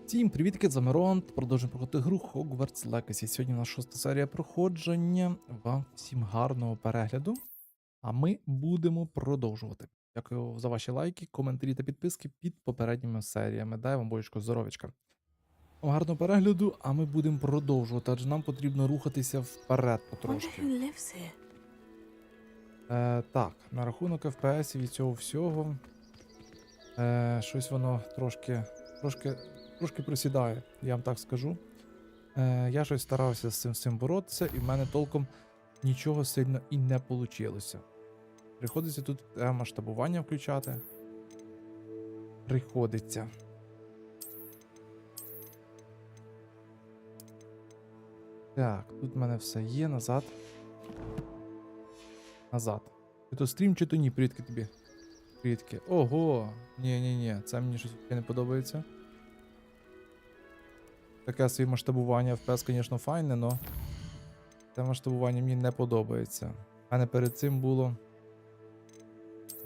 Всім привітки, з Мирон. Продовжуємо проходити гру Hogwarts Legacy. Сьогодні у нас 6-та серія проходження. Вам всім гарного перегляду. А ми будемо продовжувати. Дякую за ваші лайки, коментарі та підписки під попередніми серіями. Дай вам боючко здоровечка. Гарного перегляду, а ми будемо продовжувати, адже нам потрібно рухатися вперед потрошки. Так, на рахунок FPS і цього всього. Щось воно трошки присідає, я вам так скажу. Я щось старався з цим боротися, і в мене толком нічого сильно і не вийшло. Приходиться тут масштабування включати. Приходиться. Так, тут в мене все є, назад. Назад. Чи то стрім, чи то ні, привітки тобі. Привітки. Ого! Ні, це мені щось не подобається. Таке своє масштабування FPS, звісно, файне, но це масштабування мені не подобається. У мене перед цим було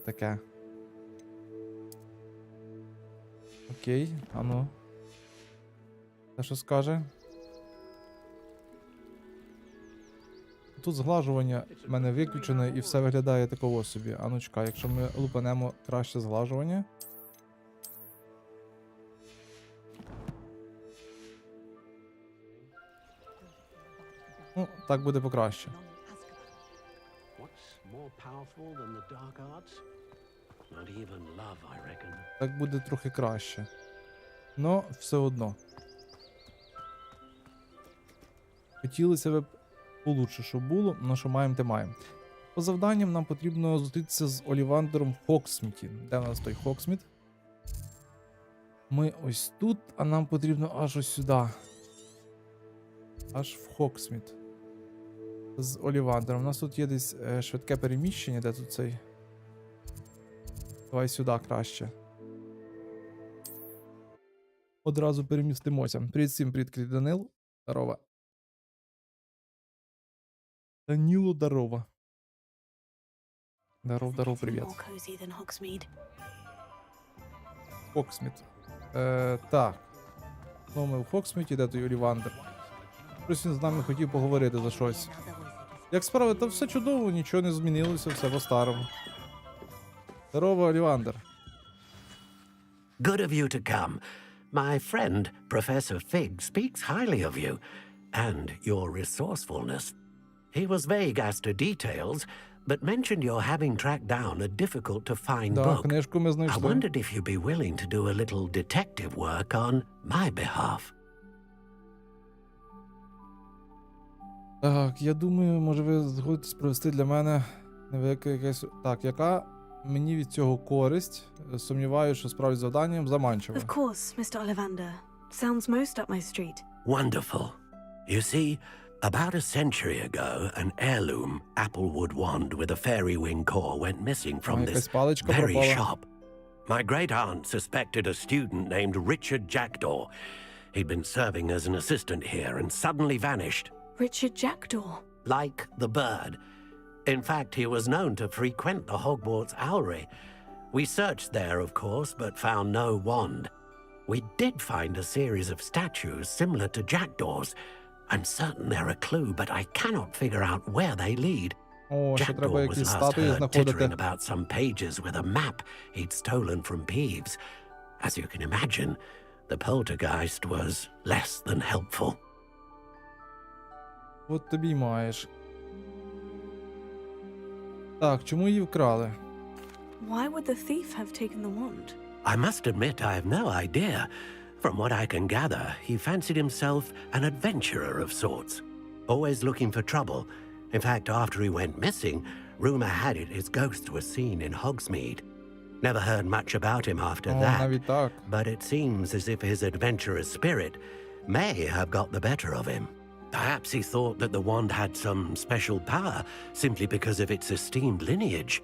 таке. Окей, а ну. Це що скаже? Тут зглажування в мене виключено і все виглядає такого собі. А ну чекай, якщо ми лупанемо краще зглажування. Ну, так буде покраще. Так буде трохи краще. Но все одно. Хотілося б получше, щоб було, але що маємо, те маємо. По завданням нам потрібно зустрітися з Олівандером в Хогсміті. Де у нас той Хогсміт? Ми ось тут, а нам потрібно аж ось сюди. Аж в Хогсміт. З Олівандером. У нас тут є десь швидке переміщення, де тут цей. Давай сюди краще. Одразу перемістимося. Привіт всім, привіт, Данил. Здорово. Даніло, здорово. Здоров, привіт. Хогсміт. Так. Ну, ми в Хогсміті, де той Олівандер. Щось він з нами хотів поговорити за щось. Як справи, та все чудово, нічого не змінилося, все по-старому. Здорово, Олівандер. Good of you to come. My friend, Professor Fig, speaks highly of you and your resourcefulness. He was vague as to details, but mentioned your having tracked down a difficult-to-find book. Книжку ми I знайшли. wondered if you'd be willing to do a little detective work on my behalf. Так, я думаю, може ви згодитесь провести для мене невелике якесь... Так, яка мені від цього користь? Сумніваюся, що справді з завданням заманчиво. Of course, Mr. Ollivander. Sounds most up my street. Wonderful. You see, about a century ago, an heirloom applewood wand with a fairy wing core went missing from this very shop. My great-aunt suspected a student named Richard Jackdaw. He'd been serving as an assistant here and suddenly vanished. Richard Jackdaw. Like the bird. In fact, he was known to frequent the Hogwarts Owlery. We searched there, of course, but found no wand. We did find a series of statues similar to Jackdaw's. I'm certain they're a clue, but I cannot figure out where they lead. Jackdaw was last heard tittering about some pages with a map he'd stolen from Peeves. As you can imagine, the poltergeist was less than helpful. От тобі й маєш. Так, чому її вкрали? Why would the thief have taken the wand? I must admit I have no idea. From what I can gather, he fancied himself an adventurer of sorts, always looking for trouble. In fact, after he went missing, rumor had it his ghost was seen in Hogsmeade. Never heard much about him after that, but it seems as if his adventurous spirit may have got the better of him. Perhaps he thought that the wand had some special power simply because of its esteemed lineage.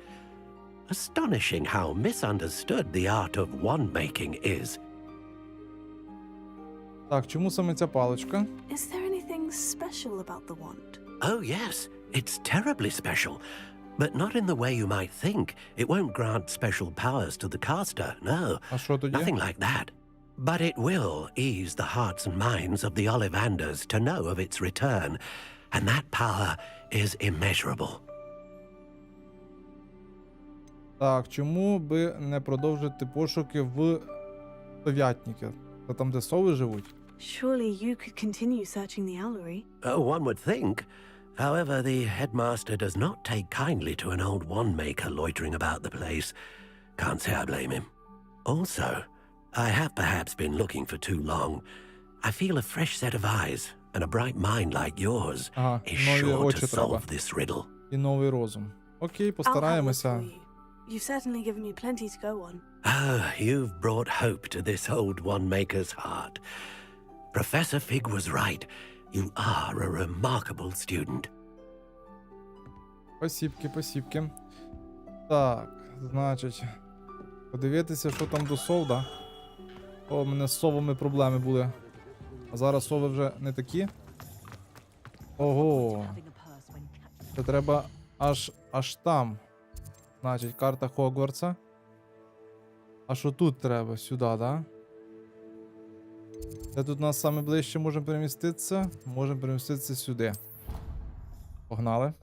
Astonishing how misunderstood the art of wand-making is. Так, чому саме ця паличка? Is there anything special about the wand? Oh yes, it's terribly special. But not in the way you might think. It won't grant special powers to the caster, no. А що тоді? Nothing like that. But it will ease the hearts and minds of the Ollivanders to know of its return, and that power is immeasurable. Так, чому би не продовжити пошуки в совятники? Це там, де сови живуть? Surely you could continue searching the owlery. One would think. However, the headmaster does not take kindly to an old wand-maker loitering about the place. Can't say I blame him. Also, I have perhaps been looking for too long. I feel a fresh set of eyes and a bright mind like yours Ага, is нові sure очі to треба. solve this riddle. І новий розум. Окей, I'll have a look постараємося. for you. You've certainly given me plenty to go on. Oh, you've brought hope to this old wand-maker's heart. Professor Fig was right. You are a remarkable student. Спасибки, спасибки. Так, значить, подивитися, що там до сов, да? О, у мене з совами проблеми були. А зараз сови вже не такі. Ого. Це треба аж там. Значить, карта Хогвартса. А що тут треба? Сюди, да? Де тут нас саме ближче можемо переміститися? Можемо переміститися сюди. Погнали.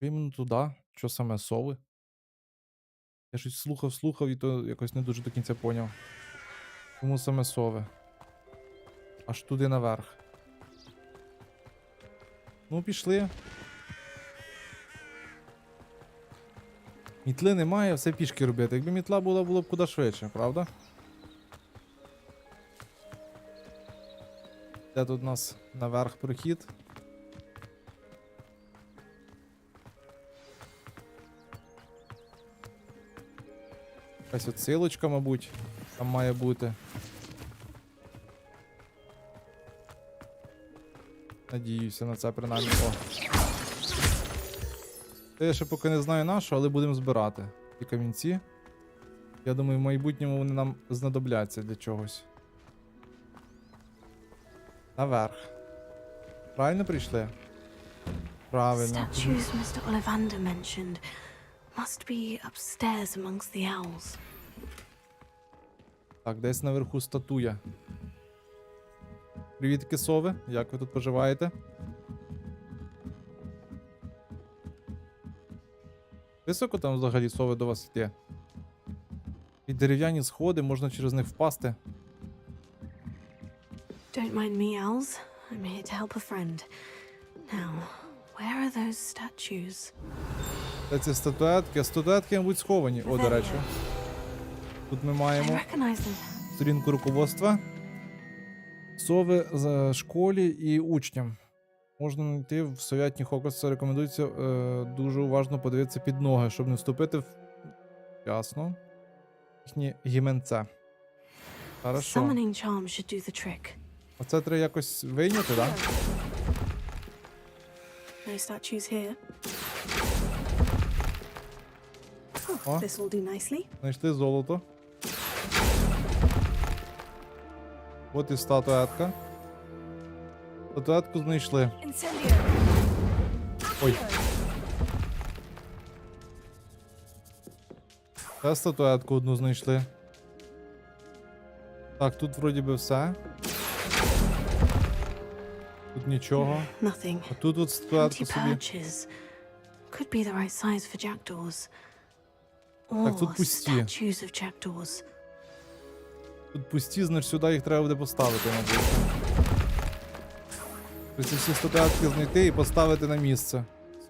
Іменно туди. Що саме сови? Я щось слухав і то якось не дуже до кінця поняв. Чому саме сови? Аж туди наверх. Ну, пішли. Мітли немає, все пішки робити. Якби мітла була, було б куди швидше, правда? Де тут у нас наверх прохід? Якась отсилочка, мабуть, там має бути. Надіюся на це, принаймні. О. Це я ще поки не знаю на що, але будемо збирати ці камінці. Я думаю, в майбутньому вони нам знадобляться для чогось. Наверх. Правильно прийшли? Правильно. Statues Mr. Ollivander mentioned must be upstairs amongst the owls. Так, десь наверху статуя. Привітки, сови. Як ви тут поживаєте? Високо там взагалі сови до вас йти? І дерев'яні сходи, можна через них впасти. Don't mind me, owls. I'm here to help a friend. Now, where are those statues? Це ці статуетки. Статуетки, мабуть, сховані. О, до речі. Тут ми I маємо recognize them. сторінку руководства. Сови з школі і учням. Можна знайти в совятні Хогвартса. Рекомендується дуже уважно подивитися під ноги, щоб не вступити в... Ясно. Їхні гіменце. Хорошо. Summoning charm should do the trick. Оце треба якось вийняти, так? No statues here. О, This will do nicely. знайшли золото. От і статуетка. Статуетку знайшли. Incendio. Ой. Та статуетку одну знайшли. Так, тут вроді би все. Тут нічого. Nothing. А тут от статуетку Empty собі. perches. Could be the right size for jackdaws. Так, тут Or пусті. statues of jackdaws. Тут пусті, значить сюди їх треба буде поставити, мабуть. Ці всі статуетки знайти і поставити на місце.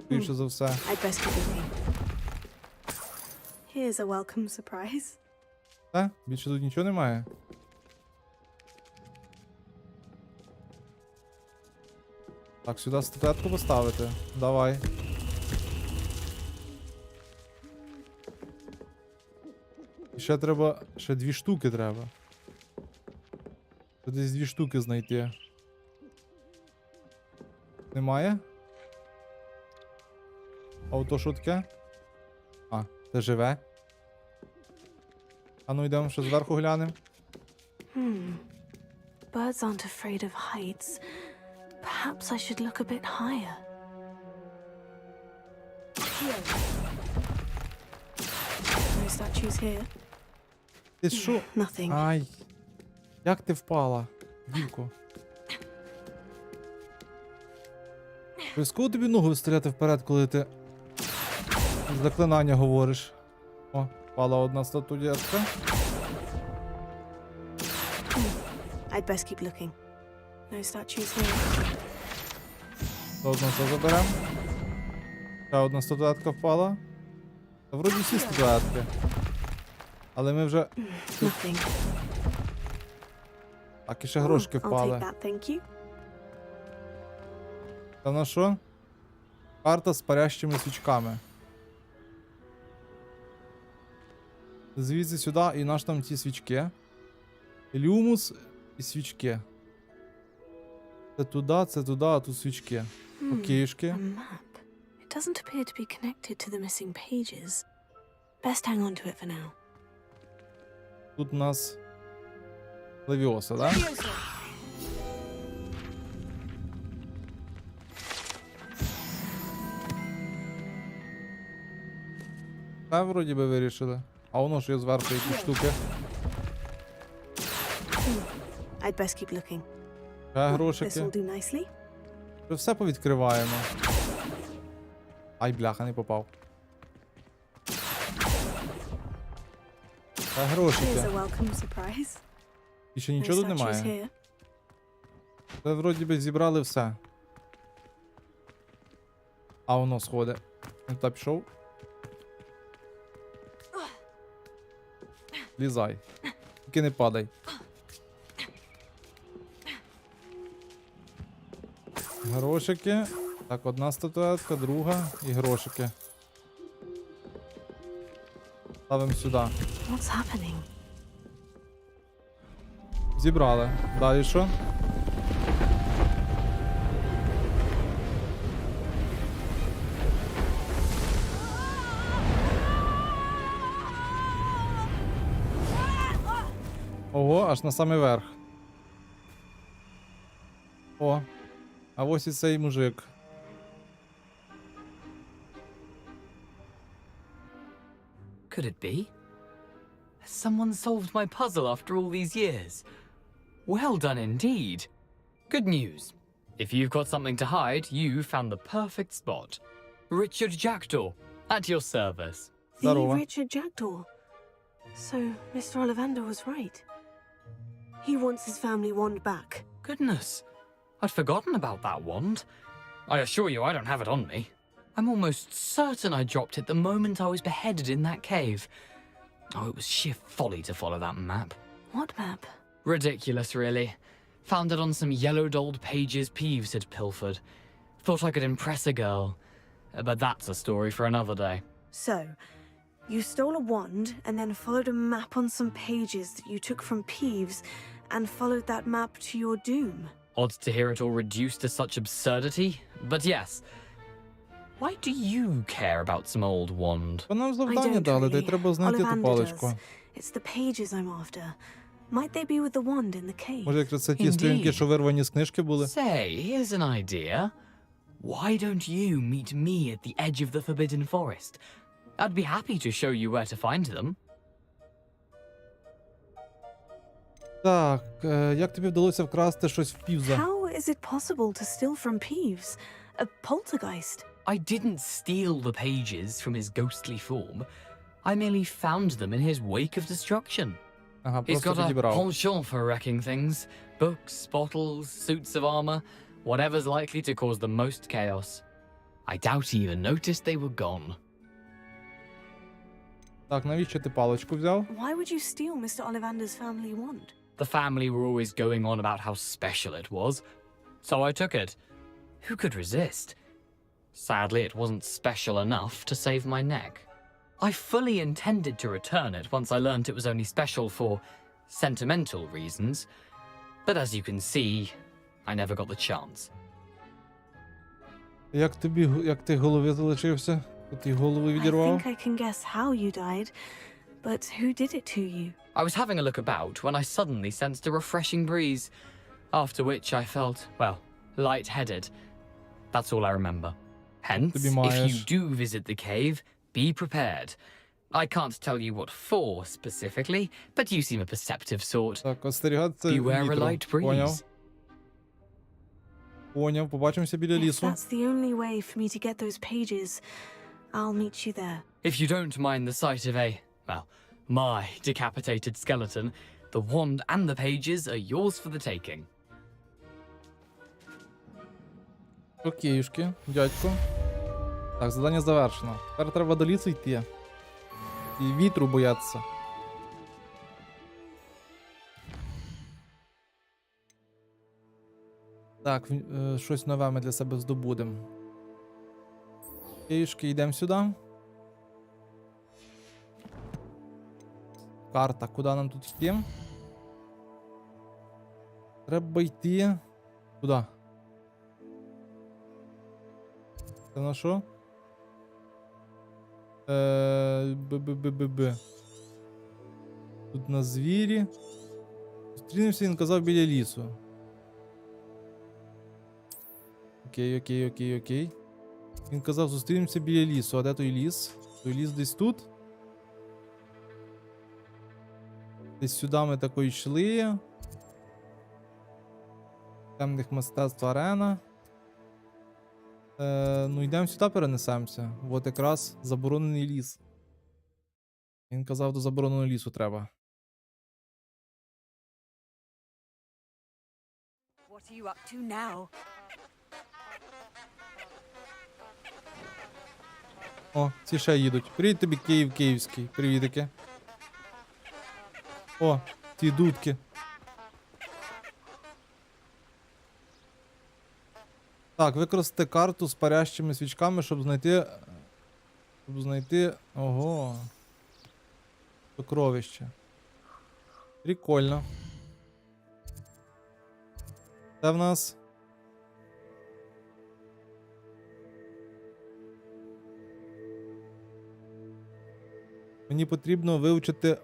Скоріше за все. I'd best keep looking. Here's a welcome surprise. Та? Більше тут нічого немає. Так, сюди статуетку поставити. Давай. І ще треба... Ще 2 штуки треба. Ще десь 2 штуки знайти. Немає? А ото що таке? А, це живе. А ну йдемо ще зверху глянемо. Birds aren't afraid of heights. Perhaps I should look a bit higher. No No statues here. Ти що? Nothing. Ай. Як ти впала, дівко? Обов'язково тобі ногу вистріляти вперед, коли ти заклинання говориш. О, впала одна статуєтка. I'd best keep looking. No statues here. Одну це заберемо. Ще одна статуетка впала. Та вроді всі статуетки. Але ми вже... Nothing. Так, і ще грошки I'll take впали. that, thank you. Та на що? Карта з парящими свічками. Звідси сюди, і наш там ті свічки. Люмус і свічки. Це туди, а тут свічки. Окейшки. A map. It doesn't appear to be connected to the missing pages. Best hang on to it for now. Тут у нас Левіоса, да? Та вроді би вирішили. А воно ж є зверху якісь штуки. I'd best keep looking. Ще This грошики. will do nicely. Вже все повідкриваємо. Ай, бляха, не попав. Ще Here's грошики. a welcome surprise. І ще No нічого тут statues немає. here. Це вроді би зібрали все. А воно сходить. Він туди пішов. Лізай. Тільки не падай. Грошики. Так, одна статуетка, друга і грошики. Ставимо сюди. What's happening? Зібрали. Далі що? Ого, аж на самий верх. О, а ось і цей мужик. Could it be? Has someone solved my puzzle after all these years? Well done indeed. Good news. If you've got something to hide, you found the perfect spot. Richard Jackdaw, at your service. The Здорово. Richard Jackdaw. So, Mr. Ollivander was right. He wants his family wand back. Goodness, I'd forgotten about that wand. I assure you I don't have it on me. I'm almost certain I dropped it the moment I was beheaded in that cave. Oh, it was sheer folly to follow that map. What map? Ridiculous, really. Found it on some yellowed old pages Peeves had pilfered. Thought I could impress a girl. But that's a story for another day. So, you stole a wand and then followed a map on some pages that you took from Peeves and followed that map to your doom. Odd to hear it all reduced to such absurdity, but yes. Why do you care about some old wand? Бо нам I завдання don't дали, та й really. треба знайти ту Ollivander паличку. does. It's the pages I'm after. Might they be with the wand in the cave? Може, якраз це ті сторінки, що вирвані з книжки були? Say, here's an idea. Why don't you meet me at the edge of the Forbidden Forest? I'd be happy to show you where to find them. Так, як тобі вдалося вкрасти щось в Півза? How is it possible to steal from Peeves? A poltergeist? I didn't steal the pages from his ghostly form. I merely found them in his wake of destruction. Ага, He's просто got a підібрав. penchant for wrecking things. Books, bottles, suits of armor, whatever's likely to cause the most chaos. I doubt he even noticed they were gone. Так, навіщо ти паличку взяв? Why would you steal Mr. Ollivander's family wand? The family were always going on about how special it was, so I took it. Who could resist? Sadly, it wasn't special enough to save my neck. I fully intended to return it once I learned it was only special for sentimental reasons, but as you can see, I never got the chance. Як ти голові залишився? Ти голову I відірвав? think I can guess how you died, but who did it to you? I was having a look about when I suddenly sensed a refreshing breeze, after which I felt, well, lightheaded. That's all I remember. Hence, Тобі if маєш. you do visit the cave, be prepared. I can't tell you what for specifically, but you seem a perceptive sort. Так, остерігатися Beware a вітру. light Поняв. breeze. Поняв, побачимося біля If лісу. that's the only way for me to get those pages, I'll meet you there. If you don't mind the sight of a, well, my decapitated skeleton, the wand and the pages are yours for the taking. Окейшки, дядько. Так, завдання завершено. Тепер треба до лісу йти. І вітру боятися. Так, щось нове ми для себе здобудемо. Окейшки, йдемо сюди. Карта, куди нам тут йти? Треба йти. Куди? Це на що? Б. Тут на звірі. Зустрінемося, він казав, біля лісу. Окей. Він казав, зустрінемося біля лісу. А де той ліс? Той ліс десь тут? Десь сюди ми тако йшли. Темних мистецтв арена. Ну йдемо сюди, перенесемося. От якраз заборонений ліс. Він казав, до забороненого лісу треба. What are you up to now? О, ці ще їдуть. Привіт тобі, Київ київський. Привітики. О, ці дудки. Так, використати карту з парящими свічками, щоб знайти... Ого. Сокровище. Прикольно. Це в нас... Мені потрібно вивчити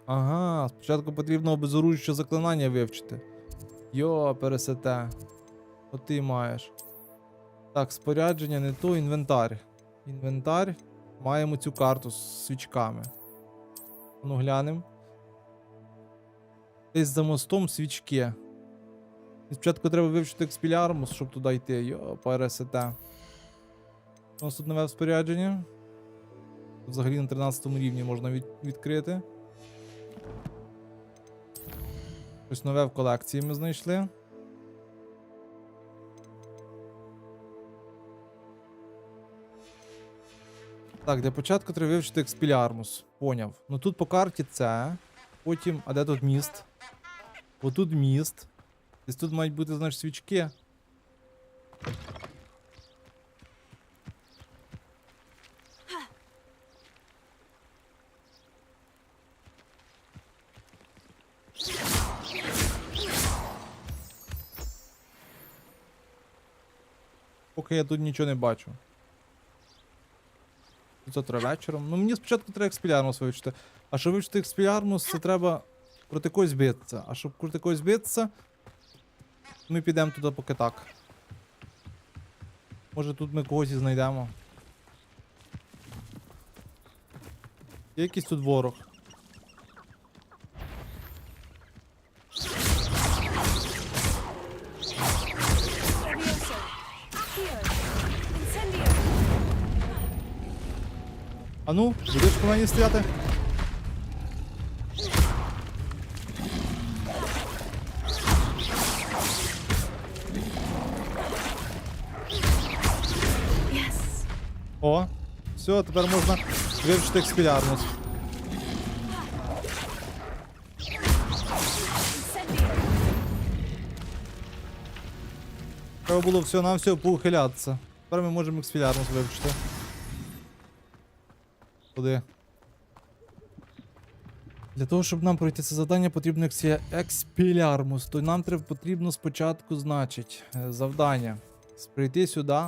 Ага, спочатку потрібно обезоружуюче заклинання вивчити. Йо, пересете. От ти маєш. Так, спорядження не то, інвентар. Інвентар. Маємо цю карту з свічками. Ну, глянемо. Десь за мостом свічки. І спочатку треба вивчити експілярмус, щоб туди йти. Йо, пересете. У нас тут нове спорядження. Взагалі на 13 рівні можна відкрити. Щось нове в колекції ми знайшли. Так, для початку треба вивчити експілярмус. Поняв. Ну тут по карті це. Потім, а де тут міст? Отут міст. Десь тут мають бути, значить, свічки. Поки я тут нічого не бачу. Завтра вечором. Ну мені спочатку треба експілярмус вивчити. А щоб вивчити експілярмус, це треба проти когось битися. А щоб проти когось битися, ми підемо туди поки так. Може тут ми когось і знайдемо. Є якийсь тут ворог. А ну, будеш по мені стріляти? Yes. О, все, тепер можна вивчити експілярмус. Треба було все-навсього поухилятися. Тепер ми можемо експілярмус вивчити. Куди? Для того, щоб нам пройти це завдання, потрібно експілярмус. То нам потрібно спочатку, значить, завдання. Прийти сюди,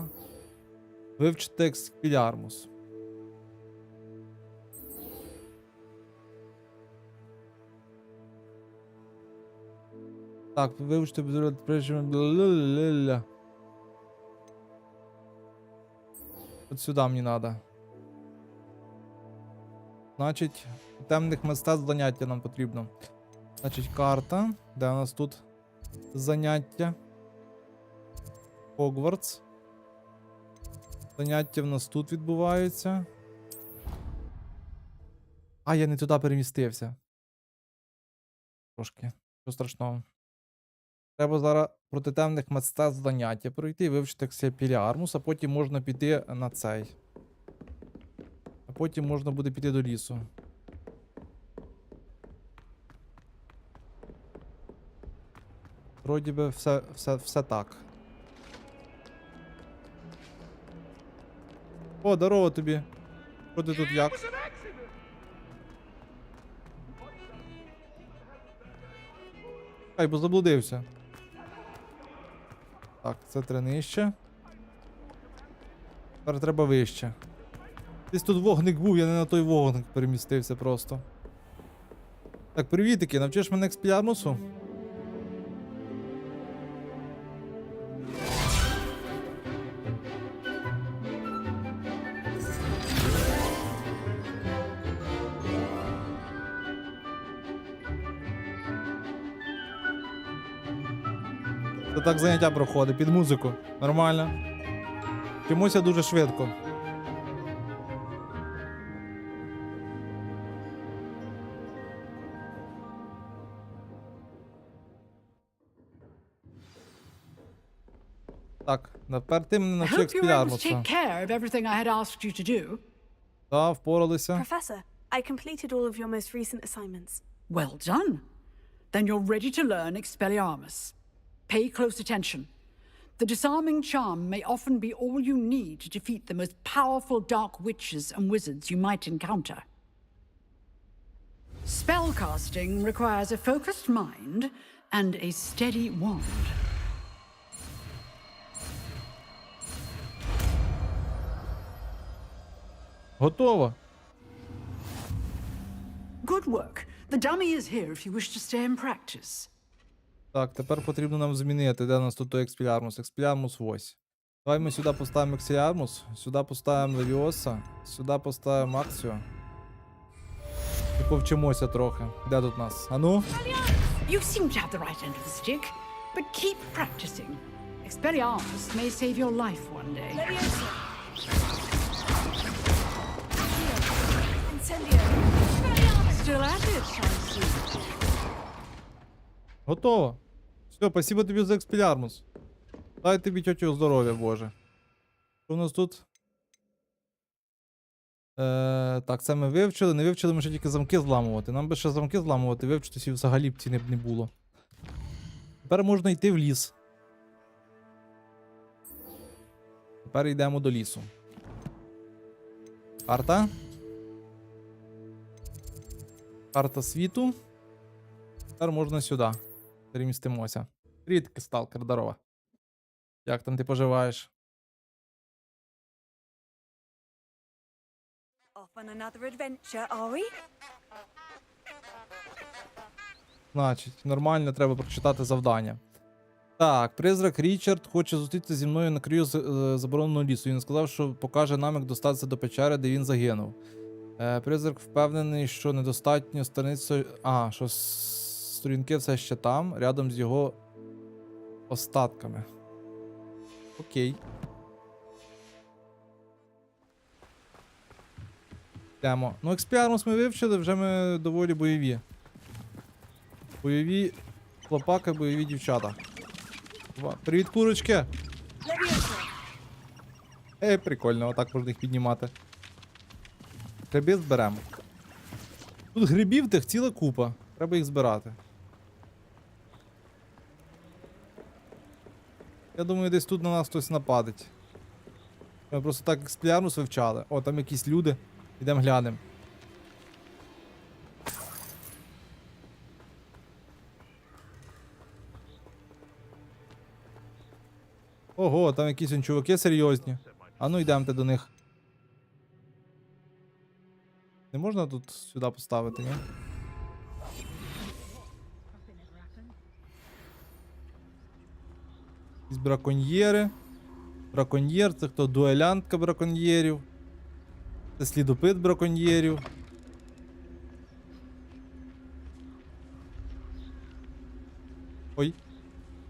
вивчити експілярмус. Так, вивчити от сюди мені треба. Значить, темних мистецтв заняття нам потрібно. Значить, карта. Де у нас тут заняття? Хогвартс. Заняття в нас тут відбуваються. А, я не туди перемістився. Трошки. Що страшного. Треба зараз проти темних мистецтв заняття пройти і вивчити ексепіліармус, а потім можна піти на цей. А потім можна буде піти до лісу. Вроді би все так. О, здорово тобі. Що ти тут як? Ай, бо заблудився. Так, це 3 нижче. Тепер треба вище. Десь тут вогник був, я не на той вогник перемістився просто. Так, привітики, навчиш мене експіліармусу? Це так заняття проходить, під музику. Нормально. Вчимося дуже швидко. Так, тепер ти мене навчи Hope you were able to експіліармуса. take care of everything I had asked you to do. Так, впоралися. Professor, I completed all of your most recent assignments. Well done. Then you're ready to learn Expelliarmus. Pay close attention. The disarming charm may often be all you need to defeat the most powerful dark witches and wizards you might encounter. Spellcasting requires a focused mind and a steady wand. Готово. Good work. The dummy is here if you wish to stay and practice. Так, тепер потрібно нам змінити, де у нас тут той експіліармус. Експіліармус ось. Давай ми сюди поставимо експіліармус, сюди поставимо левіоса, сюди поставимо акцію. І повчимося трохи. Де тут нас? Ану? You seem to have the right end of the stick, but keep practicing. Expelliarmus may save your life one day. Still at it, I see. Готово. Все, спасибо тобі за експіліармус. Дай тобі тьотю здоров'я, Боже. Що у нас тут? Так, це ми вивчили. Не вивчили ми ще тільки замки зламувати. Нам би ще замки зламувати, вивчитися і взагалі б ціни б не було. Тепер можна йти в ліс. Тепер йдемо до лісу. Карта. Карта світу. Тепер можна сюди. Перемістимося. Привіт, сталкер, здорово. Як там ти поживаєш? Off on another adventure, are we? Значить, нормально, треба прочитати завдання. Так, призрак Річард хоче зустрітися зі мною на краю забороненого лісу. Він сказав, що покаже нам, як достатися до печери, де він загинув. Призрак впевнений, що недостатньо страницю... що сторінки все ще там, рядом з його остатками. Окей. Йдемо. Ну, експіліармус ми вивчили, вже ми доволі бойові. Бойові хлопаки, бойові дівчата. Привіт, курочки! Прикольно, отак можна їх піднімати. Гриби зберемо. Тут грибів тих ціла купа. Треба їх збирати. Я думаю, десь тут на нас хтось нападить. Ми просто так експіліармус вивчали. О, там якісь люди. Ідемо глянемо. Ого, там якісь чуваки серйозні. А ну йдемте до них. Не можна тут сюди поставити, ні? Якісь браконьєри. Браконьєр, це хто? Дуелянтка браконьєрів. Це слідопит браконьєрів.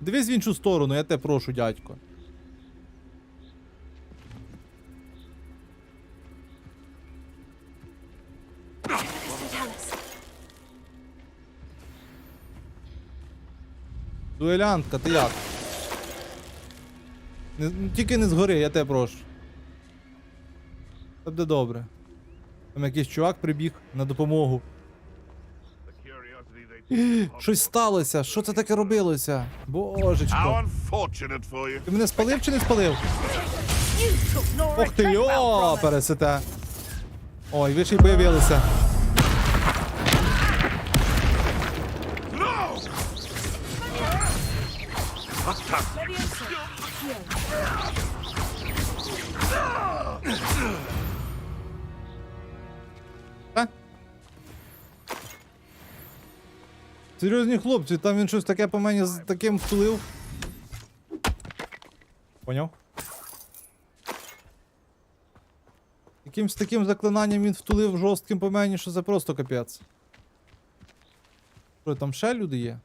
Дивись в іншу сторону, я тебе прошу, дядько. Дуелянтка, ти як? Тільки не згори, я тебе прошу. Це буде добре. Там якийсь чувак прибіг на допомогу. Щось сталося, що це таке робилося? Божечко. Ти мене спалив чи не спалив? Ох ти, йо, пересете. Ой, ви ще й появилися. Серйозні хлопці, там він щось таке по мені з таким втулив. Поняв? Якимсь таким заклинанням він втулив жорстким по мені, що це просто капець. Що, там ще люди є?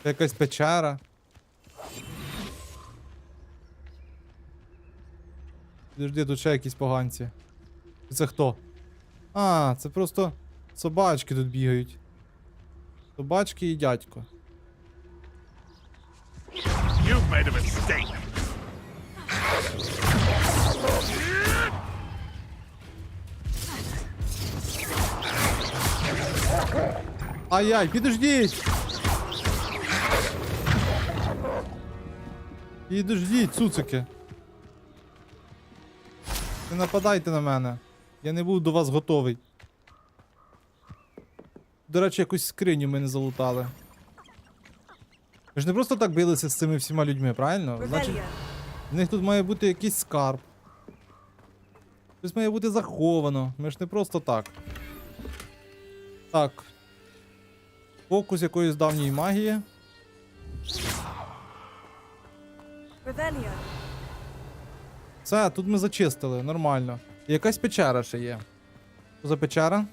Це якась печера. Підожди, тут ще якісь поганці. Це хто? А, це просто собачки тут бігають. Собачки і дядько. You've made a mistake. Ай-яй, підождіть! Підождіть, цуцики. Не нападайте на мене. Я не був до вас готовий. До речі, якусь скриню ми не залутали. Ми ж не просто так билися з цими всіма людьми, правильно? Значить, в них тут має бути якийсь скарб. Щось має бути заховано. Ми ж не просто так. Так. Фокус якоїсь давньої магії. Все, тут ми зачистили, нормально. І якась печера ще є. Що за печера?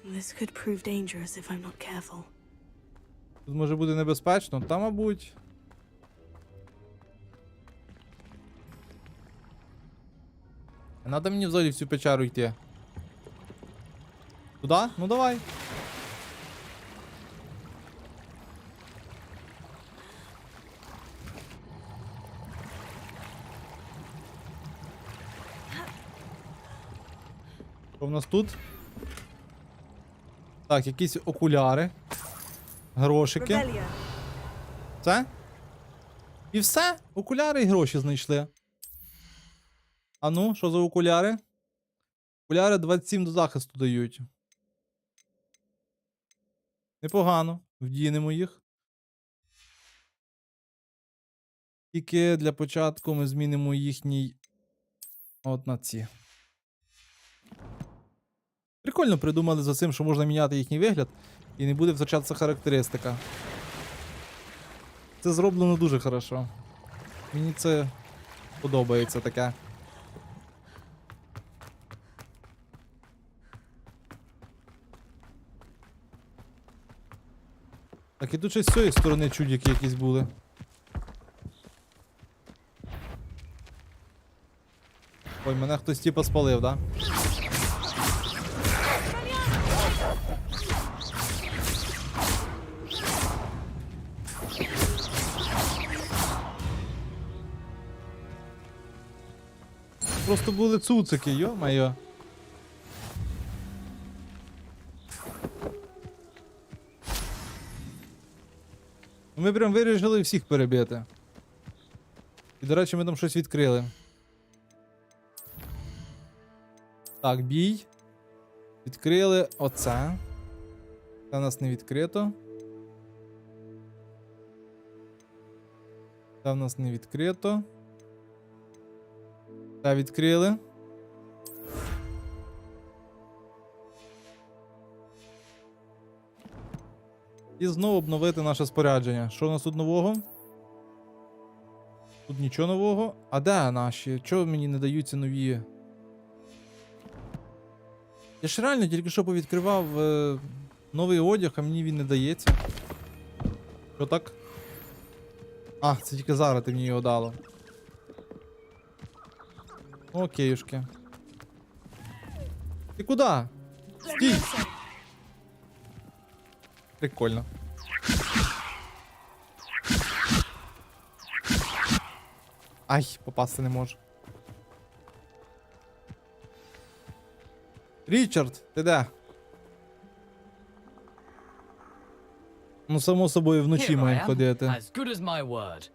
This could prove dangerous if I'm not careful. Тут може бути небезпечно, та мабуть. Не треба мені взагалі в цю печеру йти. Туди? Ну давай. Що в нас тут? Так, якісь окуляри. Грошики. Це? І все? Окуляри і гроші знайшли. А ну, що за окуляри? Окуляри 27 до захисту дають. Непогано. Вдінемо їх. Тільки для початку ми змінимо їхній... От на ці. Прикольно придумали за цим, що можна міняти їхній вигляд і не буде втрачатися характеристика. Це зроблено дуже хорошо. Мені це подобається таке. Так, і тут ще з цієї сторони чудики якісь були. Ой, мене хтось типа спалив, да? Просто були цуцики, йо-моє. Ми прям вирішили всіх перебити. І, до речі, ми там щось відкрили. Так, бій. Відкрили оце. Це у нас не відкрито. Це у нас не відкрито. Це відкрили. І знову обновити наше спорядження. Що у нас тут нового? Тут нічого нового. А де наші? Чого мені не даються нові? Я ж реально тільки що повідкривав новий одяг, а мені він не дається. Що так? А, це тільки зараз ти мені його дало. Окейшки. Ти куди? Стій! Прикольно. Ай, попасти не можу. Річард, ти де? Ну, само собою, вночі Here I маємо am, ходити. as good as my word.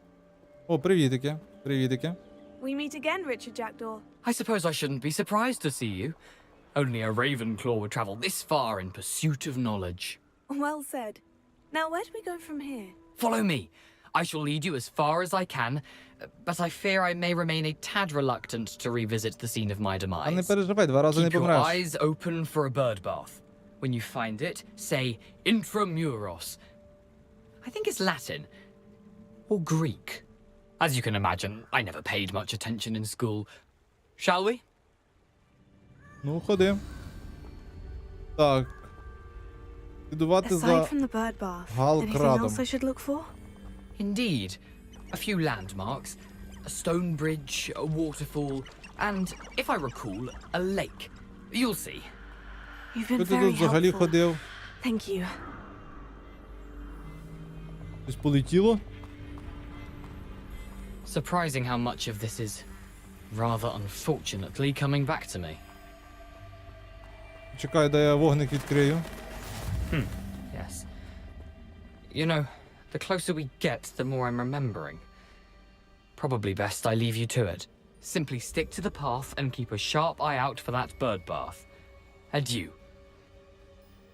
О, привітики. Привітики. We meet again, Richard Jackdaw. I suppose I shouldn't be surprised to see you. Only a Ravenclaw would travel this far in pursuit of knowledge. Well said. Now, where do we go from here? Follow me. I shall lead you as far as I can, but I fear I may remain a tad reluctant to revisit the scene of my А не demise. переживай, 2 рази не Keep your помреш. eyes open for a bird bath. When you find it, say intramuros. I think it's Latin. Or Greek. As you can imagine, I never paid much attention in school. Shall we? Ну, ходи. Так. Слідувати Aside за... from the bird bath, anything Галкрадом. else I should look for? Indeed. A few landmarks, a stone bridge, a waterfall, and, if I recall, a lake. You'll see. You've been Що ти very тут взагалі helpful. ходив? Thank you. Щось полетіло? Surprising how much of this is, rather unfortunately, coming back to me. Чекай, дай я вогник відкрию. Yes. You know, the closer we get, the more I'm remembering. Probably best I leave you to it. Simply stick to the path and keep a sharp eye out for that bird bath. Adieu.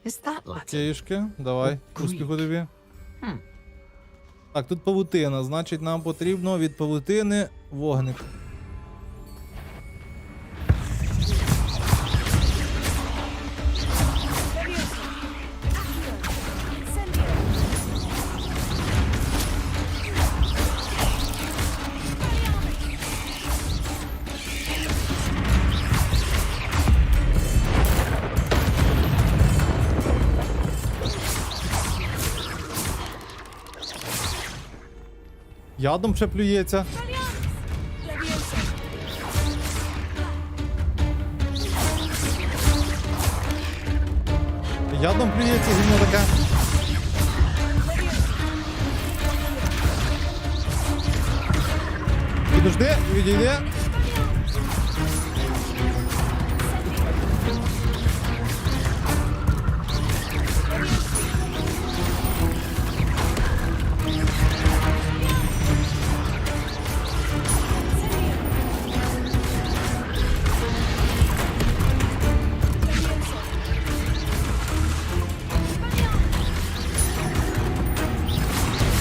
Is that Latin? Окейшки, давай, успіху тобі. Так, тут павутина, значить нам потрібно від павутини вогник. Ядом ще плюється. Ядом плюється, зімно таке. Підожди, відійди.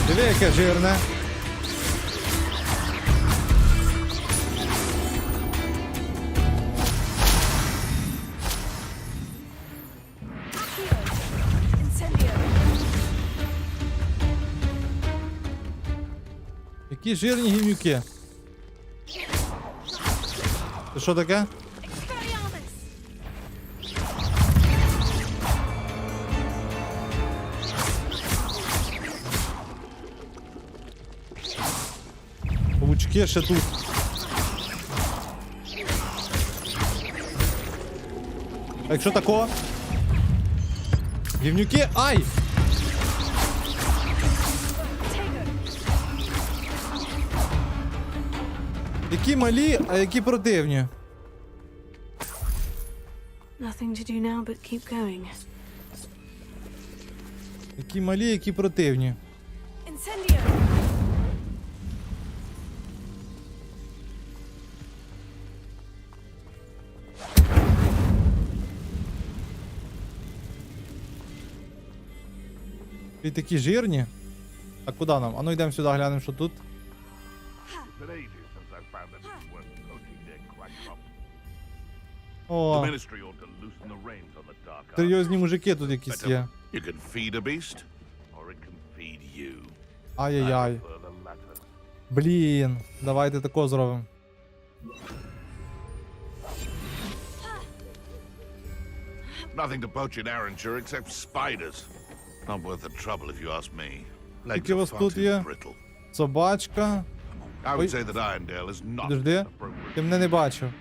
Диви, яке жирне. Які жирні гівнюки. Це що таке? Павучки ще тут. А якщо такого? Гівнюки, ай! Які малі, а які противні. Nothing to do now but keep going. Які малі, які противні. Incendio! І такі жирні. А куди нам? А ну йдемо сюди, глянемо, що тут. It's been ages since I found that it's worth coaching their crackpot. The О, ministry ought to loosen the reins on the dark arts. серйозні мужики тут якісь Better, є. you can feed a beast, or it can feed you. I Ай-яй-яй. prefer the latter. Блін, давайте тако зробимо. Nothing to poach in Arranture except spiders. Not worth the trouble if you ask me. Legs Скільки are вас far тут too є? brittle. Собачка. I Ой. would say that Irondale is not Підожди. appropriate. Ти мене не бачив.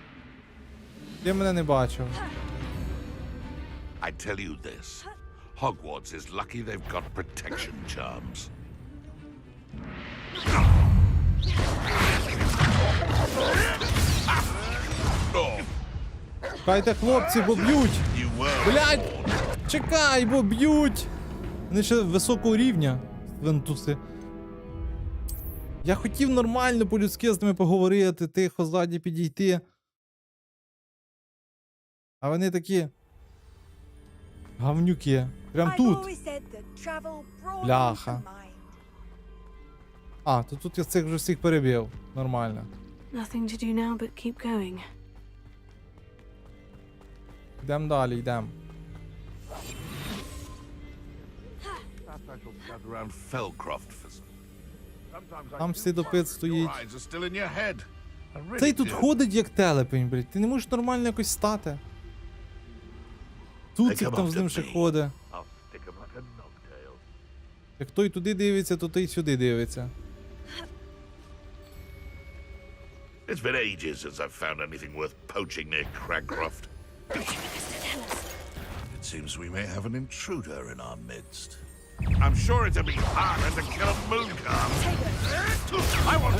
Ти мене не бачив. I tell you this. Hogwarts is lucky they've got protection charms. Oh, Чекайте, хлопці, бо б'ють! you were Блядь! warned. Чекай, бо б'ють! Вони ще високого рівня. Вентуси. Я хотів нормально по-людськи з ними поговорити, тихо ззаді підійти. А вони такі. Гавнюки. Прям тут. Бляха. А, то тут я цих вже всіх перебив. Нормально. Nothing to do now but keep going. Йдемо далі, йдемо. Perhaps I shall gather around Felcroft for some. Sometimes I Там do слідопит wonder if стоїть. your eyes are still in your head. I really Цей тут do. ходить як телепень, блядь. Ти не можеш нормально якось стати. Цуцик там з ним ще ходить. I'll stick 'em like a knobtail. Як той туди дивиться, то той сюди дивиться. It's been ages since I've found anything worth poaching near Cragcroft. It seems we may have an intruder in our midst. I'm sure it'd be harder to kill a moon calf. I want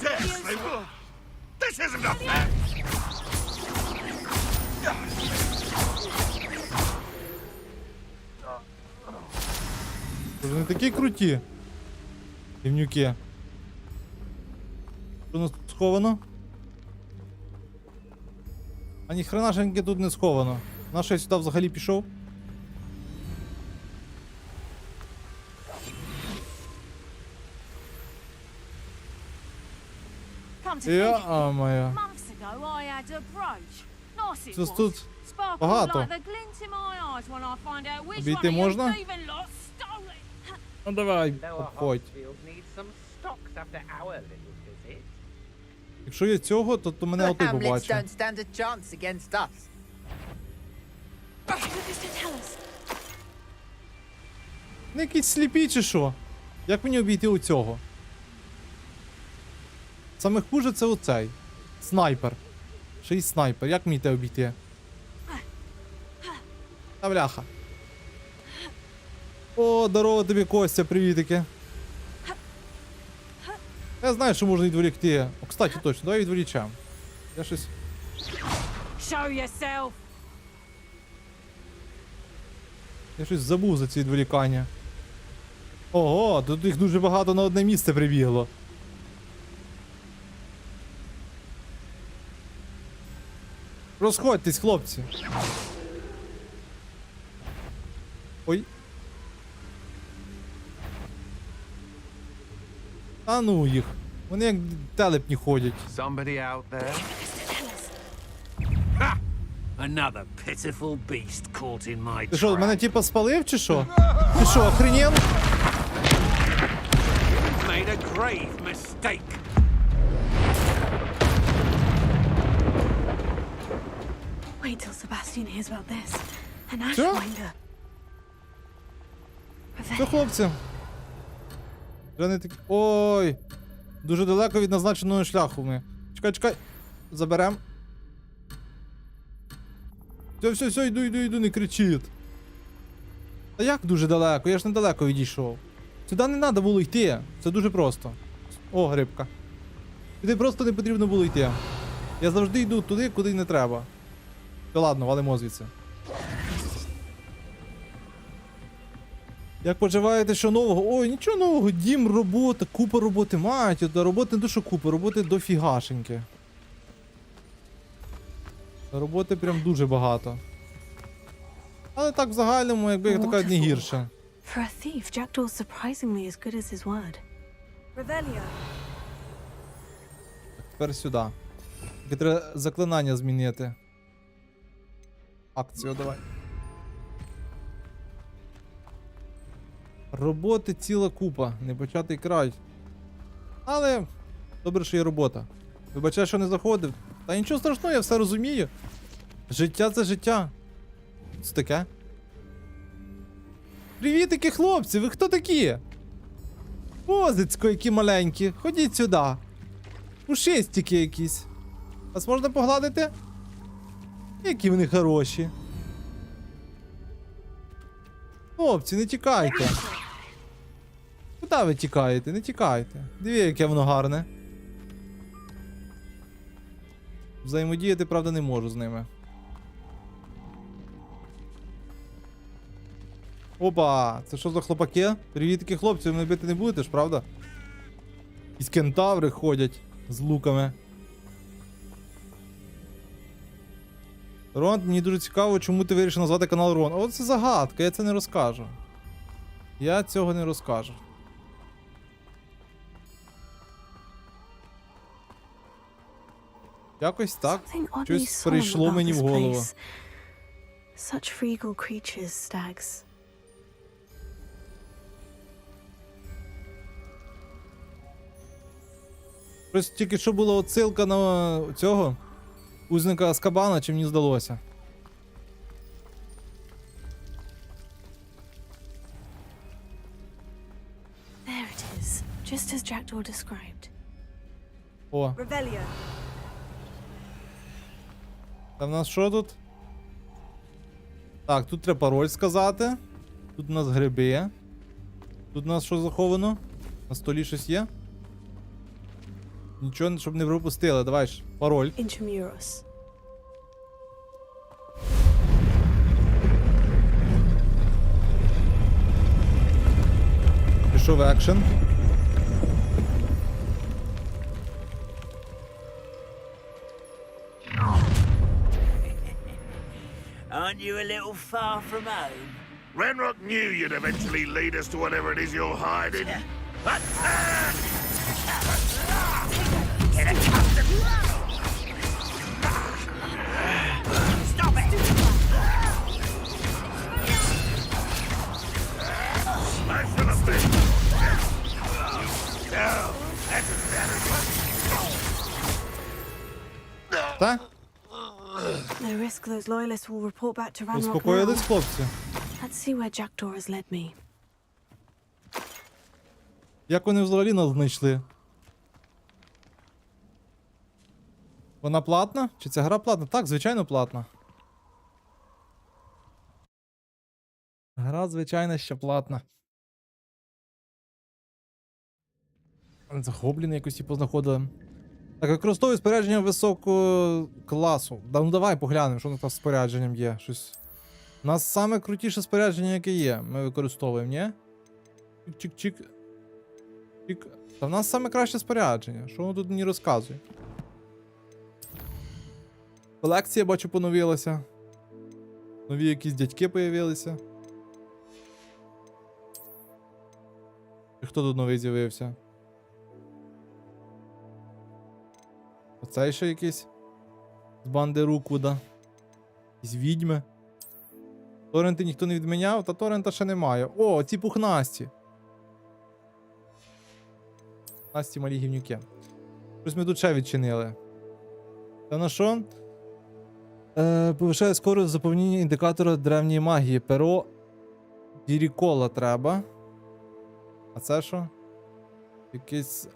Death, they will. This isn't a fair. Вони такі круті. Рівнюки. Що у нас тут сховано? А ні хренашеньки тут не сховано. На що я сюди взагалі пішов? Я моя. Months ago, I had a brooch. Nice it Щось was. тут Sparkled багато. like the glint in my eyes when I find out which Обійти one of you можна? thieving lot stole it. Ну давай, Lower обходь. Hartsfield needs some stocks after our little visit. Якщо є цього, то мене The отий Hamlets побачить. don't stand a chance against us. Ну якісь сліпі чи що? Як мені обійти у цього? Саме хуже це оцей. Снайпер. Ще й снайпер. Як мені те обійти? Та бляха. О, здорово тобі, Костя, привітики. Я знаю, що можна відволікти. О, кстати, точно, давай відволічемо. Я щось... Show yourself. Я щось забув за ці відволікання. Ого, тут їх дуже багато на одне місце прибігло. Розходьтесь, хлопці. Ой. А ну їх. Вони як телепні ходять. Somebody out there? Ha! Another pitiful beast caught in my Ти що, trap. мене типа спалив чи що? Ти що, охренел? Made a grave mistake. Wait till Sebastian hears about this. An Sure. ashwinder. Що, хлопці? Вже не такі... Ой! Дуже далеко від назначеного шляху ми. Чекай, чекай. Заберем. Все, йду, не кричіть. Та як дуже далеко? Я ж недалеко відійшов. Сюди не треба було йти. Це дуже просто. О, грибка. Сюди просто не потрібно було йти. Я завжди йду туди, куди не треба. Та ладно, валимо звідси. Як поживаєте, що нового? Ой, нічого нового, дім, робота, купа роботи. Мать, роботи не то, що купа, роботи дофігашеньки. Роботи прям дуже багато. Але так в загальному, якби така не гірше. For a thief, Jackdaw's surprisingly as good as his word. Revelio. Тепер сюди. Тільки треба заклинання змінити. Акцію давай. Роботи ціла купа, не початий край. Але добре, що є робота. Вибачай, що не заходив. Та нічого страшного, я все розумію. Життя це життя. Це таке? Привітики, хлопці, ви хто такі? Позицько, які маленькі. Ходіть сюди. Пушистики якісь. Вас можна погладити? Які вони хороші. Хлопці, не тікайте. Куди ви тікаєте? Не тікайте. Диві, яке воно гарне. Взаємодіяти, правда, не можу з ними. Опа, це що за хлопаки? Привітки, хлопці, ви мене бити не будете ж, правда? Якісь кентаври ходять з луками. Рон, мені дуже цікаво, чому ти вирішив назвати канал Рон. О, це загадка, я це не розкажу. Я цього не розкажу. Якось так. Щось прийшло мені в голову. Such regal creatures, stags. Щось тільки що була отсилка на цього узника Азкабана, чи мені здалося. There it is, just as Jackdaw described. О, Revelio. та в нас що тут? Так, тут треба пароль сказати. Тут у нас гриби. Тут у нас що заховано? На столі щось є? Нічого, щоб не пропустили. Давай ж, пароль. Intramuros. Пішов екшен. Aren't you a little far from home? Renrock knew you'd eventually lead us to whatever it is you're hiding. Stop it! Smash for the thing. No, that's a better. Так? No risk those loyalists will report back to Ranrock now. Успокоїлись, хлопці. Let's see where Jackdaw has led me. Як вони взагалі нас знайшли? Вона платна? Чи ця гра платна? Так, звичайно, платна. Гра, звичайно, ще платна. Гобліни якось і познаходили. Так, використовую спорядження високого класу. Ну давай поглянемо, що у нас там з спорядженням є. Щось. У нас саме крутіше спорядження, яке є. Ми використовуємо, ні? Чик-чик. Чик. Та в нас саме краще спорядження. Що воно тут мені розказує? Колекція, бачу, поновилася. Нові якісь дядьки появилися. І хто тут новий з'явився? Оцей ще якийсь з банди Руквуда. Якісь відьми. Торренти ніхто не відміняв, та торрента ще немає. О, ці пухнасті. Пухнасті малі гівнюки. Щось ми тут ще відчинили. Та на що? Повишає скорость заповнення індикатора древньої магії. Перо Дірікола треба. А це що? Якийсь...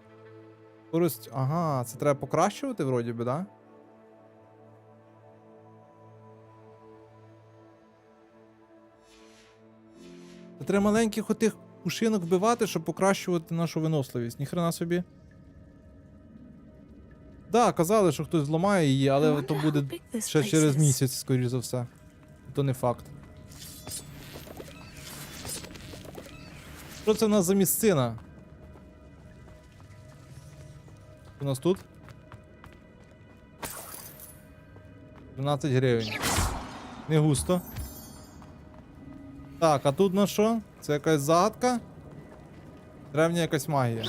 Скорость... Ага, це треба покращувати вроді би, да? Та треба маленьких отих пушинок вбивати, щоб покращувати нашу виносливість. Ніхрена собі. Да, казали, що хтось зламає її, але то буде ще через місяць, скоріш за все. То не факт. Що це в нас за місцина? У нас тут? 13 гривень. Не густо. Так, а тут на що? Це якась загадка? Древня якась магія.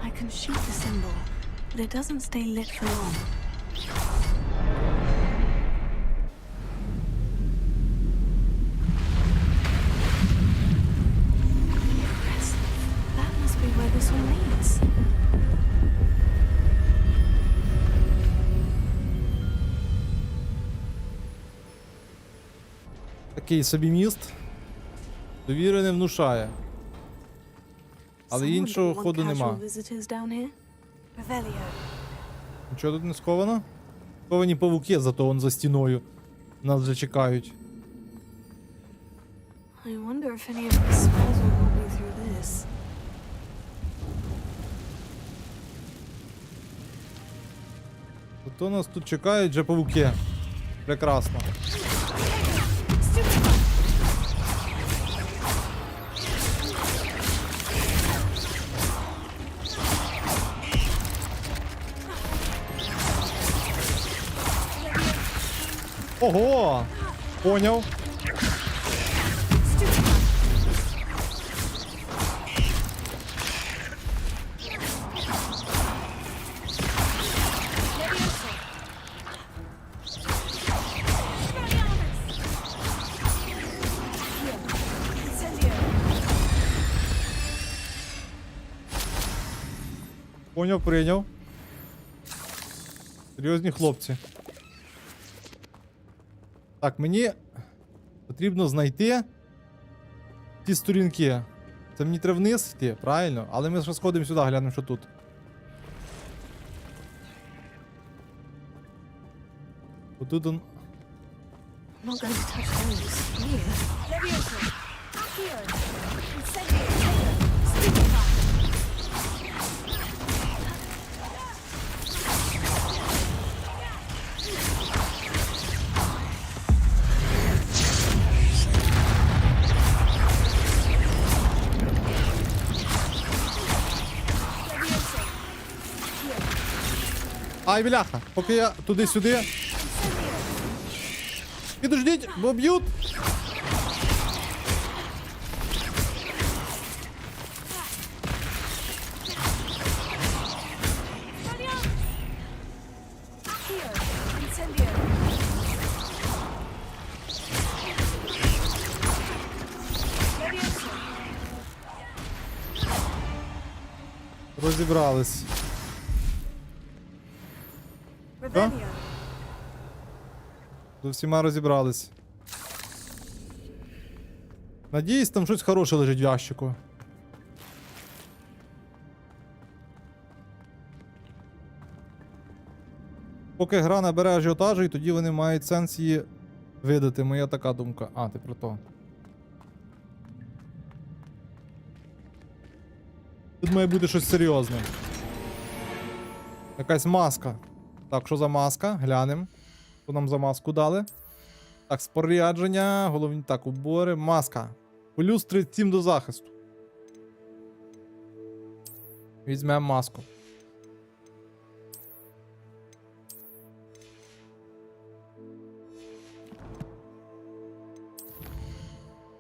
I can shoot the symbol, but it doesn't stay lit for long. Що? Такий собі міст. Довіри не внушає. Але іншого ходу нема. Нічого тут не сховано? Сховані павуки, зато вон за стіною. Нас вже чекають. Зато нас тут чекають вже павуки. Прекрасно. Ого! Поняв. Поняв, прийняв. Серйозні хлопці. Так, мені потрібно знайти ті сторінки. Це мені треба вниз йти, правильно? Але ми ж сходимо сюди, глянемо, що тут. Отут он... Ай, бляха, поки я туди-сюди. Підождіть, бо б'ють. Розібрались. Що? З усіма розібрались. Надіюсь, там щось хороше лежить в ящику. Поки гра набере ажіотажу, і тоді вони мають сенс її видати. Моя така думка. А, ти про то. Тут має бути щось серйозне. Якась маска. Так, що за маска? Глянемо. Що нам за маску дали? Так, спорядження, головні, так, убори, маска. Плюс 37 до захисту. Візьмемо маску.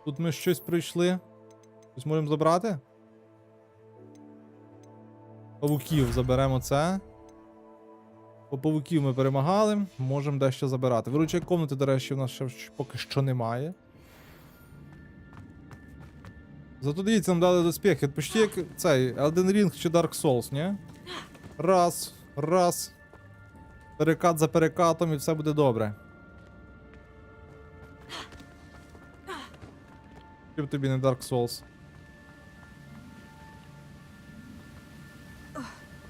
Тут ми щось прийшли. Щось можемо забрати? Павуків заберемо це. По павуків ми перемагали, можемо дещо забирати. Виручай комнати, до речі, у нас ще поки що немає. Зато дивіться, нам дали доспіхи. Почти як цей Elden Ring чи Dark Souls, ні? Раз, раз. Перекат за перекатом і все буде добре. Щоб тобі не Dark Souls.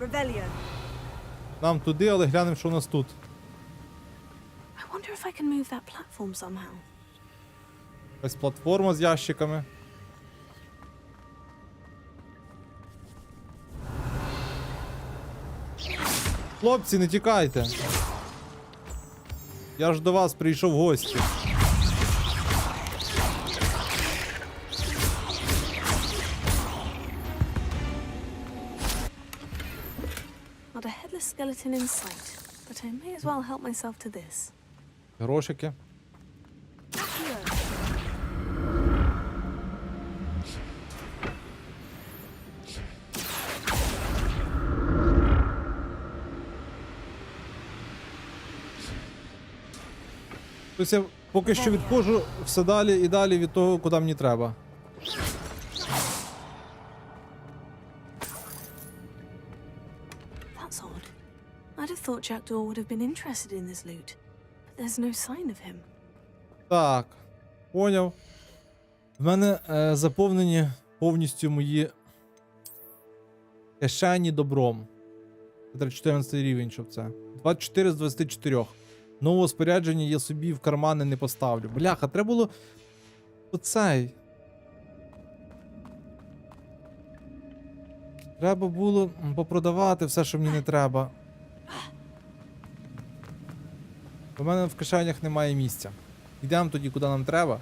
Rebellion. Нам туди, але глянемо, що у нас тут. I wonder if I can move that platform somehow. Ось платформа з ящиками. Хлопці, не тікайте. Я ж до вас прийшов в гості. Not a headless skeleton in sight, but I may as well help myself to this. Грошики. Тобто я поки що відходжу все далі і далі від того, куди мені треба. That's odd. I'd have thought Jackdaw would have been interested in this loot, but there's no sign of him. Так. Поняв. В мене заповнені повністю мої кишені добром. Це 14 рівень, щоб це. 24 з 24. Нового спорядження я собі в кармани не поставлю. Бляха, треба було оцей. Треба було попродавати все, що мені не треба. У мене в кишенях немає місця. Йдемо тоді, куди нам треба.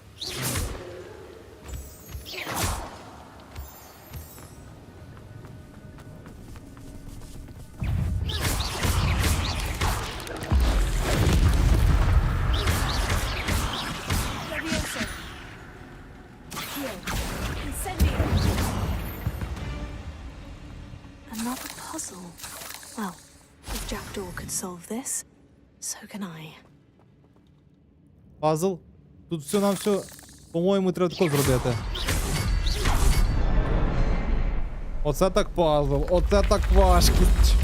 Another puzzle. Well, if Jackdaw could solve this, so can I. Пазл. Тут все нам все, по-моєму, треба тако зробити. Оце так пазл, оце так важкість.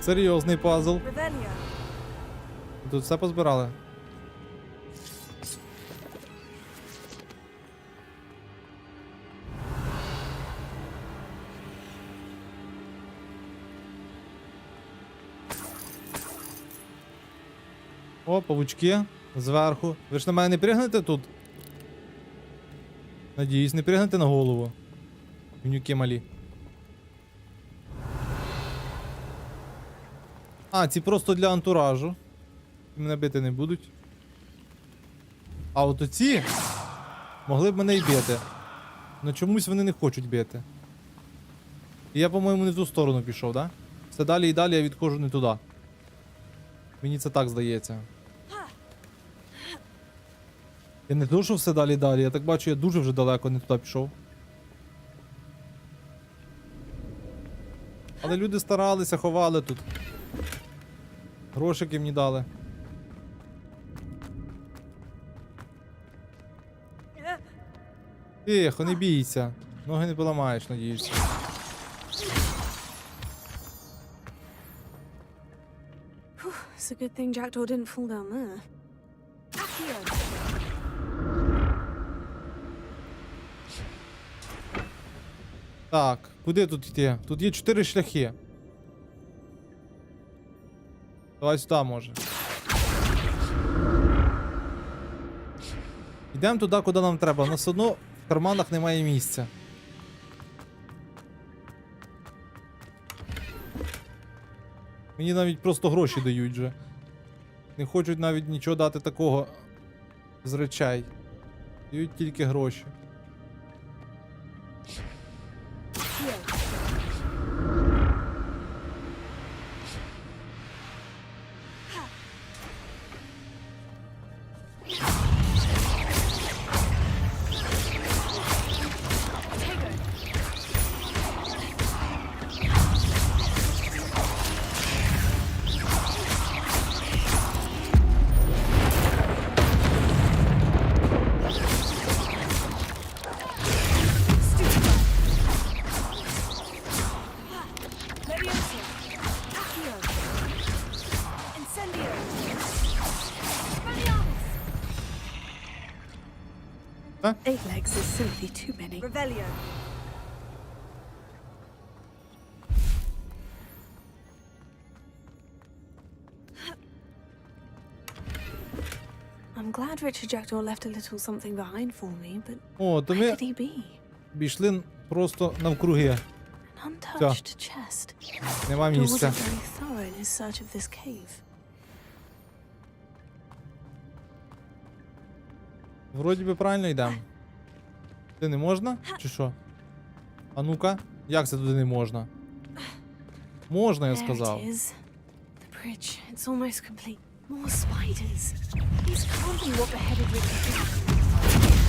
Серйозний пазл. Revelio. Тут все позбирали. О, павучки зверху. Ви ж на мене не пригнете тут? Надіюсь, не пригнете на голову. Гнюки малі. А, ці просто для антуражу. Мене бити не будуть. А от оці могли б мене й бити. Но чомусь вони не хочуть бити. І я, по-моєму, не в ту сторону пішов, да? Все далі і далі я відходжу не туди. Мені це так здається. Я не то, що все далі і далі, я так бачу, я дуже вже далеко не туди пішов. Але люди старалися, ховали тут. Грошики мені дали. Тихо, не бійся. Ноги не поламаєш, надіюся. It's a good thing Jackdaw didn't fall down there. Так, куди тут йти? Тут є 4 шляхи. Давай сюди, може. Йдемо туди, куди нам треба. У нас одно в карманах немає місця. Мені навіть просто гроші дають вже. Не хочуть навіть нічого дати такого з речей. Дають тільки гроші. Huh? 8 legs is simply too many. Revelio. I'm glad Richard Jackdaw left a little something behind for me, but О, то where ми could he be? пішли просто навкруги. An untouched chest. Нема Jackdaw місця. wasn't very thorough in his search of this cave. Вроді би правильно йдемо. Туди не можна? Чи що? А ну-ка, як це туди не можна? Можна, я There сказав. it is. The bridge. It's almost complete. More spiders. These can't be what beheaded Richard did.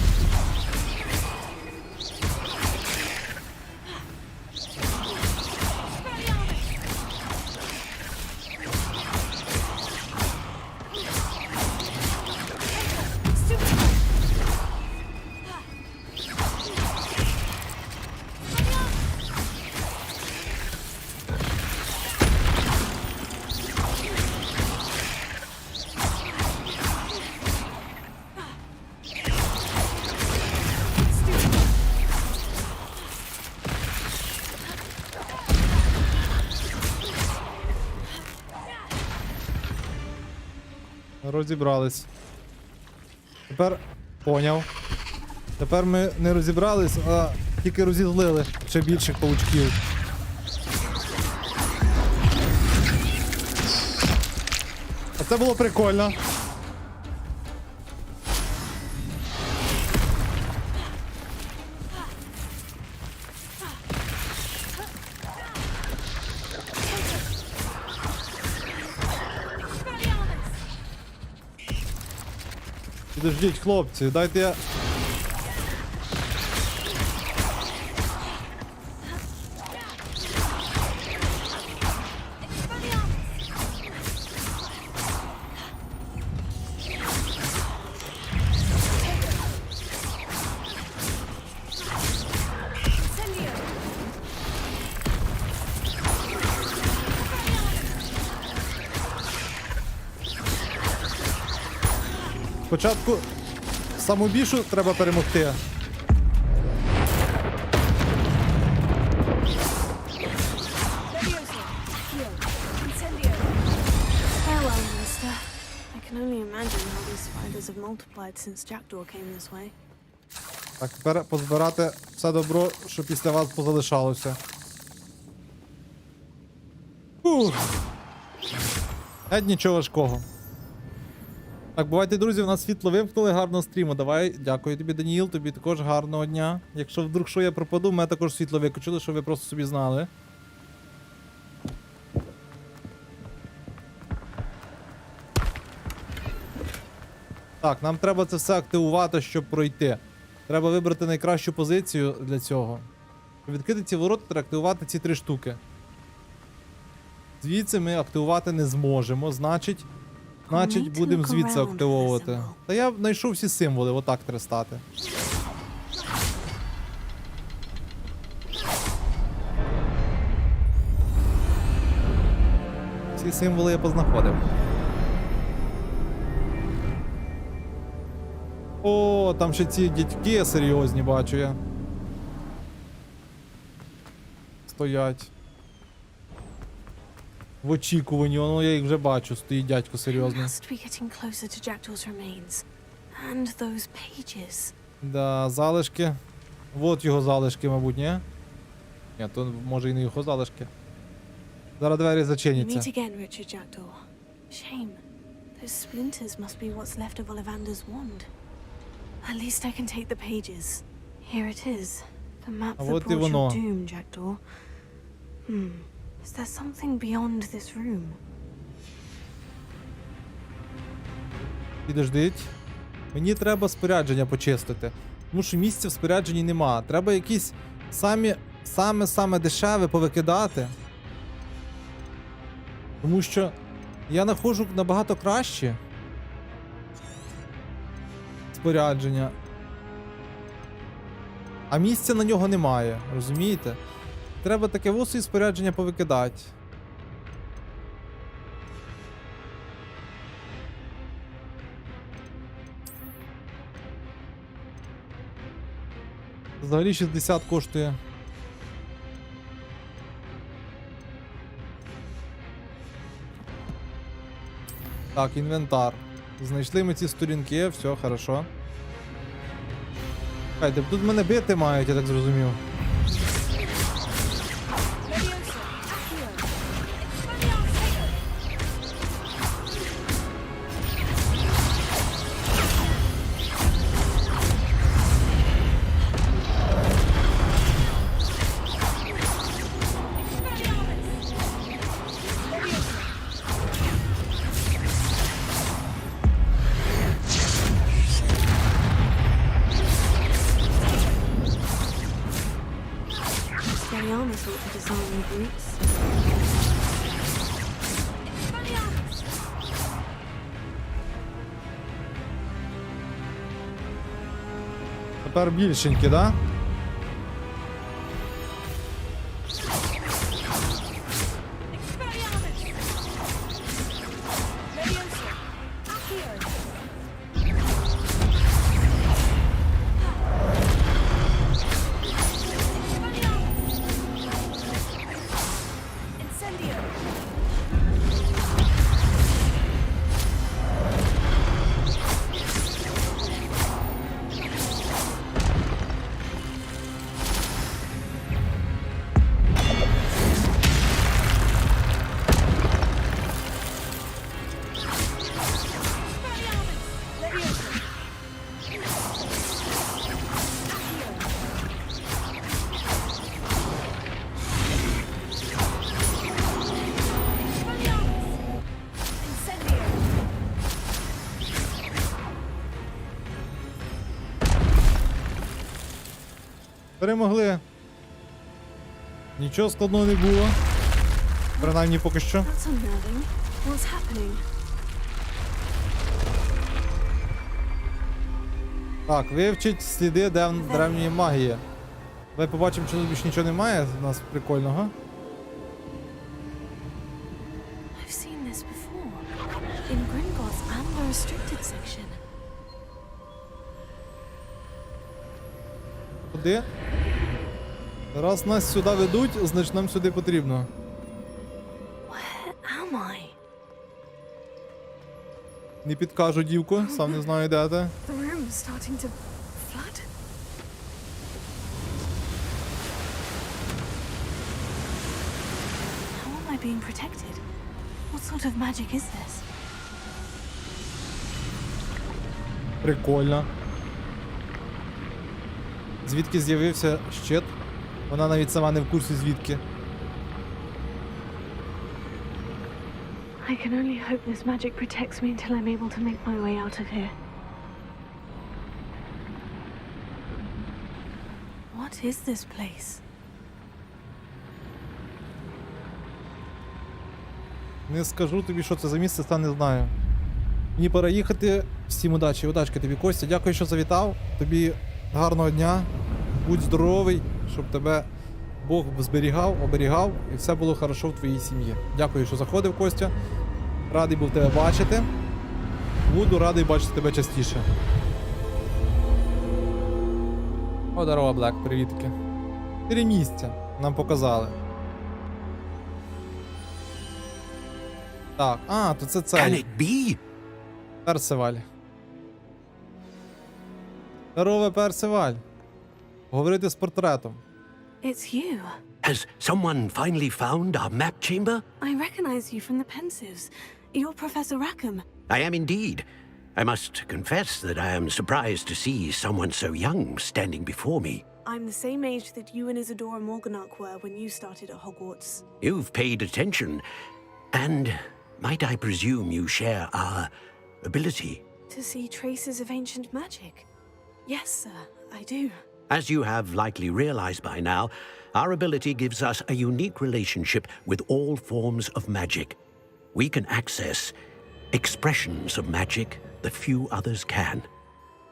Розібрались. Тепер поняв. Тепер ми не розібрались, а тільки розізлили ще більших паучків. А це було прикольно. Підождіть, хлопці, дайте я... Спочатку саму більшу треба перемогти. Farewell, Minister. I can only imagine how these spiders have multiplied since Jackdaw came this way. Так, тепер позбирати все добро, що після вас позалишалося. Фух. Геть нічого важкого. Так, бувайте, друзі, у нас світло вимкнули, гарного стріму. Давай, дякую тобі, Даніїл, тобі також гарного дня. Якщо вдруг що я пропаду, мене також світло виключили, щоб ви просто собі знали. Так, нам треба це все активувати, щоб пройти. Треба вибрати найкращу позицію для цього. Щоб відкрити ці ворота, треба активувати ці 3 штуки. Звідси ми активувати не зможемо, значить будемо звідси активовувати. Та я знайшов всі символи, отак треба стати. Всі символи я познаходив. О, там ще ці дядьки серйозні, бачу я. Стоять. В очікуванні, воно я їх вже бачу, стоїть дядько серйозний. Да, залишки. Вот його залишки, мабуть, ні? Ні, то може і не його залишки. Зараз двері зачиняться. А от і воно. Is there something beyond this room? Підождіть. Мені треба спорядження почистити. Тому що місця в спорядженні нема. Треба якісь саме дешеве повикидати. Тому що я знаходжу набагато краще спорядження. А місця на нього немає, розумієте? Треба таке вусі спорядження повикидати. Взагалі 60 коштує. Так, інвентар. Знайшли ми ці сторінки, все, хорошо. Хайте, тут мене бити мають, я так зрозумів. Тепер більшенькі, да? Перемогли. Нічого складного не було. Принаймні поки що. That's unnerving. What's happening? Так, вивчить сліди древньої магії. Давай побачимо, чи тут більше нічого немає у нас прикольного. I've seen this before. In Gringotts and the restricted section. Куди? Раз нас сюди ведуть, значить нам сюди потрібно. Where am I? Не підкажу, дівко, сам не знаю, де ти. The room is starting to flood. How am I being protected? What sort of magic is this? Прикольно. Звідки з'явився щит? Вона навіть сама не в курсі звідки. I can only hope this magic protects me until I'm able to make my way out of here. What is this place? Не скажу тобі, що це за місце, сам не знаю. Мені пора їхати. Всім удачі, удачки тобі, Костя. Дякую, що завітав. Тобі гарного дня. Будь здоровий, щоб тебе Бог зберігав, оберігав і все було хорошо в твоїй сім'ї. Дякую, що заходив, Костя. Радий був тебе бачити. Буду радий бачити тебе частіше. О, здорово, Блек, привітки. 4 місця нам показали. Так, то це Can цей. it be? Персиваль. Здорово, Персиваль. Говорити з портретом. It's you. Has someone finally found our map chamber? I recognize you from the pensives. You're Professor Rackham. I am indeed. I must confess that I am surprised to see someone so young standing before me. I'm the same age that you and Isadora Morganach were when you started at Hogwarts. You've paid attention, and might I presume you share our ability? To see traces of ancient magic. Yes, sir, I do. As you have likely realized by now, our ability gives us a unique relationship with all forms of magic. We can access expressions of magic that few others can.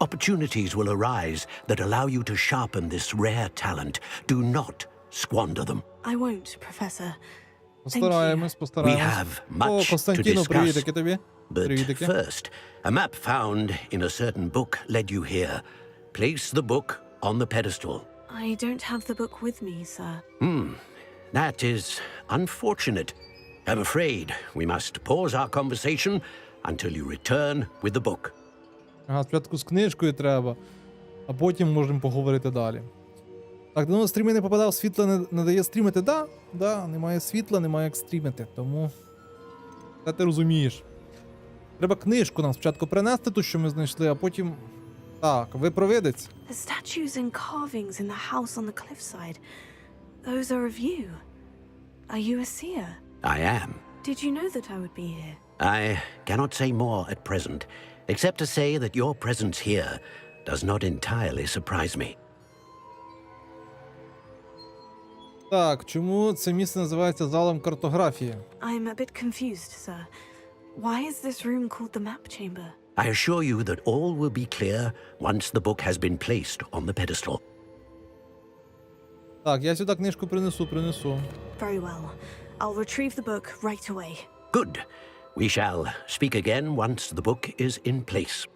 Opportunities will arise that allow you to sharpen this rare talent. Do not squander them. I won't, Professor. Постараємось, We постараємось. have О, much to Константіну, discuss. привітики тобі. But Привітики. first, a map found in a certain book led you here. Place the book on the pedestal. I don't have the book with me, sir. That is unfortunate. I'm afraid we must pause our conversation until you return with the book. Ага, спочатку з книжкою треба, а потім можемо поговорити далі. Так, давно стріми не попадав, світло не дає стрімити. Да, немає світла, немає як стрімити, тому... Та ти розумієш. Треба книжку нам спочатку принести, ту, що ми знайшли, а потім... Так, ви провидець? The statues and carvings in the house on the cliffside. Those are of you. Are you a seer? I am. Did you know that I would be here? I cannot say more at present, except to say that your presence here does not entirely surprise me. Так, чому це місце називається залом картографії? I'm a bit confused, sir. Why is this room called the map chamber? I assure you that all will be clear once the book has been placed on the pedestal. Так, я сюди книжку принесу. Very well. I'll retrieve the book right away. Good. We shall speak again once the book is in place.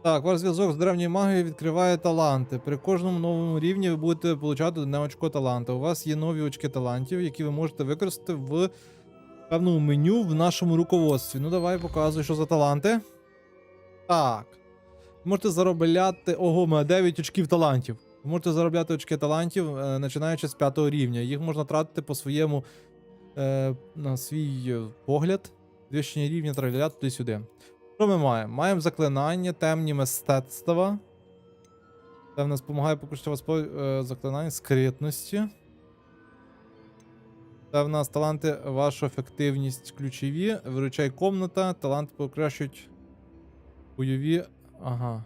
Так, ваш зв'язок з древньою магією відкриває таланти. При кожному новому рівні ви будете отримати одне очко таланта. У вас є нові очки талантів, які ви можете використати в певному меню в нашому руководстві. Ну давай показуй, що за таланти. Так. Ви можете заробляти... Ого, у мене 9 очків талантів. Ви можете заробляти очки талантів, починаючи з 5 рівня. Їх можна тратити по своєму, на свій погляд. Підвищення рівня траля туди-сюди. Що ми маємо? Маємо заклинання, темні мистецтва. Це в нас допомагає покручувати заклинання скритності. Це в нас таланти, ваша ефективність ключові. Виручай комната, таланти покращують бойові. Ага.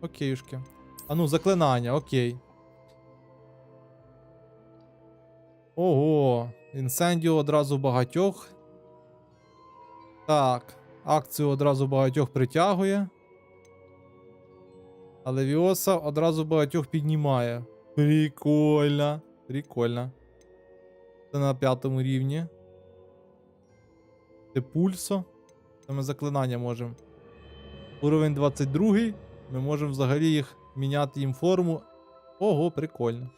Окейшки. А ну, заклинання, окей. Ого, інсендіо одразу багатьох. Так, акцію одразу багатьох притягує. А Левіоса одразу багатьох піднімає. Прикольно. Прикольно. Це на 5-му рівні. Це пульсо. Це ми заклинання можемо. Уровень 22. Ми можемо взагалі їх міняти їм форму. Ого, прикольно.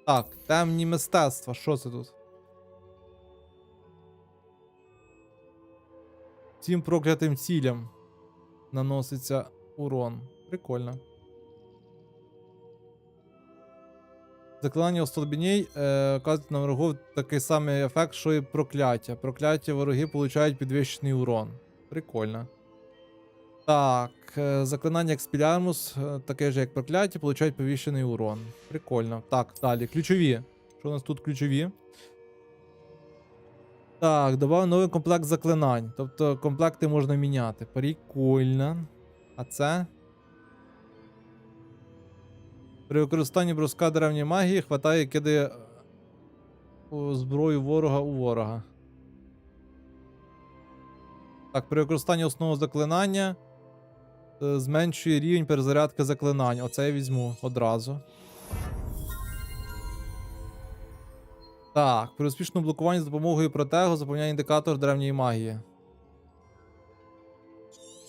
Так, темні мистецтва. Що це тут? Всім проклятим цілям наноситься урон. Прикольно. Заклинання остолбіней оказують на ворогів такий самий ефект, що і прокляття. Прокляття вороги получають підвищений урон. Прикольно. Так, заклинання експілярмус, таке ж як прокляття, получають підвищений урон. Прикольно. Так, далі. Ключові. Що у нас тут ключові? Так, додав новий комплект заклинань. Тобто комплекти можна міняти. Прикольно. А це? При використанні бруска древньої магії хватає і кидає зброю ворога у ворога. Так, при використанні основного заклинання зменшує рівень перезарядки заклинань. Оце я візьму одразу. Так, при успішному блокуванні з допомогою протегу заповняє індикатор древньої магії.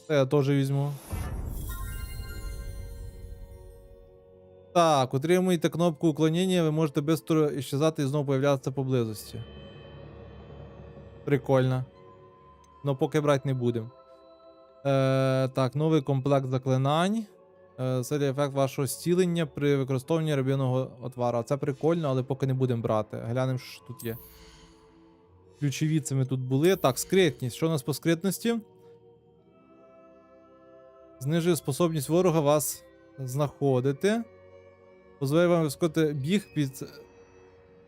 Це я теж візьму. Так, утримуєте кнопку уклонення, ви можете швидко іщезати і знову появлятися поблизості. Прикольно. Но поки брати не будемо. Так, новий комплект заклинань. Це ефект вашого зцілення при використанні рябиного отвара. Це прикольно, але поки не будемо брати. Глянемо, що тут є. Ключові це ми тут були. Так, скритність. Що у нас по скритності? Знижує способність ворога вас знаходити. Дозволяє вам вискоти біг під...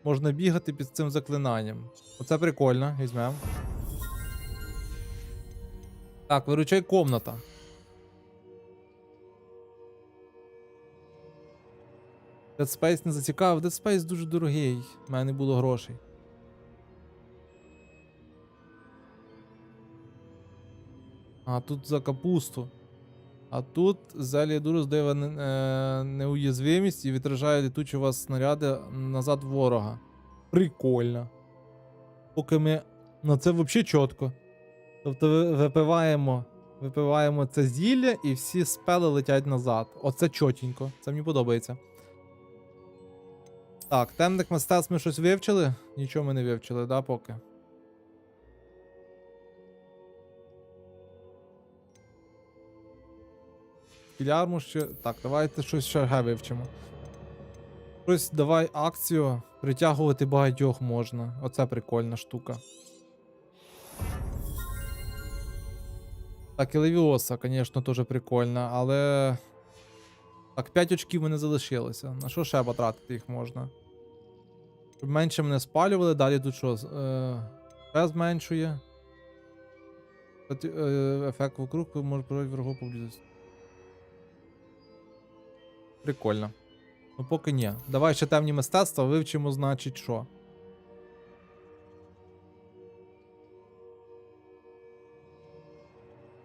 Можна бігати під цим заклинанням. Оце прикольно, візьмемо. Так, виручай комната. Dead Space не зацікавив. Dead Space дуже дорогий. У мене не було грошей. А тут за капусту. А тут зелє дуру здає неуязвимість і відражає літучі у вас снаряди назад ворога. Прикольно. Поки ми... Ну це взагалі чітко. Тобто випиваємо це зілля і всі спели летять назад. Оце чотенько. Це мені подобається. Так, темних мистецтв ми щось вивчили? Нічого ми не вивчили, да, поки? Філярму ще... Так, давайте щось ще вивчимо. Щось, давай акцію. Притягувати багатьох можна. Оце прикольна штука. Так, і Левіоса, звісно, теж прикольно, але... Так, 5 очків мене залишилося. На що ще потратити їх можна? Щоб менше мене спалювали, далі тут що? Ще зменшує. Ефект вокруг може проводити врагу поблизості. Прикольно. Ну поки ні. Давай ще темні мистецтва, вивчимо, значить, що.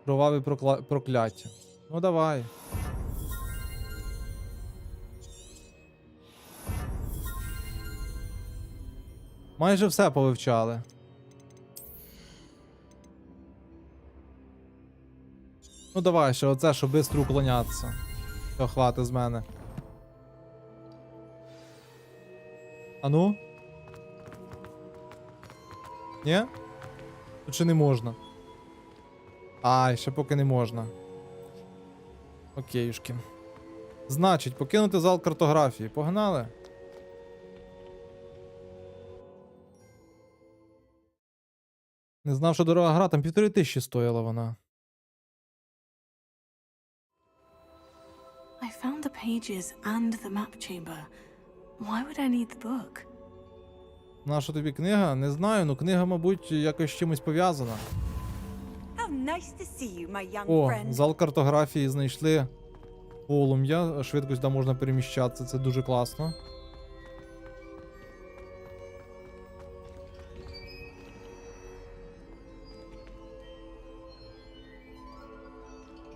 Кроваві прокляття. Ну давай. Майже все повивчали. Ну давай ще оце, щоб швидко уклонятися. Все, хватить з мене. А ну? Ні? Тут ще не можна. Ай, ще поки не можна. Окейшки. Значить, покинути зал картографії. Погнали? Не знав, що дорога гра, там 1500 стояла вона. I found the pages and the map chamber. Why would I need the book? Наша тобі книга? Не знаю, ну книга, мабуть, якось з чимось пов'язана. How nice to see you, my young О, friend. зал картографії знайшли. Полум'я, швидкость, де можна переміщатися, це дуже класно.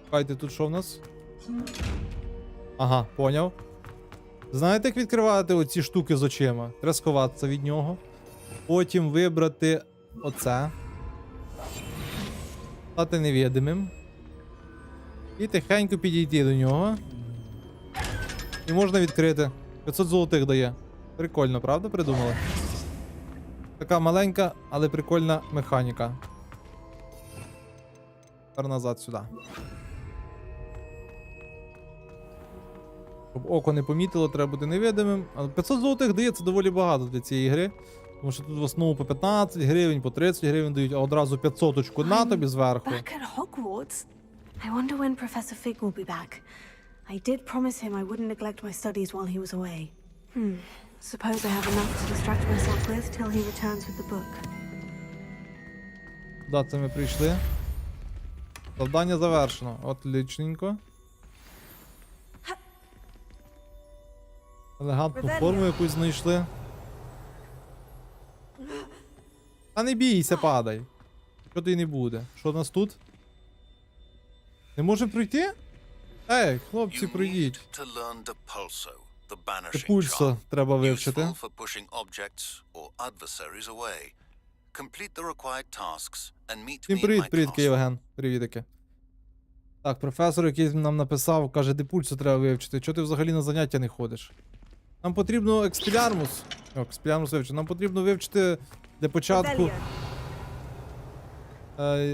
Чекайте, тут що в нас? Ага, поняв. Знаєте, як відкривати оці штуки з очима? Треба сховатися від нього. Потім вибрати оце. Стати невидимим. І тихенько підійти до нього. І можна відкрити. 500 золотих дає. Прикольно, правда, придумали? Така маленька, але прикольна механіка. Тепер назад сюди. Щоб око не помітило, треба бути невидимим. Але 500 золотих дає, це доволі багато для цієї гри. Тому що тут в основному по 15 гривень, по 30 гривень дають, а одразу 500-очку на тобі зверху. Back at Hogwarts? I wonder when Professor Fig will be back. I did promise him I wouldn't neglect my studies while he was away. Suppose I have enough to distract myself with till he returns with the book. Да, це ми прийшли. Завдання завершено. Отличненько. Елегантну форму якусь знайшли. Та не бійся, падай. Що ти не буде? Що в нас тут? Не можемо пройти? Ей, хлопці, пройдіть. Пульсо треба вивчити. Всім привіт, Євген. Привітики. Так, професор, який нам написав, каже, де пульсо треба вивчити. Чого ти взагалі на заняття не ходиш? Нам потрібно експілярмус. Експілярмус вивчити. Нам потрібно вивчити для початку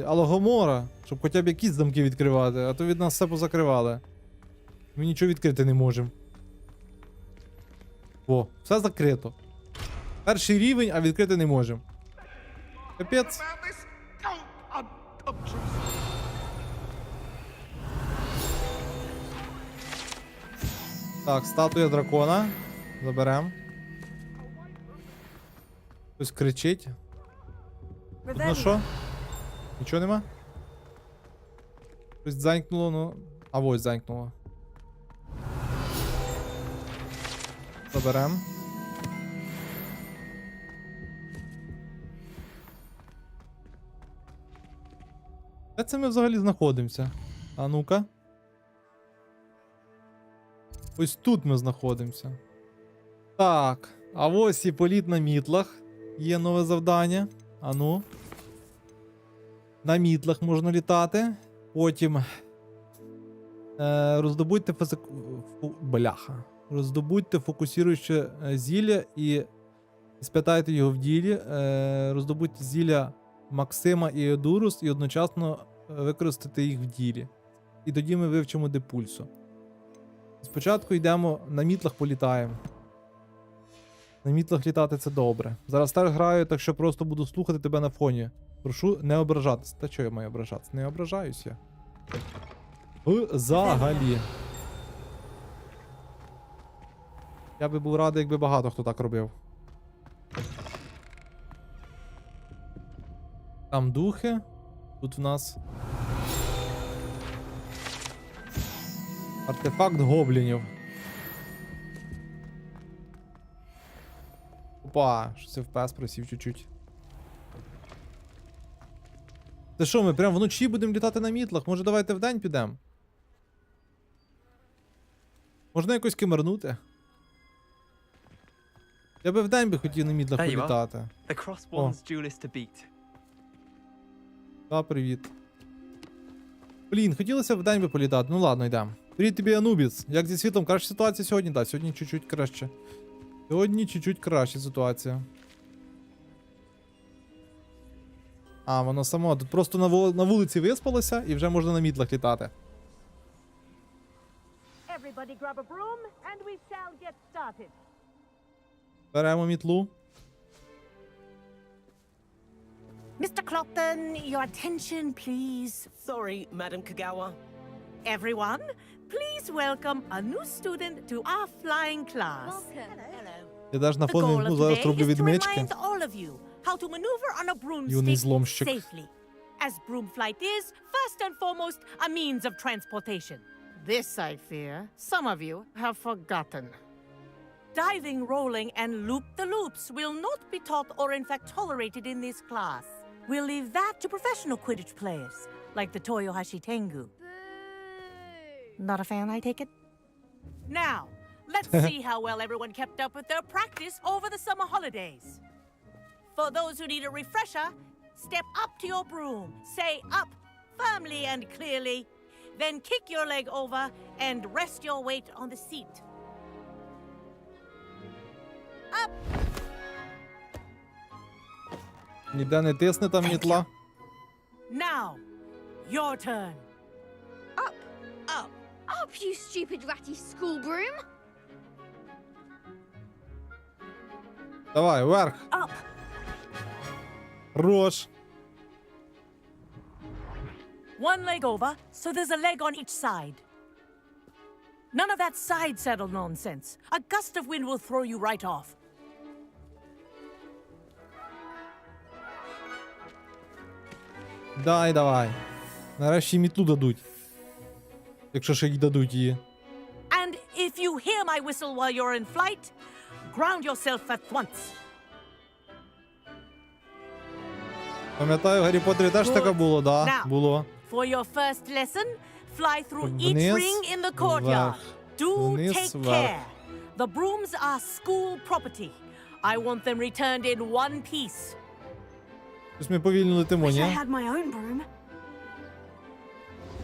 Алогомора, щоб хоча б якісь замки відкривати, а то від нас все позакривали. Ми нічого відкрити не можемо. О, все закрито. Перший рівень, а відкрити не можемо. Капець. Так, статуя дракона. Заберем. Хтось кричить. Тут на що? Нічого нема? Щось дзенькнуло, ну... А ось дзенькнуло. Заберем. Де це ми взагалі знаходимося? А ну-ка. Ось тут ми знаходимося. Так, а ось і політ на мітлах. Є нове завдання. А ну. На мітлах можна літати. Потім роздобудьте бляха. Роздобудьте фокусуюче зілля і спитайте його в ділі. Роздобудьте зілля Максима і Едурус і одночасно використати їх в ділі. І тоді ми вивчимо депульсу. Спочатку йдемо на мітлах політаємо. На мітлах літати це добре. Зараз теж граю, так що просто буду слухати тебе на фоні. Прошу не ображатися. Та чого я маю ображатися? Не ображаюсь я. Взагалі. Я би був радий, якби багато хто так робив. Там духи. Тут в нас артефакт гоблінів. Опа, щось FPS просів чуть-чуть. Це що, ми прямо вночі будемо літати на мітлах? Може давайте вдень підемо? Можна якось кимернути? Я би вдень би хотів на мітлах політати. Та, привіт. Блін, хотілося вдень би політати. Ну ладно, йдемо. Привіт тобі, Анубіс. Як зі світлом? Краща ситуація сьогодні? Так, сьогодні чуть-чуть краще. Сьогодні чуть-чуть краща ситуація. А, воно само. Тут просто на вулиці виспалося і вже можна на мітлах літати. Беремо мітлу. Mr. Clopton, your attention, please. Sorry, Madam Kagawa. Everyone, please welcome a new student to our flying class. Я даже на The фоні goal of зараз today роблю is to відмички. remind all of you how to maneuver on a Юний broomstick зломщик. safely, as broom flight is, first and foremost, a means of transportation. This, I fear, some of you have forgotten. Diving, rolling, and loop-the-loops will not be taught or in fact tolerated in this class. We'll leave that to professional Quidditch players, like the Toyohashi Tengu. Not a fan, I take it? Now, let's see how well everyone kept up with their practice over the summer holidays. For those who need a refresher, step up to your broom, say up firmly and clearly, then kick your leg over and rest your weight on the seat. Up! Ніде не тисне там мітла. Now, your turn. Up. Up. Up, you stupid ratty school broom. Давай, вверх. Up. Рош. One leg over, so there's a leg on each side. None of that side saddle nonsense. A gust of wind will throw you right off. Давай. Нарешті мітлу дадуть. Якщо ще й дадуть її. And if you hear my whistle while you're in flight, ground yourself at once. Пам'ятаю, в Гаррі Поттері теж таке було, да? Now, Було. For your first lesson, fly through Вниз, each ring in the courtyard. вверх. Do Вниз, take вверх. care. The brooms are school property. I want them returned in one piece. Щось ми повільно летимо, Wish I ні? had my own broom.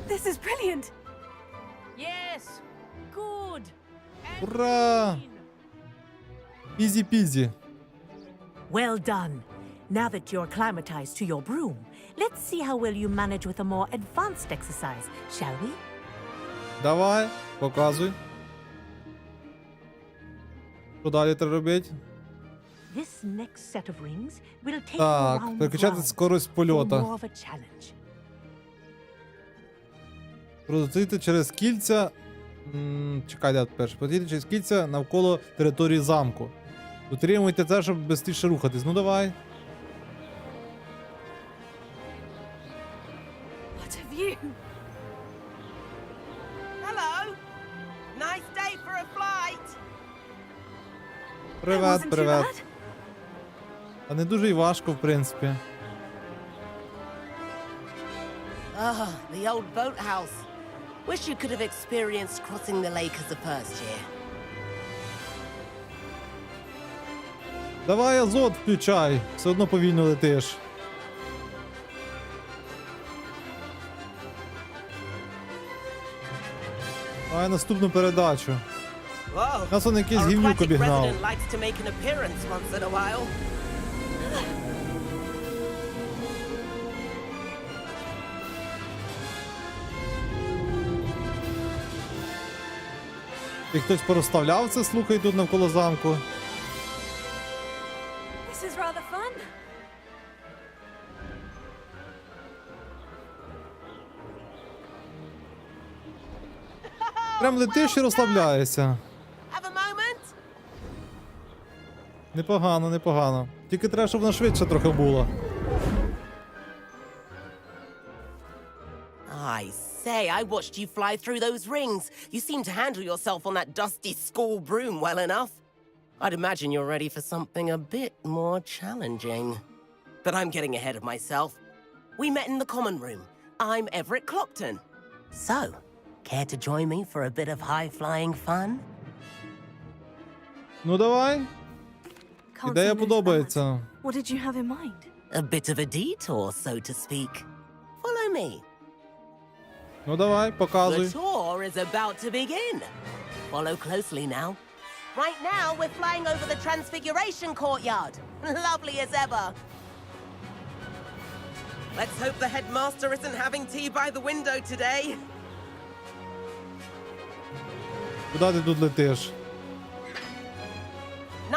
This is brilliant. Yes, good. And Ура! clean. Ізі-пізі. Well done. Now that you're acclimatized to your broom, let's see how well you manage with a more advanced exercise, shall we? Давай, показуй. Що далі треба робити? This next set of rings will take you Так, around the переключати grounds скорость for польоту. more of a challenge. Пролетіти через кільця. Чекай, де перше. Пролетіти через кільця навколо території замку. Утримуйте це, щоб швидше рухатись. Ну давай. What a view. Hello. Nice day for a flight. That Привет, wasn't too привет. bad. А не дуже й важко, в принципі. Ah, the old boathouse. Wish you could have experienced crossing the lake as a first year. Давай азот включай, все одно повільно летиш. Давай наступну передачу. Whoa. Нас он якийсь Our гівнюк aquatic обігнав. resident likes to make an appearance once in a while. І хтось порозставляв це, слухай, тут навколо замку. This is rather fun. Прям летиш і розслабляєшся. Have a moment? Непогано, непогано. Тільки треба, щоб вона швидше трохи було. I say, I watched you fly through those rings. You seem to handle yourself on that dusty school broom well enough. I'd imagine you're ready for something a bit more challenging. But I'm getting ahead of myself. We met in the common room. I'm Everett Clockton. So, care to join me for a bit of high-flying fun? Ну давай. Can't Ідея say no to подобається. that. What did you have in mind? A bit of a detour, so to speak. Follow me. Ну давай, The показуй. tour is about to begin. Follow closely now. Right now, we're flying over the Transfiguration Courtyard. Lovely as ever. Let's hope the headmaster isn't having tea by the window today. Куди ти тут летиш?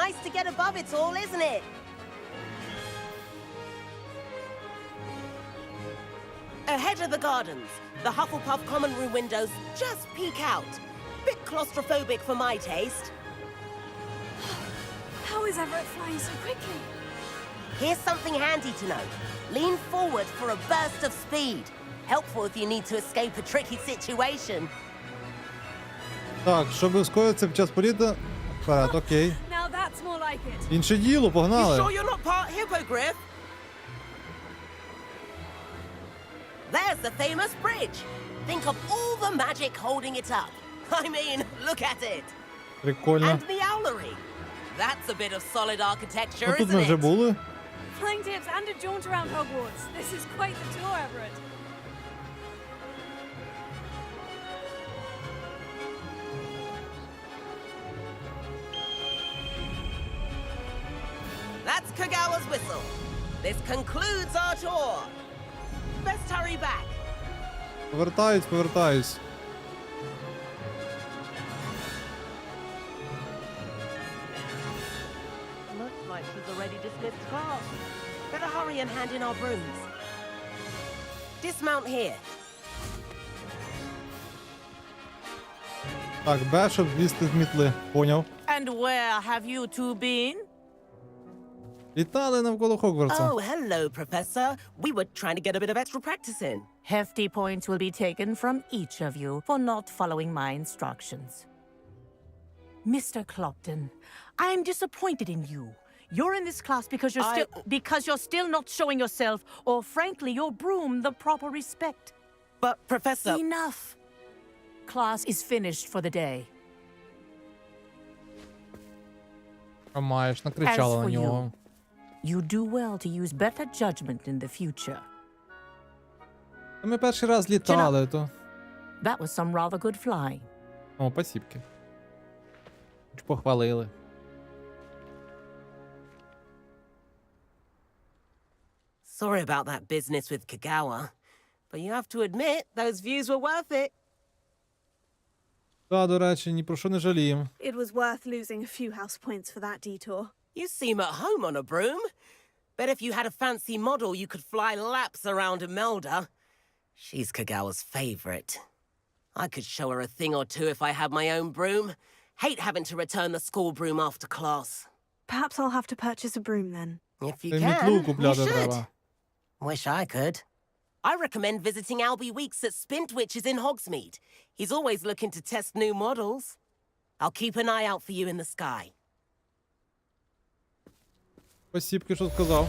Nice to get above it all, isn't it? Ahead of the gardens, the Hufflepuff common room windows just peek out. Bit claustrophobic for my taste. How is Everett flying so quickly? Here's something handy to know. Lean forward for a burst of speed. Helpful if you need to escape a tricky situation. Так, щоб скоїться під час політу. Вперед, окей. Now that's more like it. Інше діло, You погнали. sure you're not part hippogriff? There's the famous bridge. Think of all the magic holding it up. I mean, look at it. Прикольно. And the owlery. That's a bit of solid architecture, Ну, тут isn't ми вже it? були. Flying tips and a jaunt around Hogwarts. This is quite the tour, Everett. That's Kagawa's whistle. This concludes our tour. Best hurry back. Повертаюсь. Looks like she's already dismissed class. Better hurry and hand in our brooms. Dismount here. Так, Б, щоб злізти з мітли. Поняв. And where have you two been? Літали навколо Хогвартса. Oh, hello, Professor. We were trying to get a bit of extra practice in. Hefty points will be taken from each of you for not following my instructions. Mr. Clopton, I am disappointed in you. You're in this class because you're still not showing yourself, or frankly, your broom, the proper respect. But, Professor... Enough. Class is finished for the day. А маєш, накричала As на for нього. You do well to use better judgment in the future. Та ми перший раз літали, то... That was some rather good flying. О, спасибки. Хоч похвалили. Sorry about that business with Kagawa, but you have to admit those views were worth it. Та, до речі, ні про що не жаліємо. It was worth losing a few house points for that detour. You seem at home on a broom. Bet if you had a fancy model, you could fly laps around Imelda. She's Kagawa's favorite. I could show her a thing or two if I had my own broom. Hate having to return the school broom after class. Perhaps I'll have to purchase a broom then. If you Та й can, мітлу you купляти should. треба. Wish I could. I recommend visiting Albie Weeks at Spintwitches in Hogsmeade. He's always looking to test new models. I'll keep an eye out for you in the sky. Спасибки, що сказав.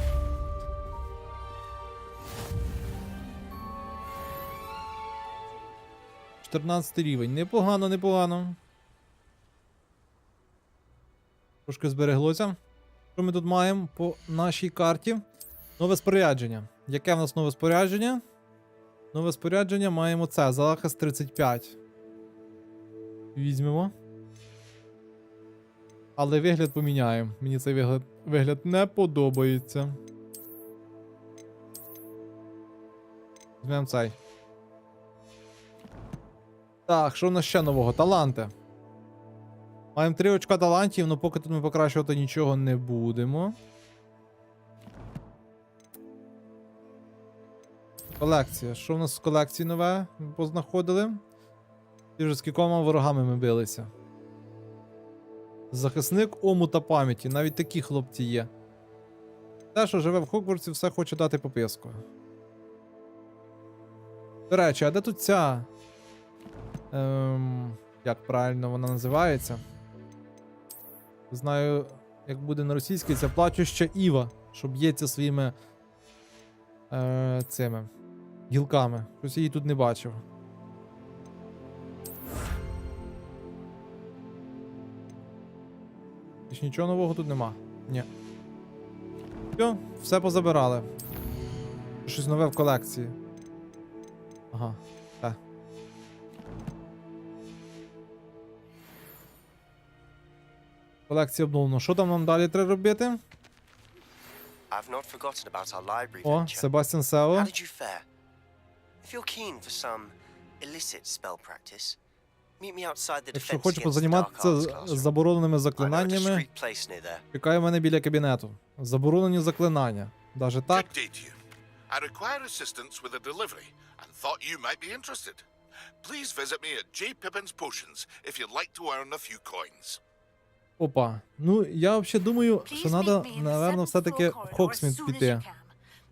«14 рівень. Непогано, непогано. Трошки збереглося. Що ми тут маємо по нашій карті? Нове спорядження. Яке в нас нове спорядження? Нове спорядження маємо це. Захист 35. Візьмемо. Але вигляд поміняємо. Мені цей вигляд не подобається. Візьмемо цей. Так, що в нас ще нового? Таланти. Маємо 3 очка талантів, але поки тут ми покращувати нічого не будемо. Колекція. Що в нас з колекції нове познаходили? Ті ж з кількома ворогами ми билися. Захисник ому та пам'яті. Навіть такі хлопці є. Те, що живе в Хогвартсі, все хоче дати пописку. До речі, а де тут ця... як правильно вона називається? Знаю, як буде на російській, це плачуща Іва, що б'ється своїми цими гілками. Щось я її тут не бачив. Більш нічого нового тут нема. Ні. Все позабирали. Щось нове в колекції. Ага. Колекція обновлено. Що там нам далі треба робити? О, Себастьян Сео. Якщо хочеш позаніматися з забороненими заклинаннями, чекай мене біля кабінету. Заборонені заклинання. Даже так? I require assistance with a delivery and thought you might be interested. Please visit me at J. Pippin's Potions if you'd like to earn a few coins. Опа. Ну, я взагалі думаю, що треба, напевно, все-таки в Хогсмід піти.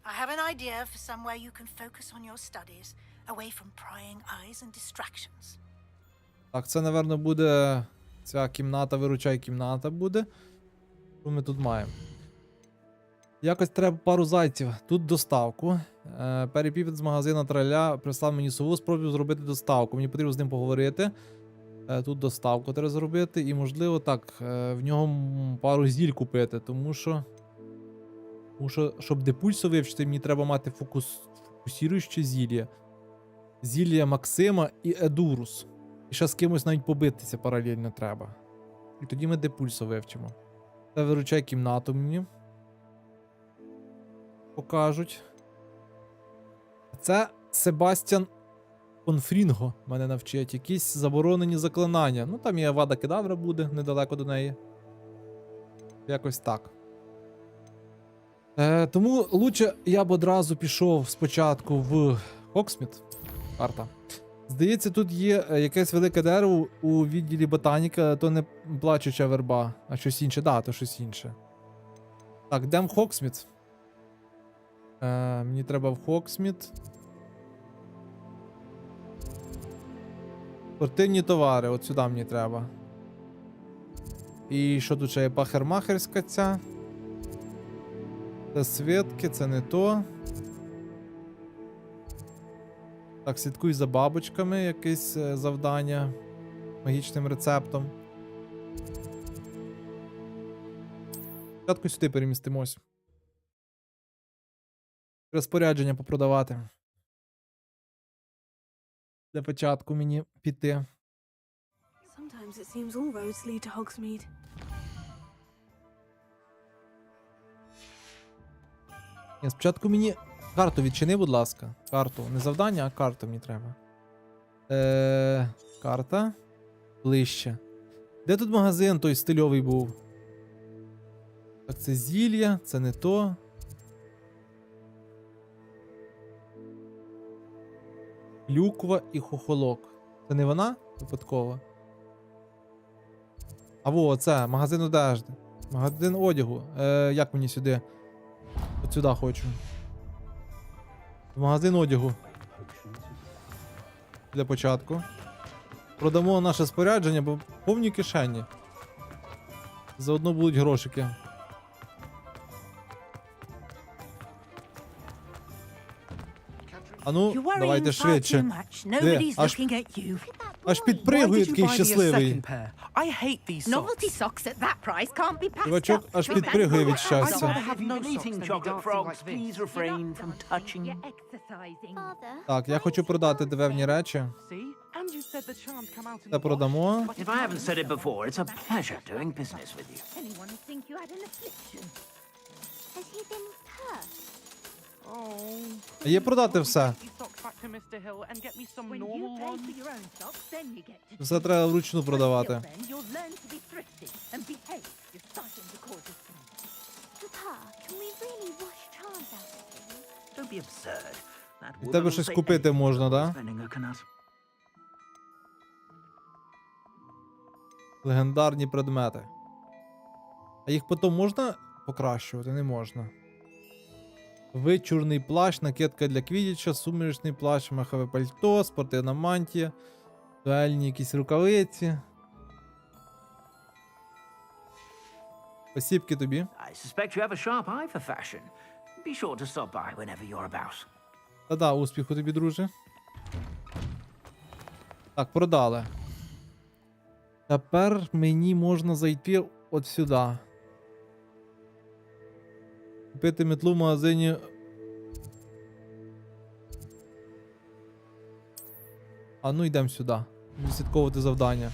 I have an idea for somewhere you can focus on your studies, away from prying eyes and distractions. Так, це, напевно, буде ця кімната, виручай кімната буде. Що ми тут маємо? Якось треба пару зайців. Тут доставку. Перепівець з магазина Траля прислав мені сову, спробую зробити доставку. Мені потрібно з ним поговорити. Тут доставку треба зробити. І, можливо, так, в нього пару зіль купити, тому що, щоб депульсу вивчити, мені треба мати фокусіруюче зілля. Зілля Максима і Едурус. І ще з кимось навіть побитися паралельно треба. І тоді ми депульсу вивчимо. Це виручай кімнату мені. Покажуть. Це Себастьян Конфрінго мене навчить. Якісь заборонені заклинання. Ну там і Авада Кедавра буде недалеко до неї. Якось так. Тому лучше я б одразу пішов спочатку в Хоксміт. Карта. Здається, тут є якесь велике дерево у відділі ботаніка, то не плачуча верба, а щось інше. Да, то щось інше. Так, йдемо в Хоксміт. Мені треба в Хоксміт. Спортивні товари, от сюди мені треба. І що тут ще є? Пахермахерська ця. Це свитки, це не то. Так, слідкуй за бабочками, якесь завдання магічним рецептом. Спочатку сюди перемістимось. Розпорядження попродавати. Для початку мені піти. Sometimes it seems all roads lead to Hogsmeade. Ні, спочатку мені карту відчини, будь ласка. Карту. Не завдання, а карту мені треба. Карта. Ближче. Де тут магазин той стильовий був? Так, це зілля, це не то. Клюква і хохолок. Це не вона? Випадково. А во, це, магазин одежди. Магазин одягу. Як мені сюди? От сюди хочу. В магазин одягу. Для початку. Продамо наше спорядження, бо повні кишені. Заодно будуть грошики. А ну, давайте швидше. Де? Аж підпригує такий щасливий. Чувачок аж підпригує від щастя. Так, я хочу продати певні речі. Це продамо. Є продати все. Все треба вручну продавати. У тебе щось купити можна, да? Легендарні предмети. А їх потім можна покращувати? Не можна. Вичурний плащ, накидка для квідіча, суміречний плащ, махове пальто, спортивна мантія, дуельні якісь рукавиці. Спасибки тобі. Та-да, успіху тобі, друже. Так, продали. Тепер мені можна зайти от сюди. Купити метлу в магазині. А ну йдемо сюди. Відслідковувати завдання.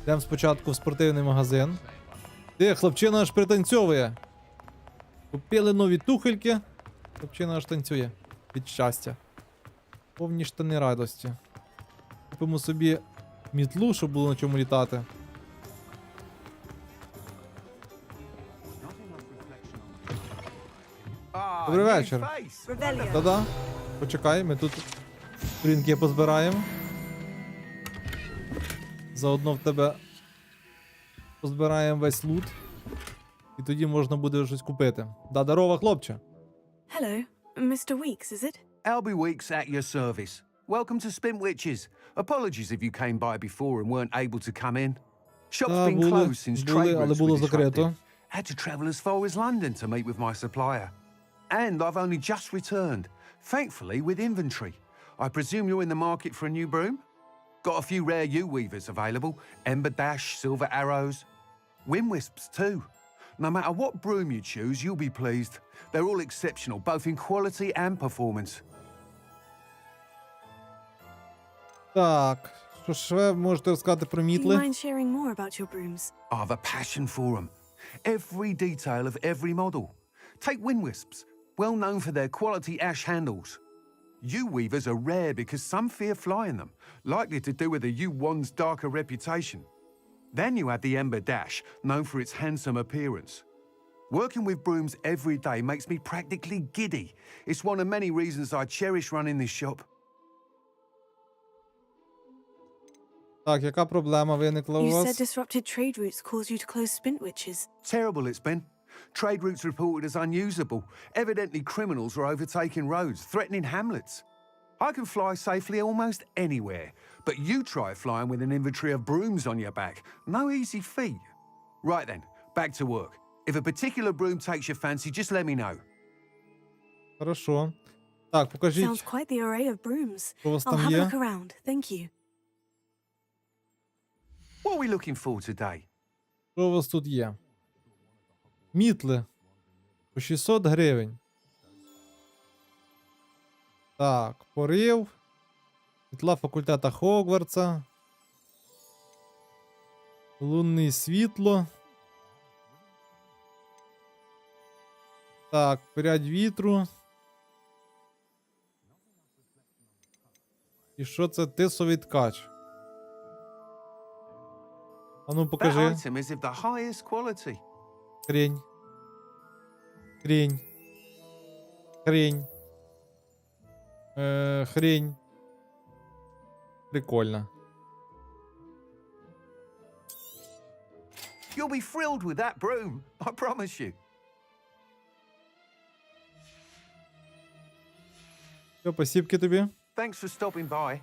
Йдемо спочатку в спортивний магазин. Ти, хлопчина аж пританцьовує. Купили нові тухельки. Хлопчина аж танцює. Від щастя. Повні штани радості. Купимо собі мітлу, щоб було на чому літати. Добрий вечір. Та-да. Почекай, ми тут сторінки позбираємо. Заодно в тебе позбираємо весь лут. І тоді можна буде щось купити. Да, здорово, хлопче. Hello, Mr. Weeks, is it? Albie Weeks at your service. welcome to Spintwitches. Apologies if you came by before and weren't able to come in. Shop's Та, been closed since trade але routes було were disrupted. закрито. Had to travel as far as London to meet with my supplier. And I've only just returned, thankfully with inventory. I presume you're in the market for a new broom? Got a few rare U-weavers available. Ember Dash, Silver Arrows. Wind Wisps too. No matter what broom you choose, you'll be pleased. They're all exceptional, both in quality and performance. Так, що ще можете розказати про Do you мітли? mind sharing more about your brooms? I've a passion for them. Every detail of every model. Take Wind Wisps, well known for their quality ash handles. U-weavers are rare because some fear flying them, likely to do with the U-wand's darker reputation. Then you have the Ember Dash, known for its handsome appearance. Working with brooms every day makes me practically giddy. It's one of many reasons I cherish running this shop. Так, яка проблема виникла у You said вас? disrupted trade routes caused you to close Spintwitches. Terrible it's been. Trade routes reported as unusable. Evidently criminals are overtaking roads, threatening hamlets. I can fly safely almost anywhere, but you try flying with an inventory of brooms on your back. No easy feat. Right then, back to work. If a particular broom takes your fancy, just let me know. Хорошо. Так, Sounds покажіть, quite the array of brooms. що у вас I'll там have a є. look around. Thank you. What are we looking for today? Що у вас тут є? Мітли. По 600 гривень. Так, порив. Мітла факультета Хогвартса. Лунне світло. Так, прядь вітру. І що це? Тисовий ткач. А ну That покажи. item is of the highest quality. Хрень. Хрень. Хрень. Хрень. Прикольно. You'll be thrilled with that broom, I promise you. Все, спасибки тобі. Thanks for stopping by.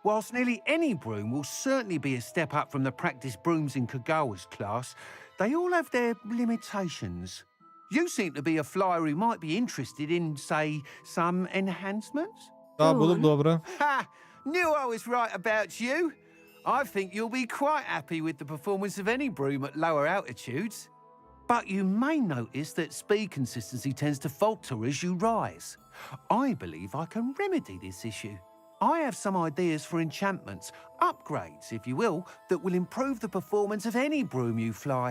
Whilst nearly any broom will certainly be a step up from the practice brooms in Kagawa's class, they all have their limitations. You seem to be a flyer who might be interested in, say, some enhancements? Так, було б добре. Ha! Knew I was right about you. I think you'll be quite happy with the performance of any broom at lower altitudes. But you may notice that speed consistency tends to falter as you rise. I believe I can remedy this issue. I have some ideas for enchantments, upgrades, if you will, that will improve the performance of any broom you fly.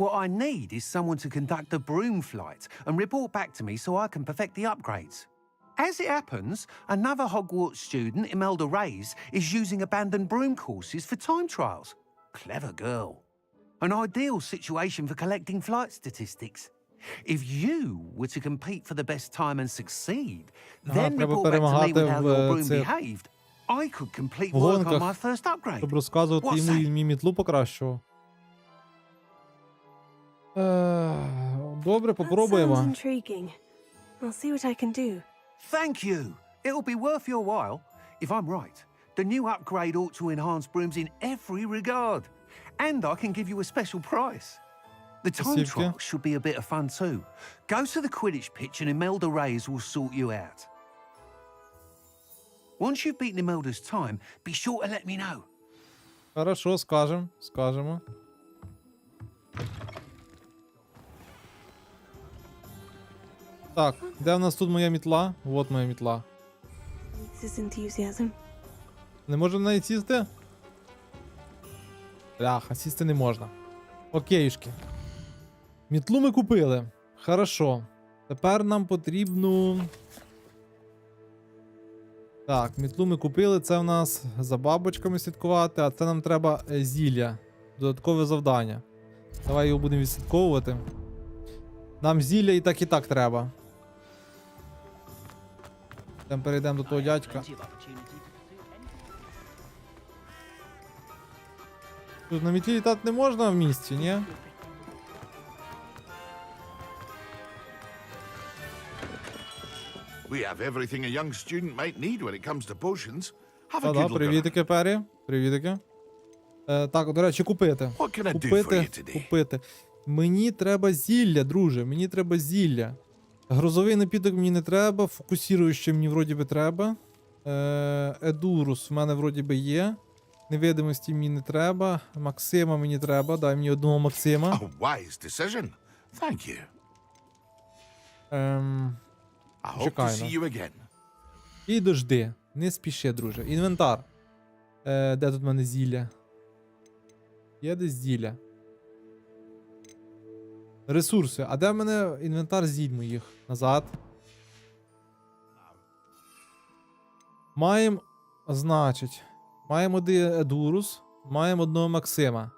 What I need is someone to conduct a broom flight and report back to me so I can perfect the upgrades. As it happens, another Hogwarts student, Imelda Reyes, is using abandoned broom courses for time trials. Clever girl. An ideal situation for collecting flight statistics. If you were to compete for the best time and succeed, then треба report back to me with how your перемагати broom в цих behaved, I could complete work on my first upgrade. щоб розказувати What's йому that? і мій мітлу покращував. Добре, That sounds попробуємо. intriguing. I'll see what I can do. Thank you. It'll be worth your while. If I'm right, the new upgrade ought to enhance brooms in every regard. And I can give you a special price. The time Спасибо. trial should be a bit of fun too. Go to the Quidditch pitch and Imelda Reyes will sort you out. Once you've beaten Imelda's time, be sure to let me know. Хорошо, скажемо. Так, де в нас тут моя мітла? Вот моя мітла. This is enthusiasm. Не можемо на неї сісти? Бляха, сісти не можна. Окейшки. Мітлу ми купили. Хорошо. Тепер нам потрібно... Так, мітлу ми купили. Це в нас за бабочками слідкувати, а це нам треба зілля. Додаткове завдання. Давай його будемо відслідковувати. Нам зілля і так треба. Там перейдемо до того дядька. Тут на мітлі літати не можна в місті, ні? We have everything a young student might need when it comes to potions. Have a Та-да, good look around. привітики, Пері. Привітики. Так, до речі, купити. What can I do for you today? Купити. Мені треба зілля, друже, мені треба зілля. Грозовий напіток мені не треба, фокусіруюче мені вроді би треба. Едурус в мене вроді би є. Невидимості мені не треба. Максима мені треба, дай мені одного Максима. A wise decision. Thank you. I hope to Чекай, see you again. І дожди. Не спіши, друже. Інвентар. Де тут в мене зілля? Є десь зілля. Ресурси. А де в мене інвентар зіль моїх? Назад. Маємо, значить, маємо один Едурус, маємо одного Максима.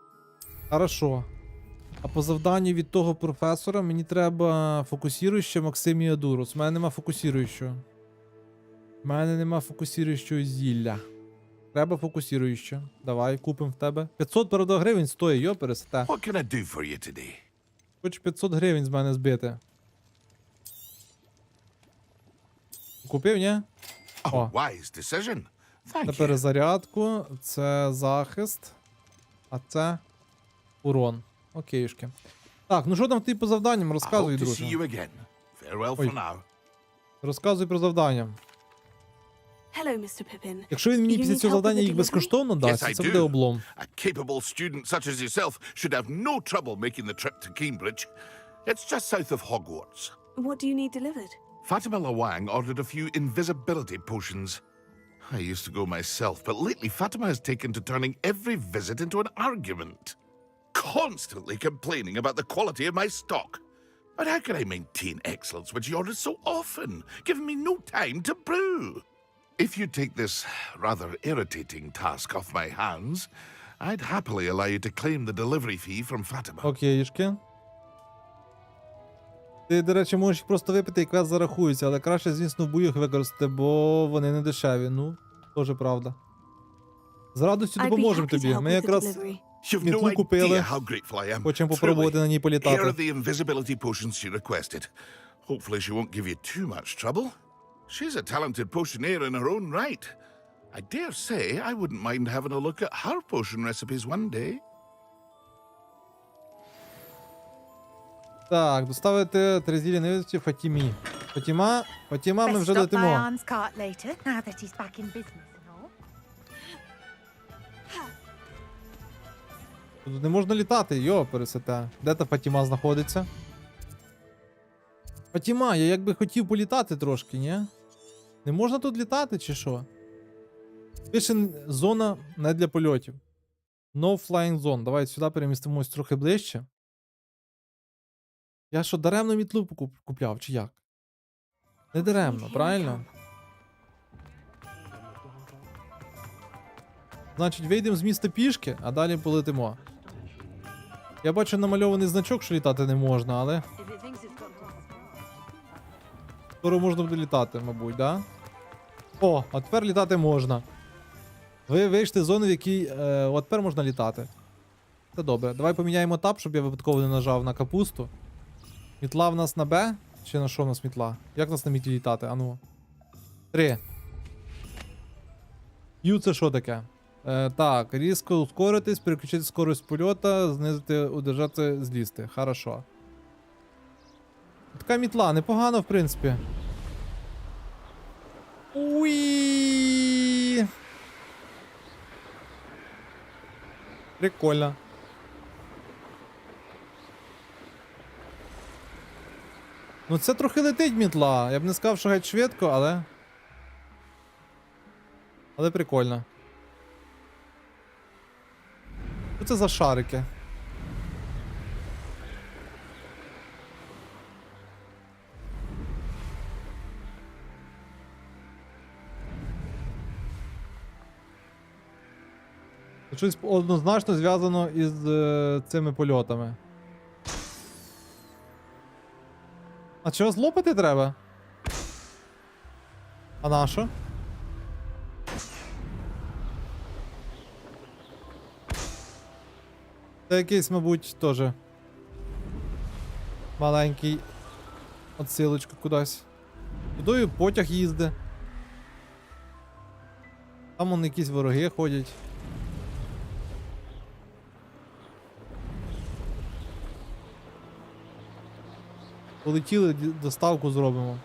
Хорошо. А по завданню від того професора мені треба фокусіруюче Максим і Едурус. У мене нема фокусіруючого. У мене нема фокусіруючого зілля. Треба фокусіруюче. Давай, купимо в тебе. 500 правда гривень стоїть, йо, пересете. What can I do for you today? Хоч 500 гривень з мене збити. Купив, ні? A wise decision. Thank Це you. перезарядку, це захист, а це урон. Окейшки. Так, ну що там ти по завданням? I Розказуй, hope to see друже. you again. Farewell Ой. for now. Розказуй про завдання. Hello, Mr. Pippin. Якщо він мені You після need цього help with завдання the їх delivery? безкоштовно дасть, I це do. буде облом. A capable student such as yourself should have no trouble making the trip to Cambridge. It's just south of Hogwarts. What do you need delivered? Fatima Lawang ordered a few invisibility potions. I used to go myself, but lately Fatima has taken to turning every visit into an argument. Constantly complaining about the quality of my stock. But how can I maintain excellence when she orders so often, giving me no time to brew? If you take this rather irritating task off my hands, I'd happily allow you to claim the delivery fee from Fatima. Окейшки. Ти, до речі, можеш їх просто випити і квест зарахується, але краще, звісно, в бою використати, бо вони не дешеві. Ну, теж правда. З радістю I'd be допоможемо happy to тобі. help Ми with the якраз delivery. You've мітлу no купили. idea how grateful I am. Хочемо попробувати на ній Here are політати. the invisibility potions she requested. Hopefully she won't give you too much trouble. She's a talented potioneer in her own right. I dare say I wouldn't mind having a look at her potion recipes one day. Так, доставити 3 зілля невидимості Фатімі. Фатіма, ми вже летимо. Arm's cart later, now that he's back in business and all. Тут не можна літати, йо, пересете. Де та Фатіма знаходиться? Фатіма, я якби хотів політати трошки, ні? Не можна тут літати, чи що? Пише зона не для польотів. No flying zone. Давай сюди перемістимось трохи ближче. Я що, даремно мітлу купляв, чи як? Не даремно, правильно? Значить, вийдемо з міста пішки, а далі полетимо. Я бачу намальований значок, що літати не можна, але... Скоро можна буде літати, мабуть, да? О, а тепер літати можна. Ви вийшли з зони, в якій... от тепер можна літати. Це добре. Давай поміняємо тап, щоб я випадково не нажав на капусту. Мітла в нас на Б? Чи на що в нас мітла? Як нас на мітлі літати? Ану. 3. Ю це що таке? Так, різко ускоритись, переключити скорость польота, знизити, удержати, злізти. Хорошо. Така мітла, непогано, в принципі. Уї! Прикольно. Ну це трохи летить мітла. Я б не сказав, що геть швидко, але... Але прикольно. Що це за шарики? Це щось однозначно зв'язано із цими польотами. А чого злопати треба? А на що? Це якийсь, мабуть, теж маленький отсилочка кудись. Сюди потяг їздить. Там вон якісь вороги ходять. Полетіли, доставку зробимо.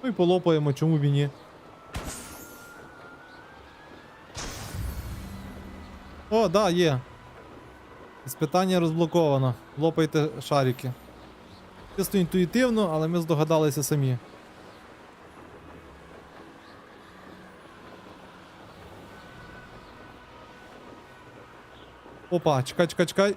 Ну і полопаємо, чому б і ні. О, да, є. Іспитання розблоковано. Лопайте шарики. Чисто інтуїтивно, але ми здогадалися самі. Опа, чекай, чекай, чекай.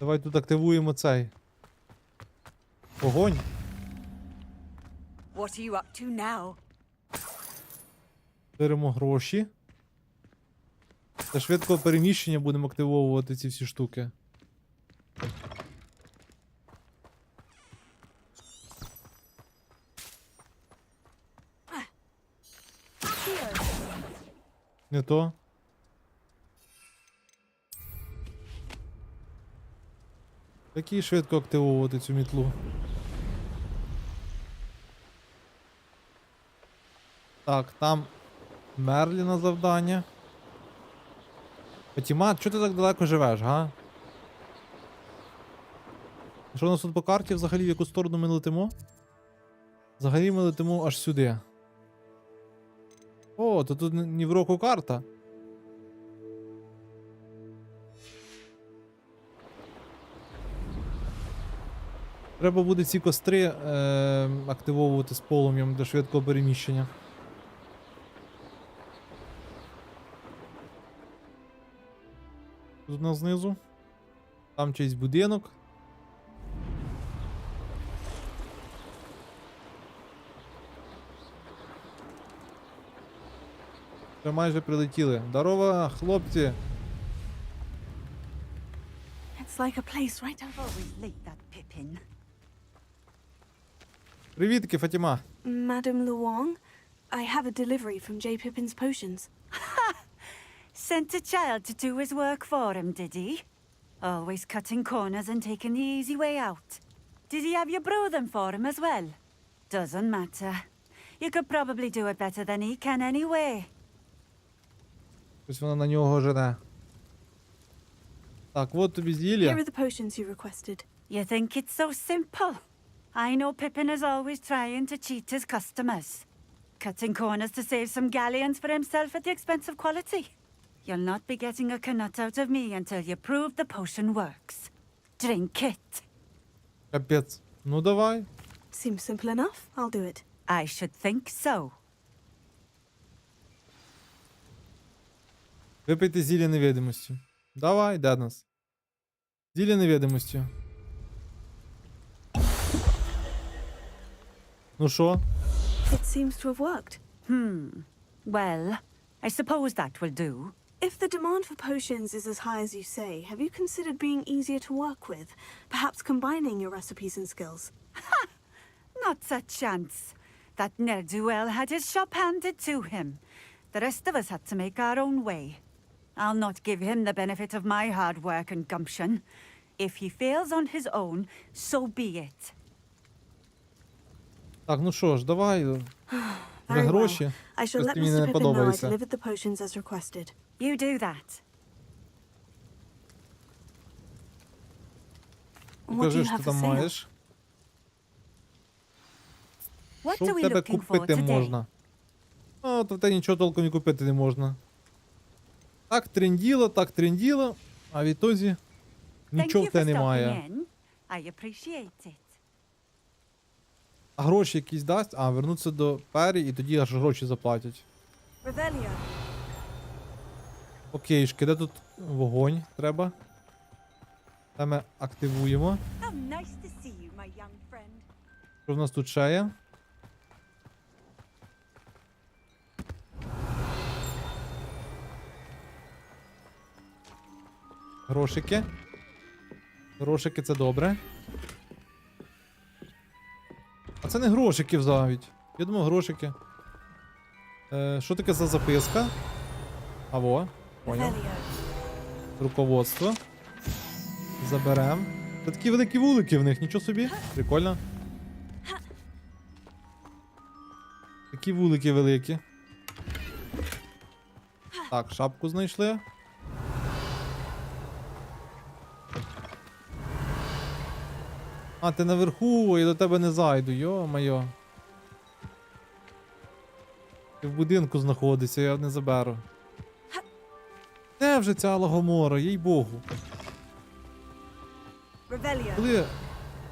Давай тут активуємо цей. Огонь. What are you up to now? Беремо гроші. Та швидкого переміщення будемо активовувати ці всі штуки. Не то. Як швидко активовувати цю мітлу? Так, там Мерліна завдання. Фатіма, чого ти так далеко живеш, га? Що у нас тут по карті взагалі, в яку сторону ми летимо? Взагалі ми летимо аж сюди. О, то тут ні в року карта. Треба буде ці костри активовувати з полум'ям для швидкого переміщення. Тут у нас знизу. Там чийсь будинок. Вже майже прилетіли. Здорово, хлопці! It's like a place right down. Always late, that Pippin. Привітки, Фатіма! Madame Luong, I have a delivery from J. Pippin's potions. Sent a child to do his work for him, did he? Always cutting corners and taking the easy way out. Did he have you brew them for him as well? Doesn't matter. You could probably do it better than he can anyway. Ось вона на нього жене. Так, от тобі зілля. Here are the potions you requested. You think it's so simple? I know Pippin is always trying to cheat his customers. Cutting corners to save some galleons for himself at the expense of quality. You'll not be getting a canut out of me until you prove the potion works. Drink it. Капець. Ну давай. Seems simple enough. I'll do it. I should think so. Випийте зілля невидимості. Давай, де нас? Зілля невидимості. Ну що? It seems to have worked. Well, I suppose that will do. If the demand for potions is as high as you say, have you considered being easier to work with? Perhaps combining your recipes and skills? Not a chance. That ne'er-do-well had his shop handed to him. The rest of us had to make our own way. I'll not give him the benefit of my hard work and gumption. If he fails on his own, so be it. Так, ну що ж, давай. Very гроші. well. I shall Щось let мені Mr. не Pippin know I подобається. delivered the potions as requested. You do that. What do Покажи, you що have ти for там sale? маєш. What Що are в we тебе looking for купити today? можна? Ну, то в тебе нічого толком і купити не можна. Так тренділо, а в ітозі Thank нічого you в тебе for немає. stopping in. I appreciate it. А гроші якісь дасть? А, вернуться до Пері і тоді аж гроші заплатять. Revelio. Окейшки, де тут вогонь треба? Це ми активуємо. How nice to see you, my young friend. Що в нас тут ще є? Грошики. Грошики, це добре. це не грошики навіть. Я думав, грошики. Що таке за записка? Аво, поняв. Руководство. Заберем. Це такі великі вулики в них, нічого собі. Прикольно. Такі вулики великі. Так, шапку знайшли. А, ти наверху, я до тебе не зайду, йо-моє. Ти в будинку знаходишся, я не заберу. Де вже ця лагомора, їй богу.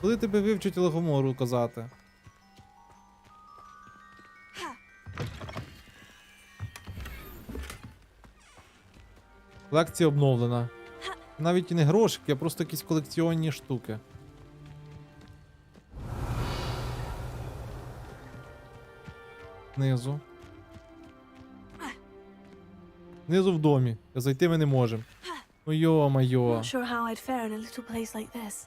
Коли тебе вивчать лагомору казати? Колекція обновлена. Навіть і не грошики, а просто якісь колекціонні штуки. Знизу. Знизу в домі. Зайти ми не можемо. Ну йо-майо. Not sure how I'd fare in a little place like this.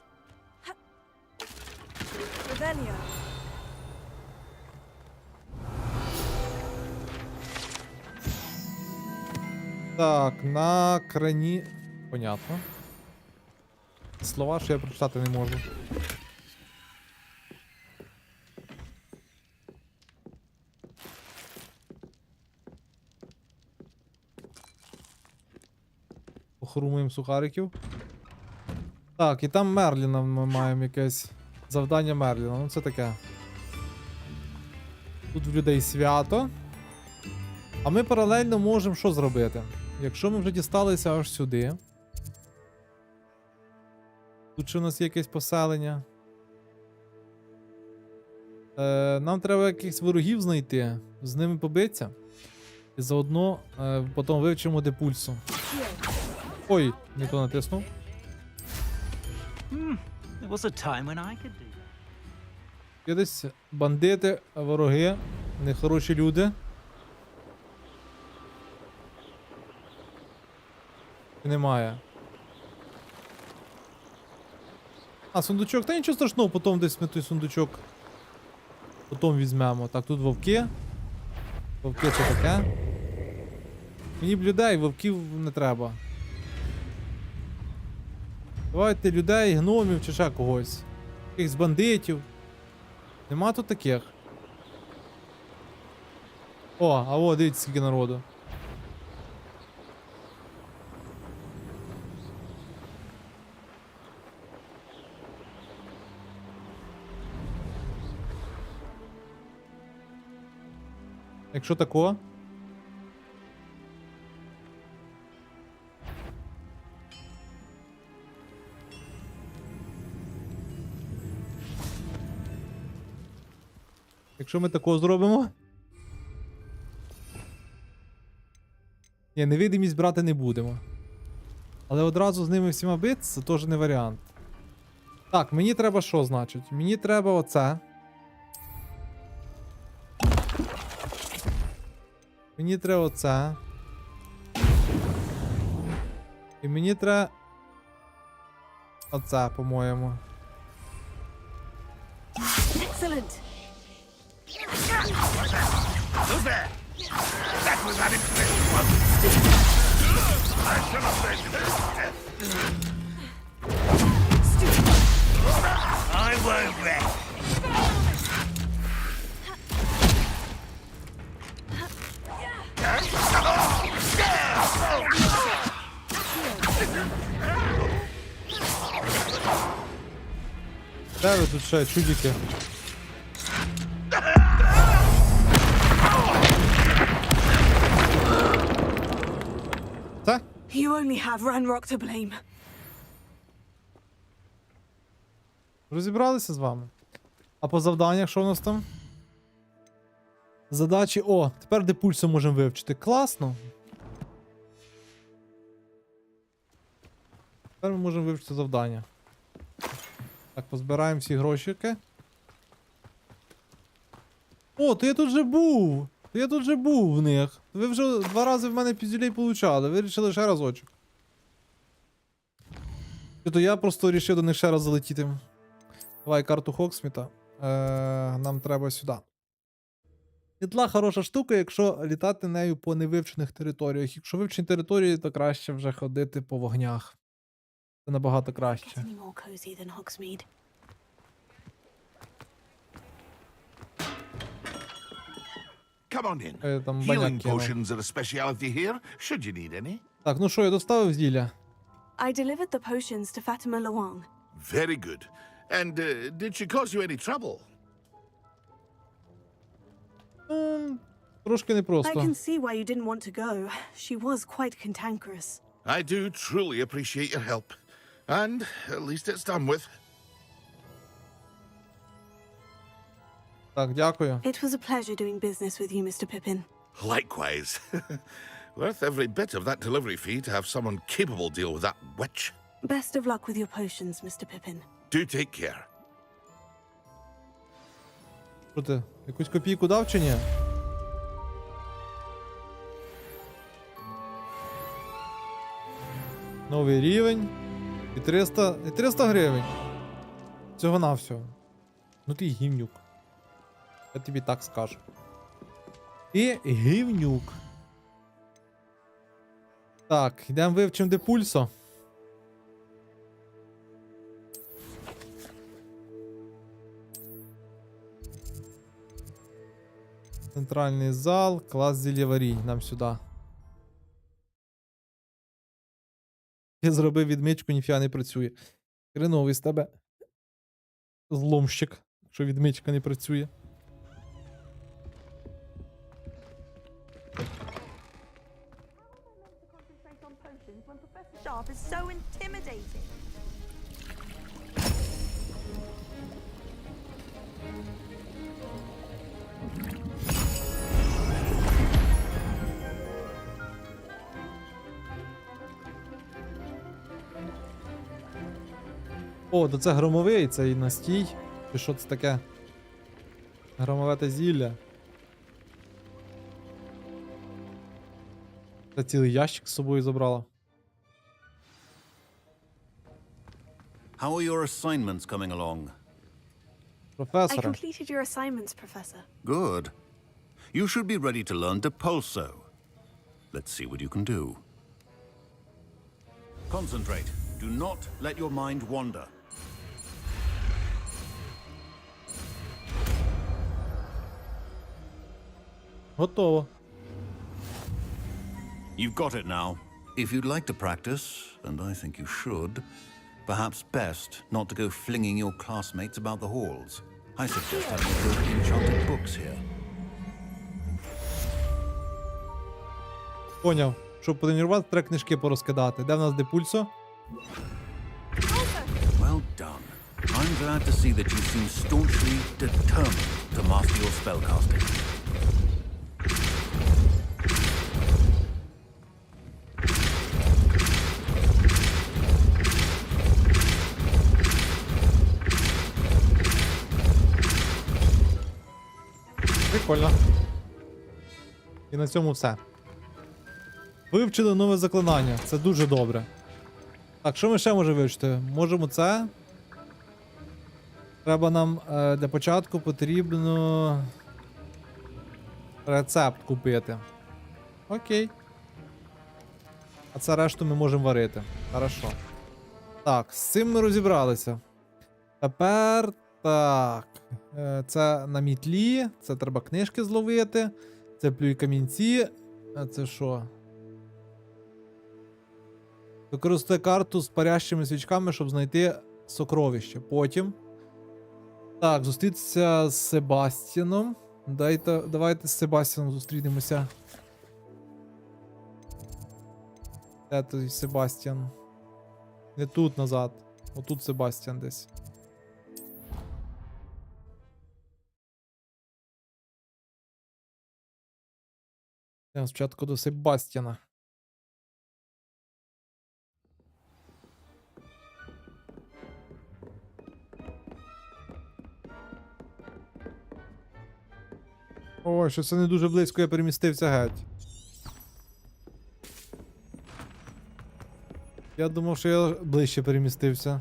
Так, на крані. Понятно. Слова, що я прочитати не можу. Похрумуємо сухариків. Так, і там Мерліна ми маємо якесь завдання Мерліна. Ну це таке. Тут в людей свято. А ми паралельно можемо що зробити? Якщо ми вже дісталися аж сюди. Тут ще у нас є якесь поселення. Нам треба якихось ворогів знайти, з ними побитися. І заодно потім вивчимо де пульсу. Ой, не то натиснув. Є десь бандити, вороги, нехороші люди. Немає. А, сундучок? Та нічого страшного, потім десь ми той сундучок потім візьмемо. Так, тут вовки. Вовки це таке. Мені б людей, вовків не треба. Давайте людей, гномів чи ще когось. Якихось бандитів. Нема тут таких. О, а о, дивіться скільки народу. Якщо тако. Якщо ми тако зробимо. Ні, невидимість брати не будемо. Але одразу з ними всіма битися, це теж не варіант. Так, мені треба що, значить? Мені треба оце. Мені треба оце. І мені треба оце, по-моєму. Excellent. I won't rest. Де ви тут ще чудики? Це? You only have Ranrock to blame. Розібралися з вами? А по завданнях що у нас там? Задачі. О, тепер де пульсу можемо вивчити. Класно. Тепер ми можемо вивчити завдання. Так, позбираємо всі грошики. О, то я тут же був! То я тут же був в них. Ви вже 2 рази в мене піздюлей получали. Вирішили ще разочок. То я просто вирішив до них ще раз залетіти. Давай карту Хоксміта. Нам треба сюди. Мітла хороша штука, якщо літати нею по невивчених територіях. Якщо вивчені території, то краще вже ходити по вогнях. Це набагато краще. Any more cozy than Hogsmeade. Come on in. Там Healing баняк кинув. potions are a speciality here, should you need any. Так, ну що, я доставив зілля? I delivered the potions to Fatima Luang. Very good. And did she cause you any trouble? Трошки I непросто. can see why you didn't want to go. She was quite cantankerous. I do truly appreciate your help. And at least it's done with. Так, дякую. It was a pleasure doing business with you, Mr. Pippin. Likewise. Worth every bit of that delivery fee to have someone capable deal with that witch. Best of luck with your potions, Mr. Pippin. Do take care. Що ти, якусь копійку дав чи ні? Новий рівень. І 300 гривень. Всього на всього. Ну ти гівнюк. Я тобі так скажу. Ти гівнюк. Так, йдемо вивчимо де пульсо. Центральний зал, клас зіллєварій. Нам сюди. Я зробив відмичку, ніфіга не працює. Хреновий з тебе зломщик, що відмичка не працює. Sharp is so intimidating. О, то це громовий, цей настій. Чи що це таке? Громове зілля. Та цілий ящик з собою забрала. How are your assignments coming along? I Професоре. completed your assignments, Professor. Good. You should be ready to learn Depulso. Let's see what you can do. Concentrate. Do not let your mind wander. Готово. You've got it now. If you'd like to practice, and I think you should, perhaps best not to go flinging your classmates about the halls. I suggest having good enchanted books here. Поняв. Щоб потренувати, треба книжки порозкидати. Де в нас де пульсо? Well done. I'm glad to see that you seem staunchly determined to master your spellcasting. Прикольно. І на цьому все. Вивчили нове заклинання. Це дуже добре. Так, що ми ще можемо вивчити? Можемо це. Треба нам для початку потрібно рецепт купити. Окей. А це решту ми можемо варити. Хорошо. Так, з цим ми розібралися. Тепер так. Це на мітлі. Це треба книжки зловити. Це плюй камінці. А це що? Використовуй карту з парящими свічками, щоб знайти сокровище. Потім. Так, зустрітися з Себастьяном. Давайте з Себастьяном зустрінемося. Де той Себастьян? Не тут назад. Отут Себастьян десь. Йдемо спочатку до Себастьяна. Ой, що це не дуже близько, я перемістився геть. Я думав, що я ближче перемістився.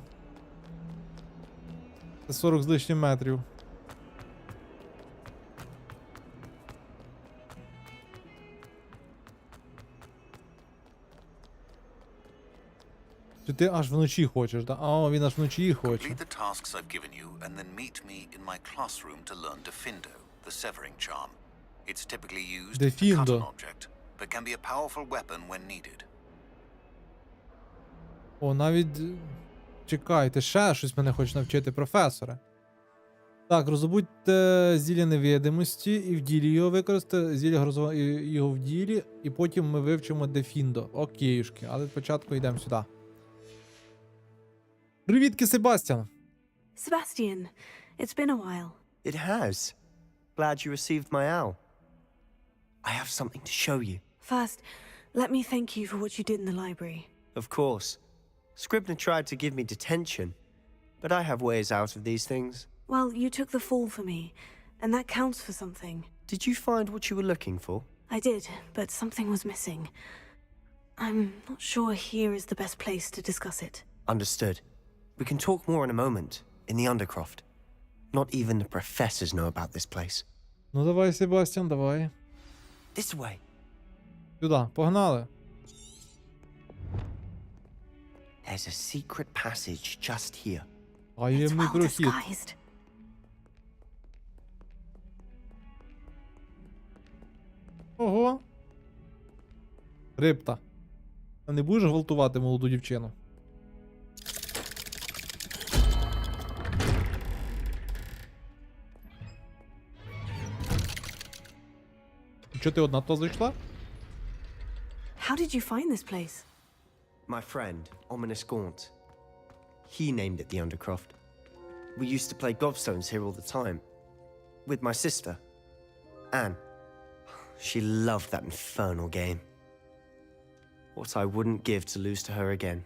Це 40 з лишнім метрів. Чи ти аж вночі хочеш, да? О, він аж вночі хоче. Complete the tasks I've given you and then meet me in my classroom to learn Defindo, the severing charm. It's typically used to cut an Defindo. object, but can be a powerful weapon when needed. О, навіть... Чекайте, ще щось мене хоче навчити, професоре. Так, розбудьте зілля невидимості і в ділі його використати, зілля грозового його в ділі, і потім ми вивчимо Дефіндо. Окейшки, але спочатку йдемо сюди. Привітки, Себастьян! Sebastian, it's been a while. It has. Glad you received my owl. I have something to show you. First, let me thank you for what you did in the library. Of course. Scribner tried to give me detention, but I have ways out of these things. Well, you took the fall for me, and that counts for something. Did you find what you were looking for? I did, but something was missing. I'm not sure here is the best place to discuss it. Understood. We can talk more in a moment, in the Undercroft. Not even the professors know about this place. Ну давай, Себастьян, давай. This way. Сюди, погнали. There's a secret passage just here. Таємний прохід. Disguised. Ого. Крипта. А не будеш гвалтувати молоду дівчину? Чого ти одна то зайшла? How did you find this place? My friend, Ominous Gaunt. He named it the Undercroft. We used to play gobstones here all the time. With my sister, Anne. She loved that infernal game. What I wouldn't give to lose to her again.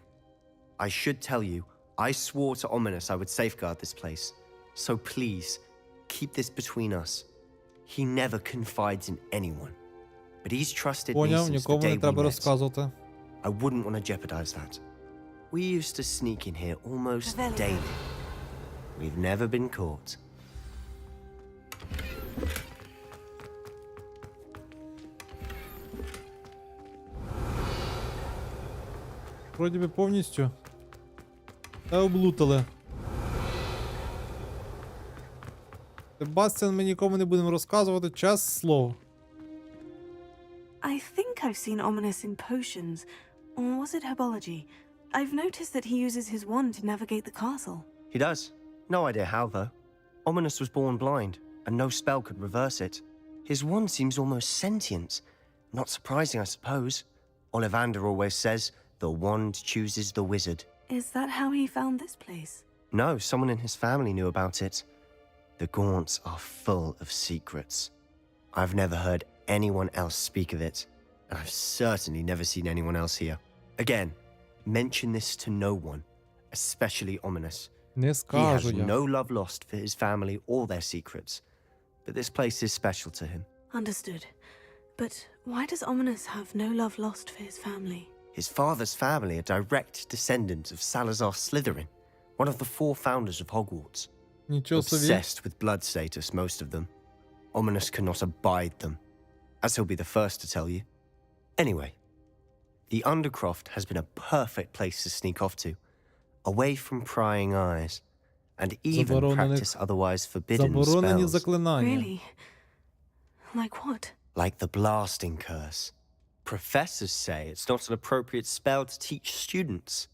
I should tell you, I swore to Ominous I would safeguard this place. So please, keep this between us. He never confides in anyone. But he's trusted me Поняв, since the нікому day не we треба met. розказувати. I wouldn't want to jeopardize that. We used to sneak in here almost daily. We've never been caught. Вроді би повністю. Та облутали. Себастьян, ми нікому не будемо розказувати, час слов. I think I've seen Ominous in potions. Or was it herbology? I've noticed that he uses his wand to navigate the castle. He does. No idea how, though. Ominous was born blind, and no spell could reverse it. His wand seems almost sentient. Not surprising, I suppose. Ollivander always says, the wand chooses the wizard. Is that how he found this place? No, someone in his family knew about it. The Gaunts are full of secrets. I've never heard anyone else speak of it, and I've certainly never seen anyone else here. Again, mention this to no one, especially Ominous. Не He has скажу я. no love lost for his family or their secrets, but this place is special to him. Understood. But why does Ominous have no love lost for his family? His father's family are direct descendants of Salazar Slytherin, one of the 4 founders of Hogwarts. Нічого собі. Obsessed with blood status, most of them. Ominous cannot abide them, as he'll be the first to tell you. Anyway, the Undercroft has been a perfect place to sneak off to, away from prying eyes, and even practice otherwise forbidden Заборонені spells. заклинання. Really? Like what? Like the blasting curse. Professors say it's not an appropriate spell to teach students.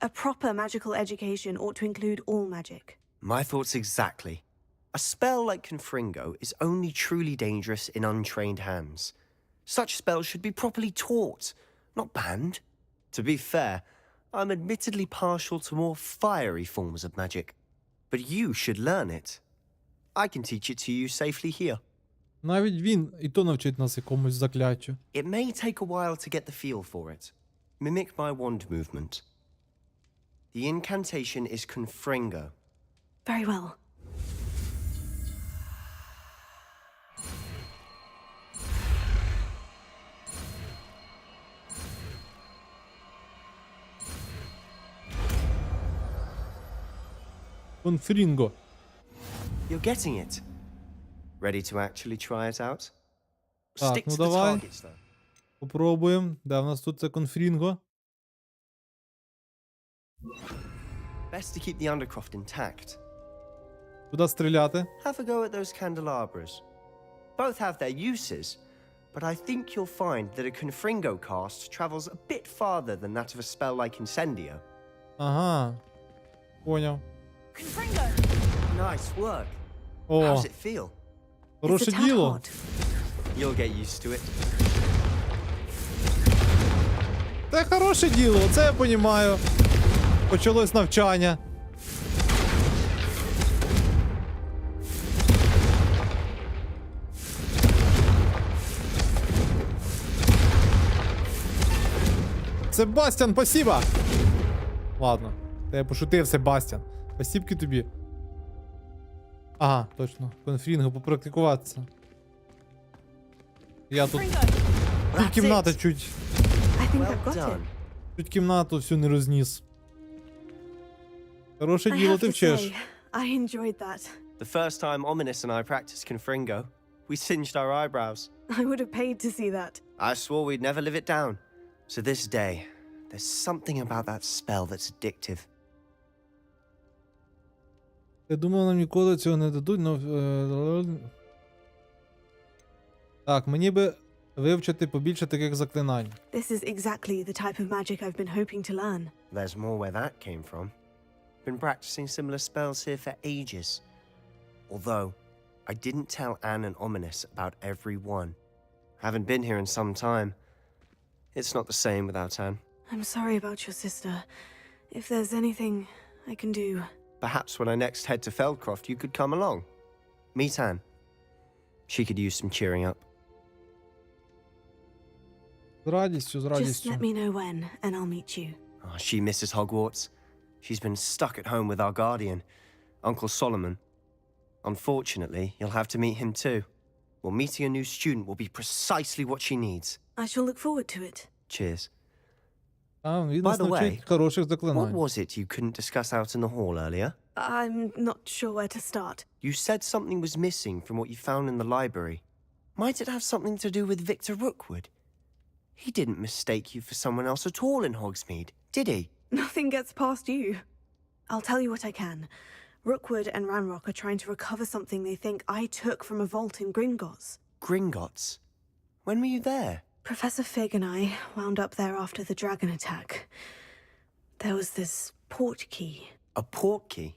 A proper magical education ought to include all magic. My thoughts exactly. A spell like Confringo is only truly dangerous in untrained hands. Such spells should be properly taught, not banned. To be fair, I'm admittedly partial to more fiery forms of magic. But you should learn it. I can teach it to you safely here. Навіть він і то навчить нас якомусь закляттю. It may take a while to get the feel for it. Mimic my wand movement. The incantation is Confringo. Very well. Конфрінго. You're getting it. Ready to actually try it out? Так, Stick ну to the давай. targets, though. Попробуємо. Де в нас тут це конфрінго? Best to keep the Undercroft intact. Куди стріляти? Have a go at those candelabras. Both have their uses, but I think you'll find that a Confringo cast travels a bit farther than that of a spell like Incendio. Ага. Поняв. Nice work. О, How's it feel? хороше It's a tad діло. hot. You'll get used to it. Це хороше діло, це я понімаю. Почалось навчання. Себастьян, спасибо! Ладно, та я пошутив, Себастьян. Спасибки тобі. Ага, точно. Конфрінго, попрактикуватися. Я тут кімната чуть. I think I've Well got it. done. Чуть кімнату всю не розніс. Хороше I діло have ти to вчеш. say, I enjoyed that. The first time Ominous and I practiced Confringo, we singed our eyebrows. I would have paid to see that. I swore we'd never live it down. To this day, there's something about that spell that's addictive. Я думав, нам ніколи цього не дадуть, Так, мені би вивчити побільше таких заклинань. This is exactly the type of magic I've been hoping to learn. There's more where that came from. Been practicing similar spells here for ages. Although, I didn't tell Anne and Ominous about every one. Haven't been here in some time. It's not the same without Anne. I'm sorry about your sister. If there's anything I can do. Perhaps when I next head to Feldcroft, you could come along. Meet Anne. She could use some cheering up. З радістю, з Just радістю. let me know when, and I'll meet you. Oh, she misses Hogwarts. She's been stuck at home with our guardian, Uncle Solomon. Unfortunately, you'll have to meet him too. Well, meeting a new student will be precisely what she needs. I shall look forward to it. Cheers. А, він By нас the way, навчить хороших What заклинань. was it you couldn't discuss out in the hall earlier? I'm not sure where to start. You said something was missing from what you found in the library. Might it have something to do with Victor Rookwood? He didn't mistake you for someone else at all in Hogsmeade, did he? Nothing gets past you. I'll tell you what I can. Rookwood and Ranrock are trying to recover something they think I took from a vault in Gringotts. Gringotts? When were you there? Professor Fig and I wound up there after the dragon attack. There was this port key. A port key?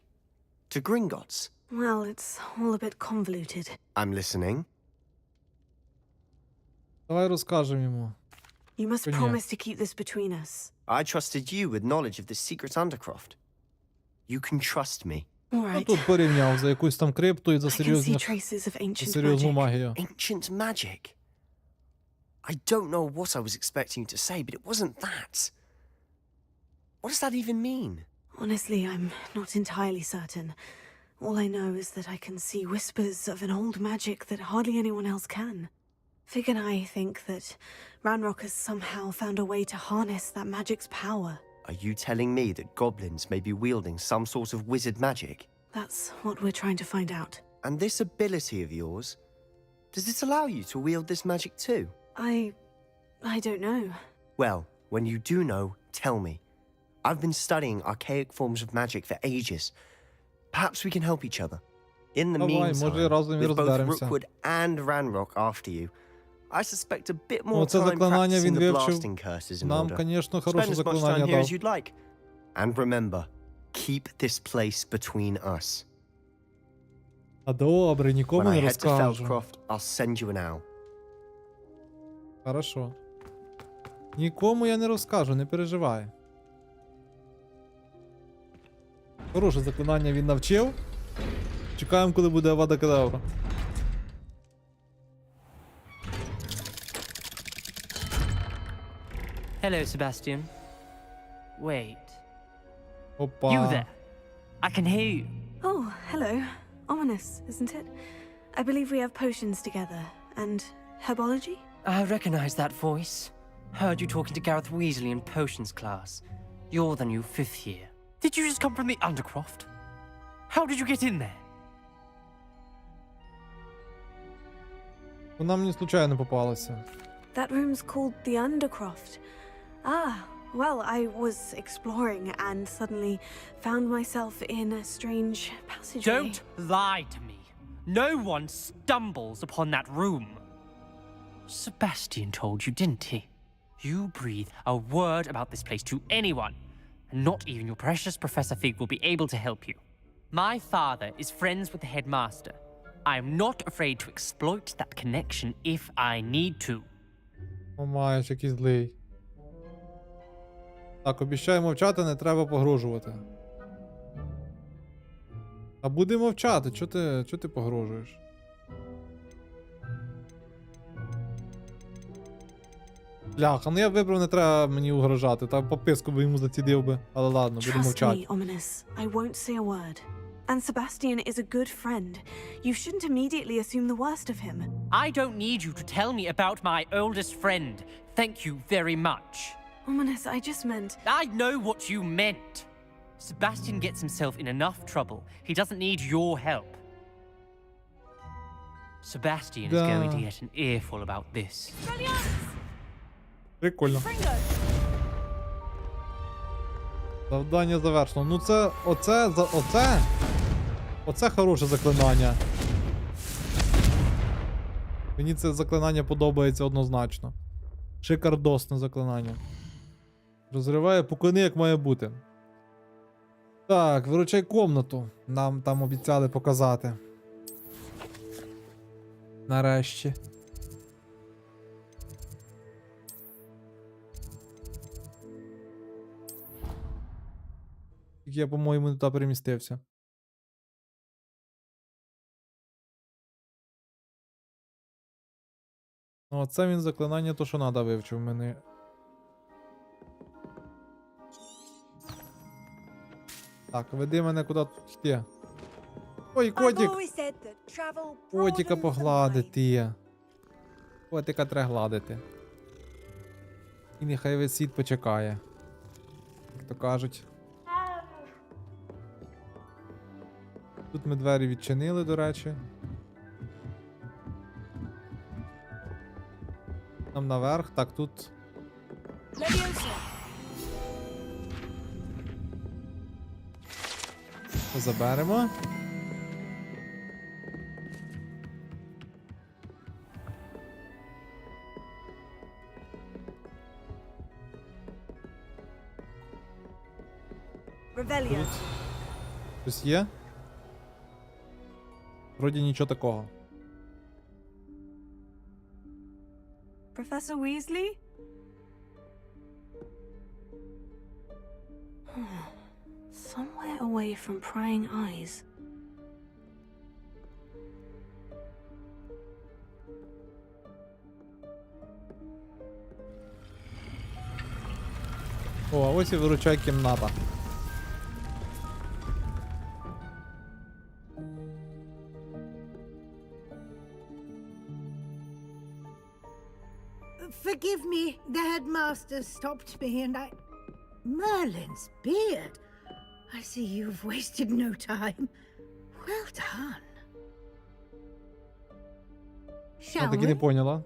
To Gringotts? Well, it's all a bit convoluted. I'm listening. Давай розкажемо йому. You must Понятно. promise to keep this between us. I trusted you with knowledge of the secret Undercroft. You can trust me. All А right. тут порівняв за якусь там крипту і за I can see серйозну, traces of за ancient серйозну magic. магію. Ancient magic? I don't know what I was expecting you to say, but it wasn't that. What does that even mean? Honestly, I'm not entirely certain. All I know is that I can see whispers of an old magic that hardly anyone else can. Fig and I think that Ranrock has somehow found a way to harness that magic's power. Are you telling me that goblins may be wielding some sort of wizard magic? That's what we're trying to find out. And this ability of yours, does it allow you to wield this magic too? I don't know. Well, when you do know, tell me. I've been studying archaic forms of magic for ages. Perhaps we can help each other. In the Давай, може, meantime, разом і with both розберемося. Rookwood and Ranrock after you, I suspect a bit more Оце time заклинання practicing він the вивчив. blasting curses in Нам, order. звісно, Spend хороше as much time заклинання here as дав. you'd like. And remember, keep this place between us. А добре, нікому When I не head to розкажу. Feldcroft, I'll send you an owl. Хорошо. Нікому я не розкажу, не переживай. Хороше заклинання він навчив. Чекаємо, коли буде Авада Кедавра. Hello, Sebastian. Wait. Опа. You there? I can hear you. Oh, hello. Ominous, isn't it? I believe we have potions together. And herbology? I recognize that voice. Heard you talking to Gareth Weasley in potions class. You're the new 5th year. Did you just come from the Undercroft? How did you get in there? Вона мені случайно попалася. That room's called the Undercroft. Ah, well, I was exploring and suddenly found myself in a strange passageway. Don't lie to me. No one stumbles upon that room. Sebastian told you, didn't he? You breathe a word about this place to anyone, and not even your precious Professor Fig will be able to help you. My father is friends with the headmaster. I am not afraid to exploit that connection if I need to. О, маєш, який злий. Так, обіцяю мовчати, не треба погрожувати. А буде мовчати, чого ти погрожуєш? Бляха, ну я вибрав, не треба мені угрожати, та пописку би йому зацідив би. Але ладно, буду Trust мовчати. me, Ominous. I won't say a word. And Sebastian is a good friend. You shouldn't immediately assume the worst of him. I don't need you to tell me about my oldest friend. Thank you very much. Ominous, I just meant... I know what you meant. Sebastian gets himself in enough trouble. He doesn't need your help. Sebastian is going to get an earful about this. Прикольно. Завдання завершено. Ну це, оце хороше заклинання. Мені це заклинання подобається однозначно. Шикардосне заклинання. Розриває пукани, як має бути. Так, виручай комнату. Нам там обіцяли показати. Нарешті. Я, по-моєму, не туди перемістився. Ну, оце він заклинання, то що треба вивчив мене. Так, веди мене куди тут йти. Ой, котик! Котика погладити. Котика треба гладити. І нехай весь світ почекає. Як то кажуть. Тут ми двері відчинили, до речі. Там наверх, так тут. Заберемо. Тут щось є? Вроді нічого такого. Professor Weasley? Somewhere away from prying eyes. О, а ось і виручай кімната. Forgive me, the headmaster stopped me and I... Merlin's beard. I see you've wasted no time. Well done. Я таки не поняла.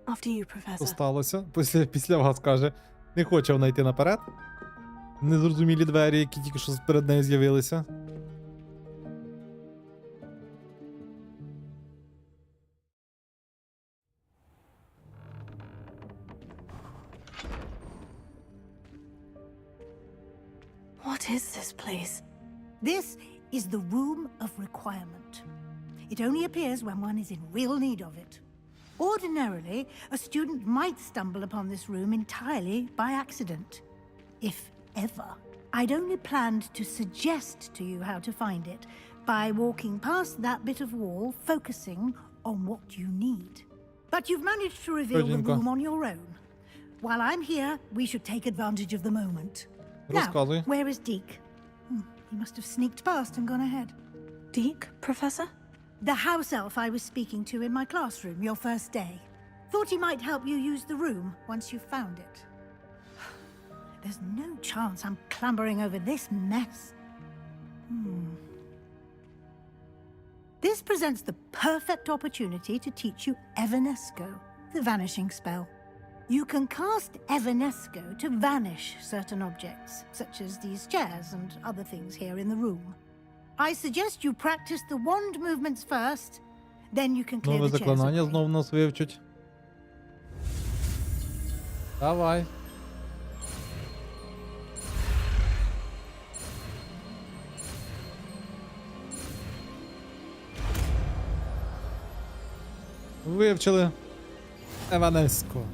After you, Professor. Що сталося? Після вас каже. Не хоче вона йти наперед. Незрозумілі двері, які тільки що перед нею з'явилися. What is this place? This is the Room of Requirement. It only appears when one is in real need of it. Ordinarily, a student might stumble upon this room entirely by accident, if ever. I'd only planned to suggest to you how to find it by walking past that bit of wall, focusing on what you need. But you've managed to reveal the room on your own. While I'm here, we should take advantage of the moment. Now, where is Deke? He must have sneaked past and gone ahead. Deke, Professor? The house elf I was speaking to in my classroom your first day. Thought he might help you use the room once you found it. There's no chance I'm clambering over this mess. This presents the perfect opportunity to teach you Evanesco, the vanishing spell. You can cast Evanesco to vanish certain objects, such as these chairs and other things here in the room. I suggest you practice the wand movements first, then you can clear Нове the chairs заклинання away. знову нас вивчать. Давай. Вивчили. Еванеско.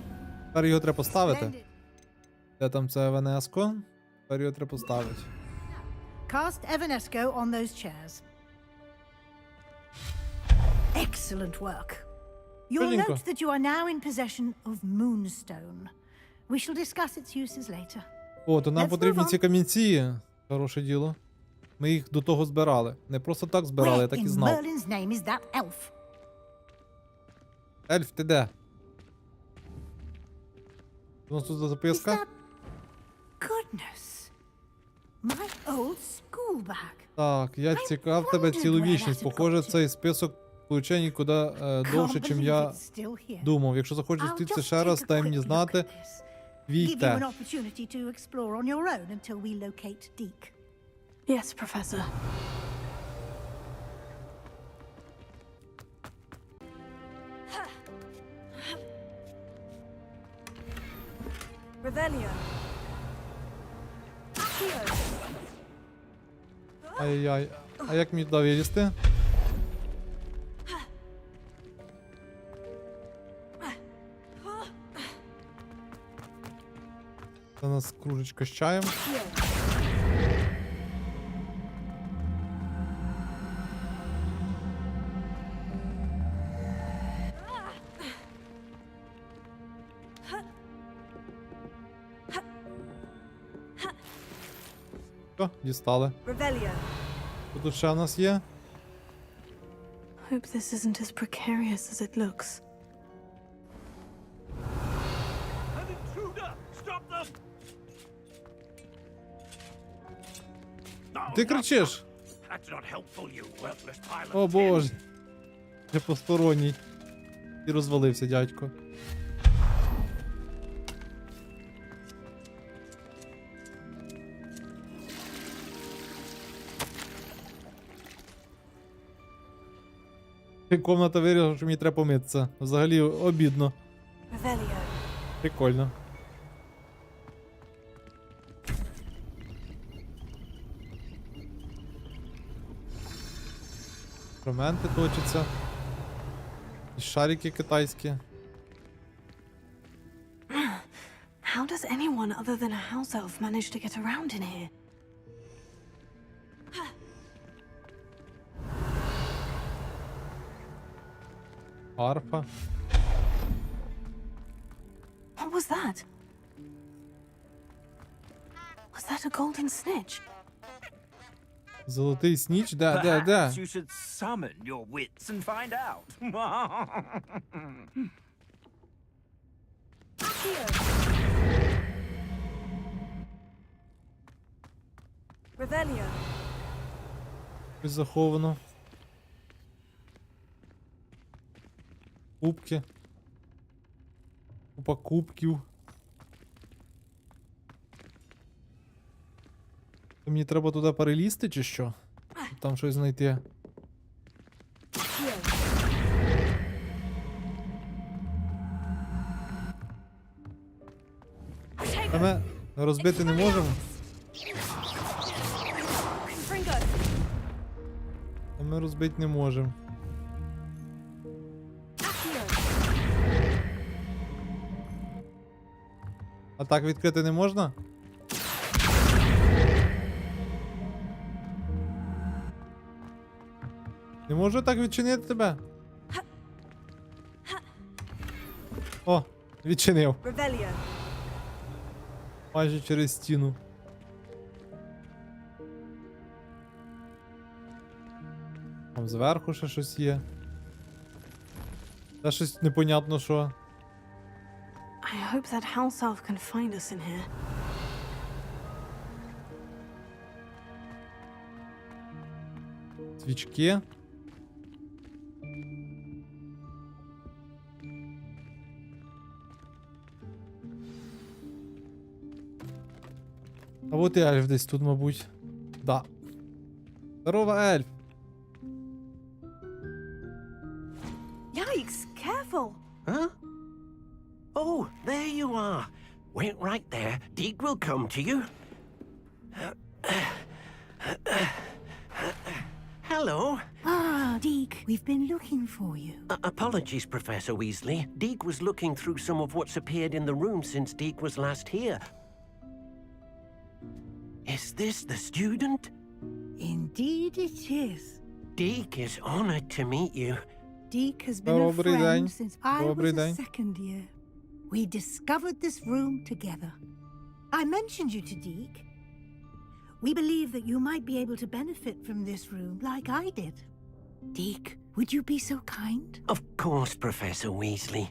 Тепер його треба поставити. Splendid. Де там це Еванеско? Тепер його треба поставити. Cast Evanesco on those chairs. Excellent work. You'll Brilliant. note that you are now in possession of Moonstone. We shall discuss its uses later. О, то нам Let's потрібні move on. ці камінці. Хороше діло. Ми їх до того збирали. Не просто так збирали, я Where так і in знав. Merlin's name is that elf? Ельф, ти де? У нас тут Is записка? that... Goodness. My old school bag. Так, я цікав тебе цілу вічність. Похоже, цей список получень нікуди довше, чим я думав. Якщо захочеш I'll зустрітися just ще раз, take a дай quick мені look знати. at this. Твій Give you an те. opportunity to explore on your own until we locate Deke. Yes, Professor. Revelio. Ай-яй. А як мені туди вилізти? Це у нас кружечка з чаєм. Що, дістали. Revelio. Що тут ще у нас є? Hope this isn't as precarious as it looks. An intruder! Stop them! Ти кричиш? That's not helpful, you worthless pile of О tin. боже. Я посторонній. І розвалився, дядько. Комната вирішила, що мені треба помитися. Взагалі обідно. Revelio. Прикольно. Інструменти точаться. І шарики китайські. How does anyone other than a house elf manage to get around in here? Арфа. What was that? Was that a golden snitch? Золотий сніч? Де? Perhaps you should summon your wits and find out. Revelio. Щось заховано. Кубки. Купа кубків. Мені треба туди перелізти чи що? Щоб там щось знайти. А ми розбити не можемо? Fringo. А ми розбити не можемо. А так відкрити не можна? Не можу так відчинити тебе? О, відчинив. Revelio. Майже через стіну. Там зверху ще щось є. Та щось непонятно що. I hope that house elf can find us in here. Свічки. от і ельф десь тут, мабуть. Да. Здорово, ельф. Yikes, careful! Huh? Oh, there you are. Wait right there. Deke will come to you. Hello. Ah, Deke, we've been looking for you. Apologies, Professor Weasley. Deke was looking through some of what's appeared in the room since Deke was last here. Is this the student? Indeed it is. Deke is honored to meet you. Deke has been a Добрий friend день. since I Добрий was a день. second year. We discovered this room together. I mentioned you to Deke. We believe that you might be able to benefit from this room like I did. Deke, would you be so kind? Of course, Professor Weasley.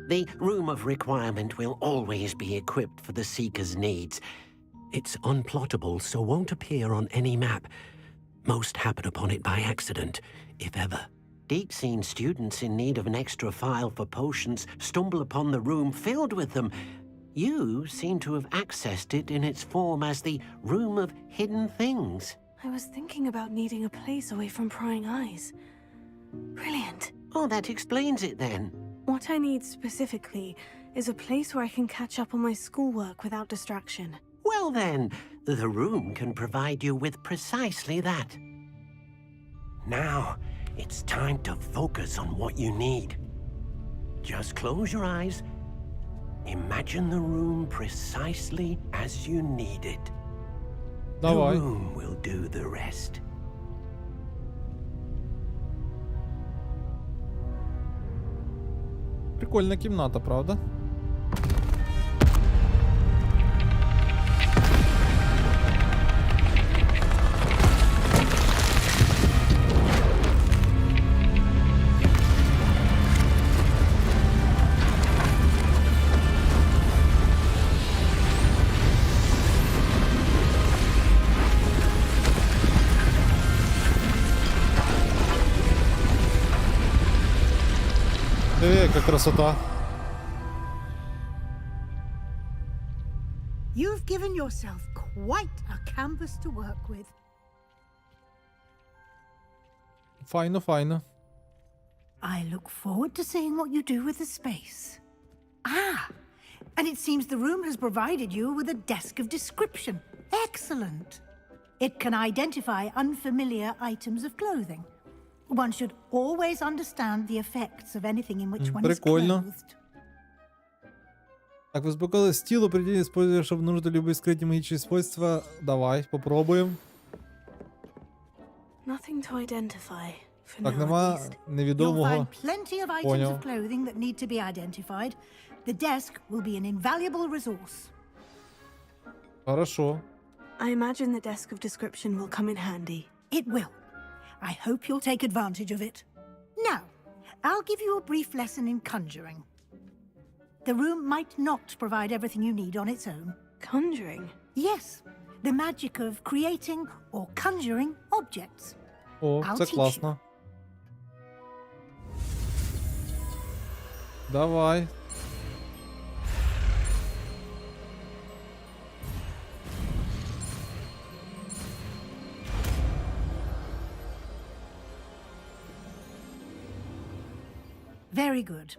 The Room of Requirement will always be equipped for the Seeker's needs. It's unplottable, so won't appear on any map. Most happen upon it by accident, if ever. Deke's seen students in need of an extra file for potions stumble upon the room filled with them. You seem to have accessed it in its form as the Room of Hidden Things. I was thinking about needing a place away from prying eyes. Brilliant. Oh, that explains it then. What I need specifically is a place where I can catch up on my schoolwork without distraction. Well then, the room can provide you with precisely that. Now, it's time to focus on what you need. Just close your eyes. Imagine the room precisely as you need it. Давай. The room will do the rest. Прикольна кімната, правда? Яка красота. You've given yourself quite a canvas to work with. Файно, файно. I look forward to seeing what you do with the space. Ah, and it seems the room has provided you with a desk of description. Excellent. It can identify unfamiliar items of clothing. One should always understand the effects of anything in which one is Прикольно. clothed. Так, ви збокали стіл, определення используя, щоб обнаружити любые скриті магічні свойства. Давай, попробуємо. Nothing to identify. For Так, now, at нема least. You'll невідомого. find plenty of items Понял. of clothing that need to be identified. The desk will be an invaluable resource. Хорошо. I imagine the desk of description will come in handy. It will. I hope you'll take advantage of it. Now, I'll give you a brief lesson in conjuring. The room might not provide everything you need on its own. Conjuring? Yes, the magic of creating or conjuring objects. О, I'll це teach класно. Давай. Very good.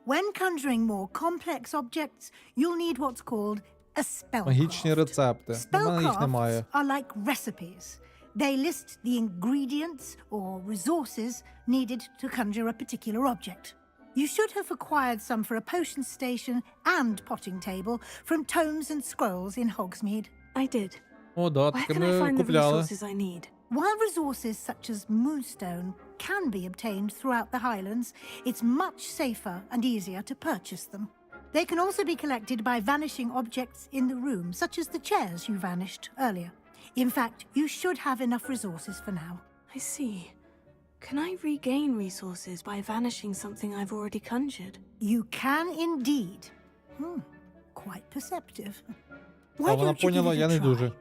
When conjuring more complex objects, you'll need what's called a spellcraft. Магічні рецепти. У мене їх Spellcrafts немає. are like recipes. They list the ingredients or resources needed to conjure a particular object. You should have acquired some for a potion station and potting table from tomes and scrolls in Hogsmeade. I did. О, да, Where таке can I ми find the купляли. resources I need? While resources such as moonstone can be obtained throughout the Highlands, it's much safer and easier to purchase them. They can also be collected by vanishing objects in the room, such as the chairs you vanished earlier. In fact, you should have enough resources for now. I see. Can I regain resources by vanishing something I've already conjured? You can indeed. Quite perceptive. А Why вона don't you give поняла, it я a не try? дуже.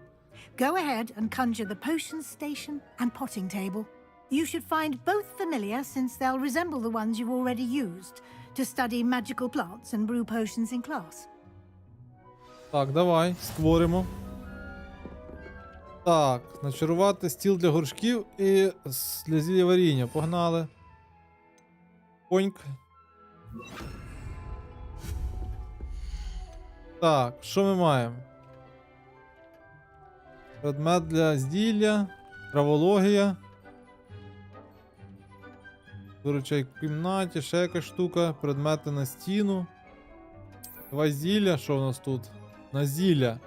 Go ahead and conjure the potion station and potting table. You should find both familiar since they'll resemble the ones you've already used to study magical plants and brew potions in class. Так, давай, створимо. Так, начарувати стіл для горшків і для зілля варіння. Погнали. Поньк. Так, що ми маємо? Предмет для зілля, травологія. Виручай в кімнаті, ще якась штука, предмети на стіну. Давай зілля, що в нас тут? На зілля.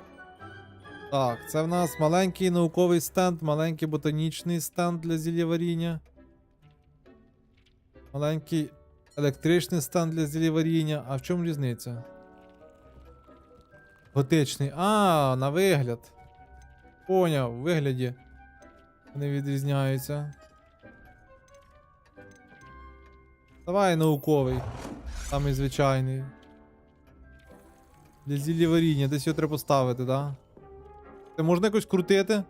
Так, це в нас маленький науковий стенд, маленький ботанічний стенд для зіллєваріння. Маленький електричний стенд для зіллєваріння. А в чому різниця? Готичний. А, на вигляд. Поняв, в вигляді вони відрізняються. Давай науковий. Самий звичайний. Для зіллєваріння. Десь його треба поставити, так? Да? Це можна якось крутити?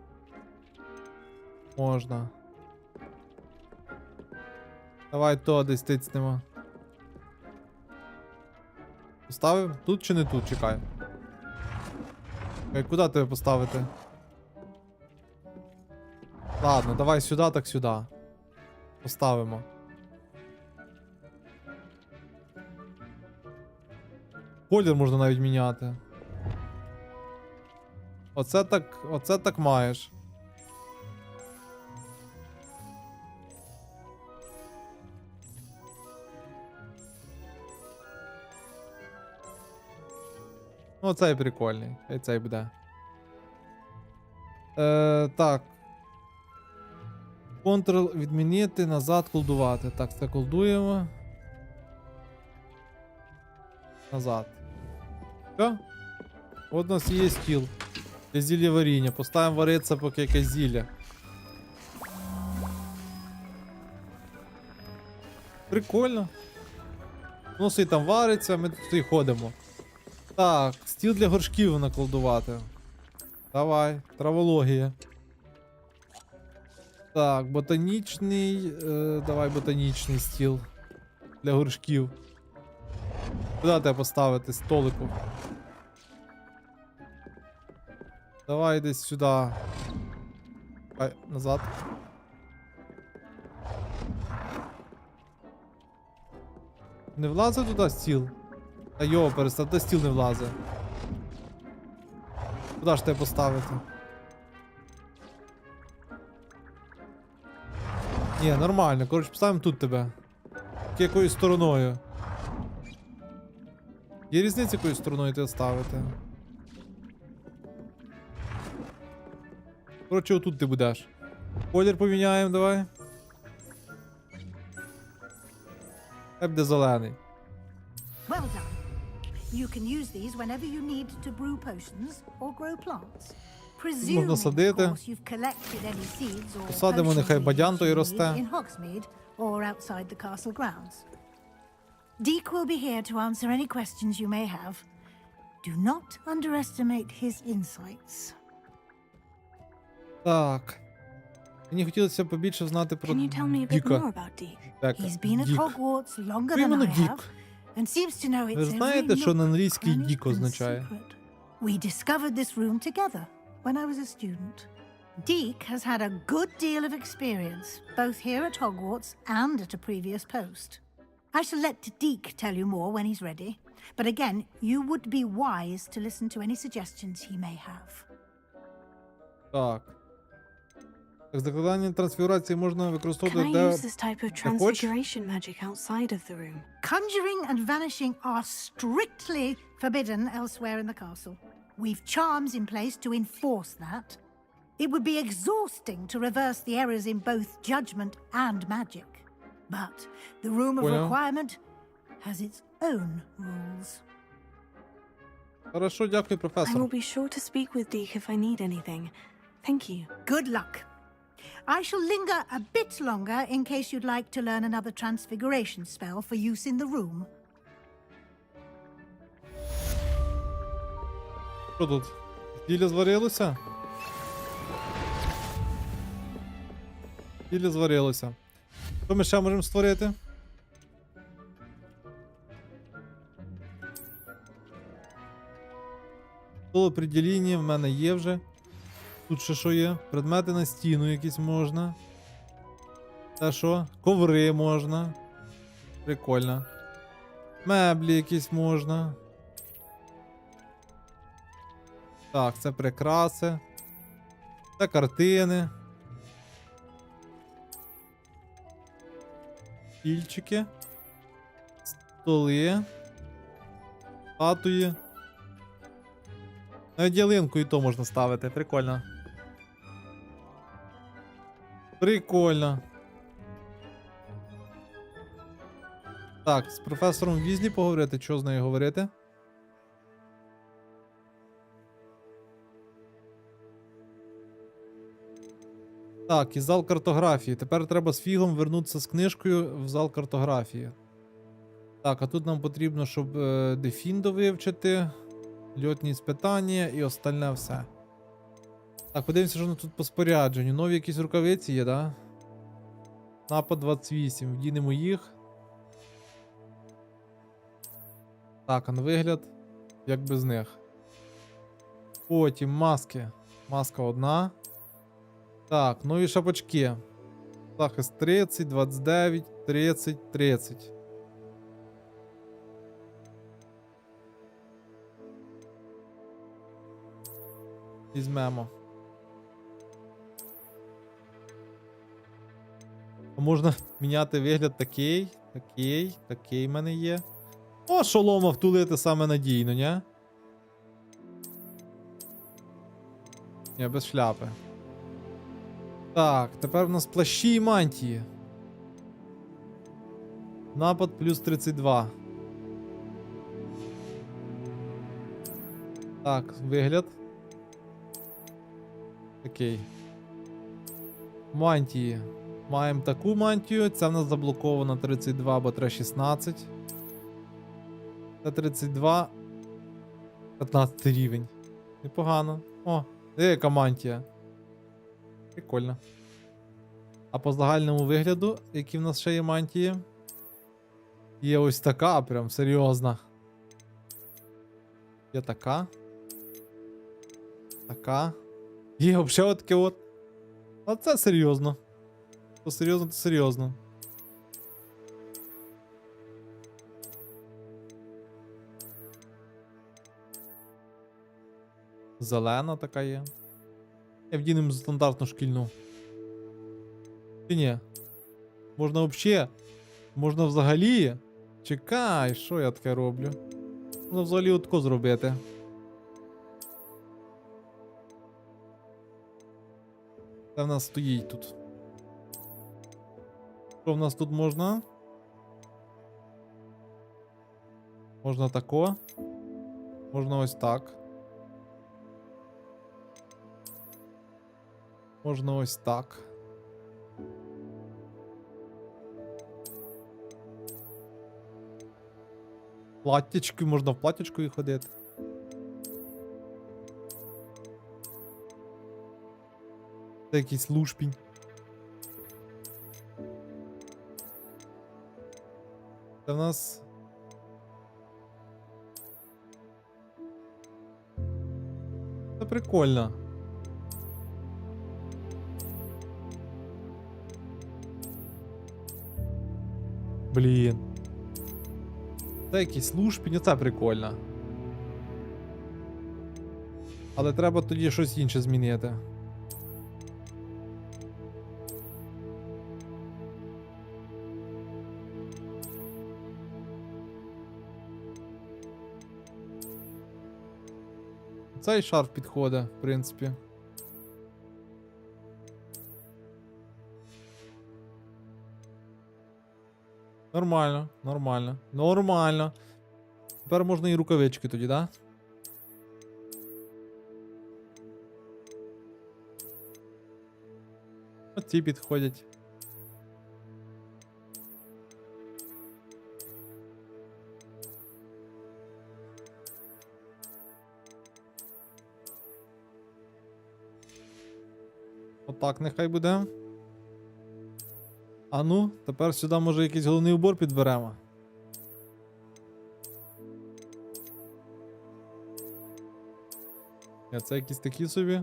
Можна. Давай то десь тицнемо. Поставив? Тут чи не тут? Чекай. Куди тебе поставити? Ладно, давай сюди, так сюди. Поставимо. Колір можна навіть міняти. Оце так маєш. Ну, цей прикольний. І цей буде. Так. Ctrl відмінити, назад колдувати. Так, це колдуємо. Назад. Все? От у нас є стіл. Для зілля варіння. Поставимо варитися, поки якесь зілля. Прикольно. Ну, все там вариться, ми тут і ходимо. Так, стіл для горшків наколдувати. Давай, травологія. Так, ботанічний. Давай ботанічний стіл. Для горшків. Куди тебе поставити? Столику. Давай десь сюди. Ай, назад. Не влазить туди стіл? Та йо, перестав, туди стіл не влазить. Куди ж тебе поставити? Ні, нормально. Коротше, поставимо тут тебе. Якою стороною? Є різниця, якою стороною тебе ставити? Коротше, отут ти будеш. Колір поміняємо, давай. Хай буде зелений. Well done. You can use these whenever you need to brew potions or grow plants. Presuming, of course, you've collected any seeds or Посадимо, нехай бадян той росте. in Hogsmeade or outside the castle grounds. Deek will be here to answer any questions you may have. Do not underestimate his insights. Так. Мені хотілося б побільше знати про Can you tell me a bit Діка. more about Deek? He's been at Дік. Hogwarts longer Що than іменно I Дік? have, and seems to know Ви its ж every знаєте, що на nook, англійський cranny, Дік and означає? secret. We discovered this room together when I was a student. Deek has had a good deal of experience, both here at Hogwarts and at a previous post. I shall let Deek tell you more when he's ready, but again, you would be wise to listen to any suggestions he may have. Так. Так, заклинання трансфігурації можна Can використовувати I де... use this type of де хочеш. transfiguration magic outside of the room? Conjuring and vanishing are strictly forbidden elsewhere in the castle. We've charms in place to enforce that. It would be exhausting to reverse the errors in both judgment and magic. But the room of Понял. requirement has its own rules. Хорошо, дякую, I професор. will be sure to speak with Deek if I need anything. Thank you. Good luck. I shall linger a bit longer in case you'd like to learn another transfiguration spell for use in the room. Що тут? Зілля зварилося? Зілля зварилося. Що ми ще можемо створити? Определіння в мене є вже. Тут ще що є? Предмети на стіну якісь можна. Та що? Коври можна. Прикольно. Меблі якісь можна. Так, це прикраси. Це картини. Стільчики. Столи. Статуї. Навіть ялинку і то можна ставити. Прикольно. Прикольно. Так, з професором Візлі поговорити. Що з нею говорити? Так, і зал картографії. Тепер треба з Фігом вернутися з книжкою в зал картографії. Так, а тут нам потрібно, щоб Дефіндо вивчити, льотні спитання і остальне все. Так, подивимося, що тут по спорядженню. Нові якісь рукавиці є, да? Напад 28. Вдінемо їх. Так, а на вигляд, як без них. Потім маски. Маска одна. Так, нові шапочки. Захист 30, 29, 30, 30. Візьмемо. А можна міняти вигляд такий, такий в мене є. О, шолома втулити саме надійно, ні? Ні, без шляпи. Так, тепер в нас плащі і мантії. Напад плюс 32. Так, вигляд. Такий. Мантії. Маємо таку мантію. Ця в нас заблокована 32, бо треба 16. Це 32. 15 рівень. Непогано. О, яка мантія. Прикольно. А по загальному вигляду, які в нас ще є мантії? Є ось така, прям серйозна. Є така. Така. Є взагалі таке от. А це серйозно. То серйозно, то серйозно. Зелена така є. Я вдінемо стандартну шкільну. Чи ні? Можна взагалі? Можна взагалі? Чекай, що я таке роблю? Можна взагалі отко зробити. Це в нас стоїть тут. Що в нас тут можна? Можна тако. Можна ось так. Можна ось так. Платтячки, можна в платтячку і ходити. Це якийсь лушпінь. Це в нас... Це прикольно. Блін. Це якийсь лушпінь, це прикольно. Але треба тоді щось інше змінити. Цей шарф підходить, в принципі. Нормально, нормально, нормально. Тепер можна і рукавички тоді, да? Оці підходять. Отак нехай буде. А ну, тепер сюди може якийсь головний убор підберемо. А це якісь такі собі.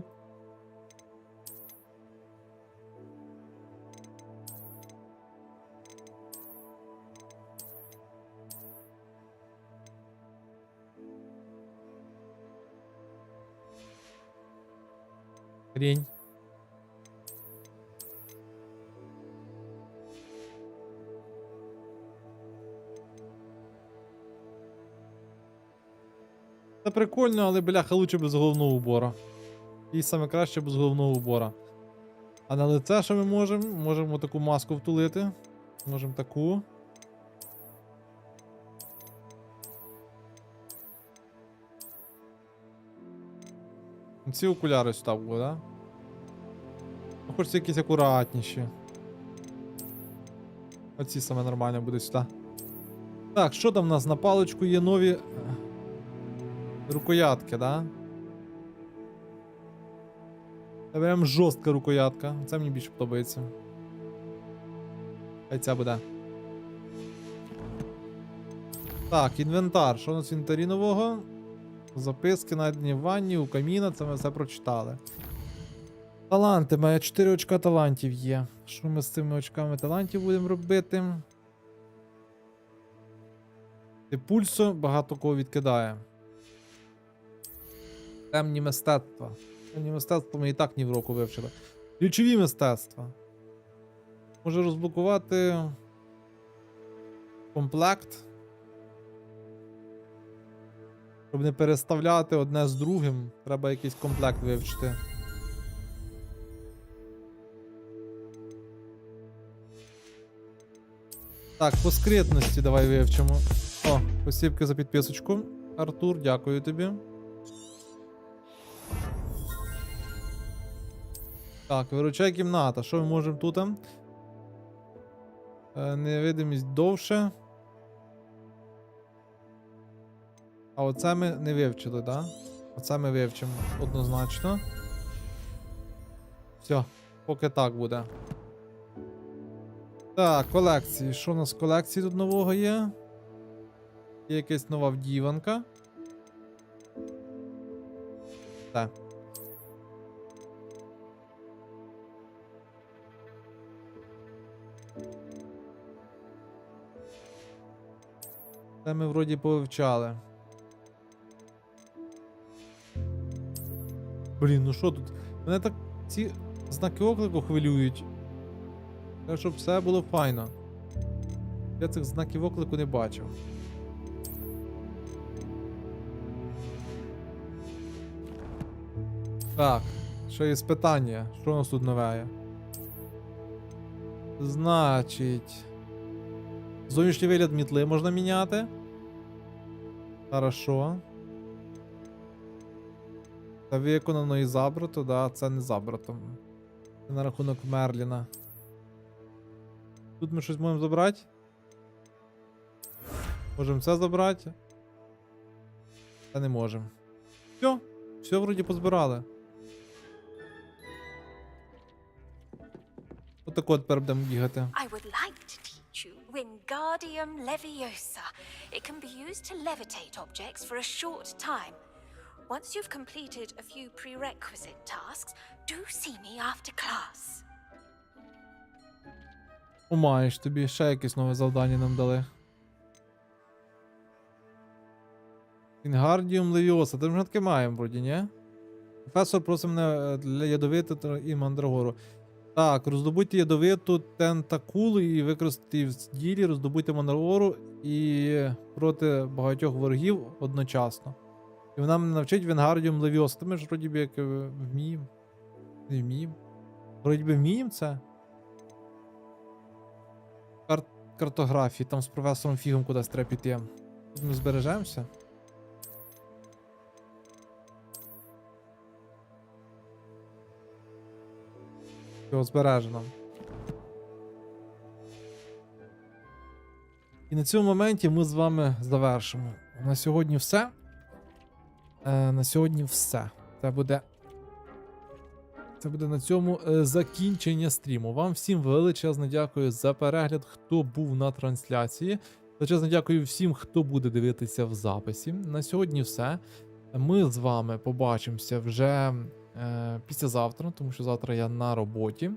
Хрень. Це прикольно, але бляха лучше без головного убора. І саме краще без головного убора. А на лице що ми можемо? Можемо таку маску втулити. Можемо таку. Ці окуляри сюди було, да? Хочеться якісь акуратніші. Оці саме нормально буде сюди. Так, що там в нас на паличку є нові рукоятки, да? Це прям жорстка рукоятка. Це мені більше подобається. Хай ця буде. Так, інвентар. Що у нас в інвентарі нового? Записки, знайдені в ванні, у каміна, це ми все прочитали. Таланти, має 4 очка талантів є. Що ми з цими очками талантів будемо робити? Пульсо багато кого відкидає. Темні мистецтва. Темні мистецтва ми і так ні в року вивчили. Ключові мистецтва. Може розблокувати комплект. Щоб не переставляти одне з другим, треба якийсь комплект вивчити. Так, по скритності давай вивчимо. О, спасибо за підписочку. Артур, дякую тобі. Так, виручай кімната. Що ми можемо тут? Невидимість довше. А оце ми не вивчили, так? Да? Оце ми вивчимо однозначно. Все, поки так буде. Так, колекції. Що у нас в колекції тут нового є? Є якась нова вдіванка. Так. Це ми вроді повивчали. Блін, ну що тут? Мене так ці знаки оклику хвилюють. Треба, щоб все було файно. Я цих знаків оклику не бачив. Так, ще є питання. Що у нас тут нове є? Значить... Зовнішній вигляд мітли можна міняти. Хорошо. Це виконано і забрато, да, це не забрато. Це на рахунок Мерліна. Тут ми щось можемо забрати? Можемо це забрати. Це не можемо. Все, все вроді позбирали. Отако от тепер будемо бігати. I would like to teach you Wingardium Leviosa. It can be used to levitate objects for a short time. Once you've completed a few prerequisite tasks, do see me after class. Маєш, тобі ще якесь нове завдання нам дали. Wingardium Leviosa. Ти вже таке маємо, вроді, ні? Професор просить мене для ядовиту і мандрагору. Так, роздобудьте ядовиту тентакулу і використати її в ділі, роздобудьте мандрагору і проти багатьох ворогів одночасно. І вона мене навчить Wingardium Leviosa. Та ми ж вроді б як вміємо. Не вміємо. Вроді би вміємо це. Картографії, там з професором Фігом кудись треба піти. Тут ми збережемося. Його збережено. І на цьому моменті ми з вами завершимо. На сьогодні все. На сьогодні все. Це буде на цьому закінчення стріму. Вам всім величезне дякую за перегляд, хто був на трансляції. Величезне дякую всім, хто буде дивитися в записі. На сьогодні все. Ми з вами побачимося вже післязавтра, тому що завтра я на роботі.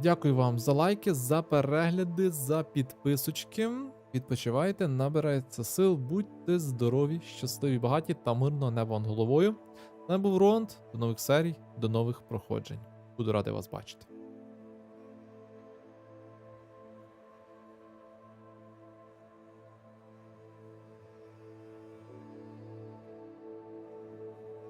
Дякую вам за лайки, за перегляди, за підписочки. Відпочивайте, набирайте сил, будьте здорові, щасливі, багаті та мирного неба над головою. З вами був Ронд. До нових серій, до нових проходжень. Буду радий вас бачити.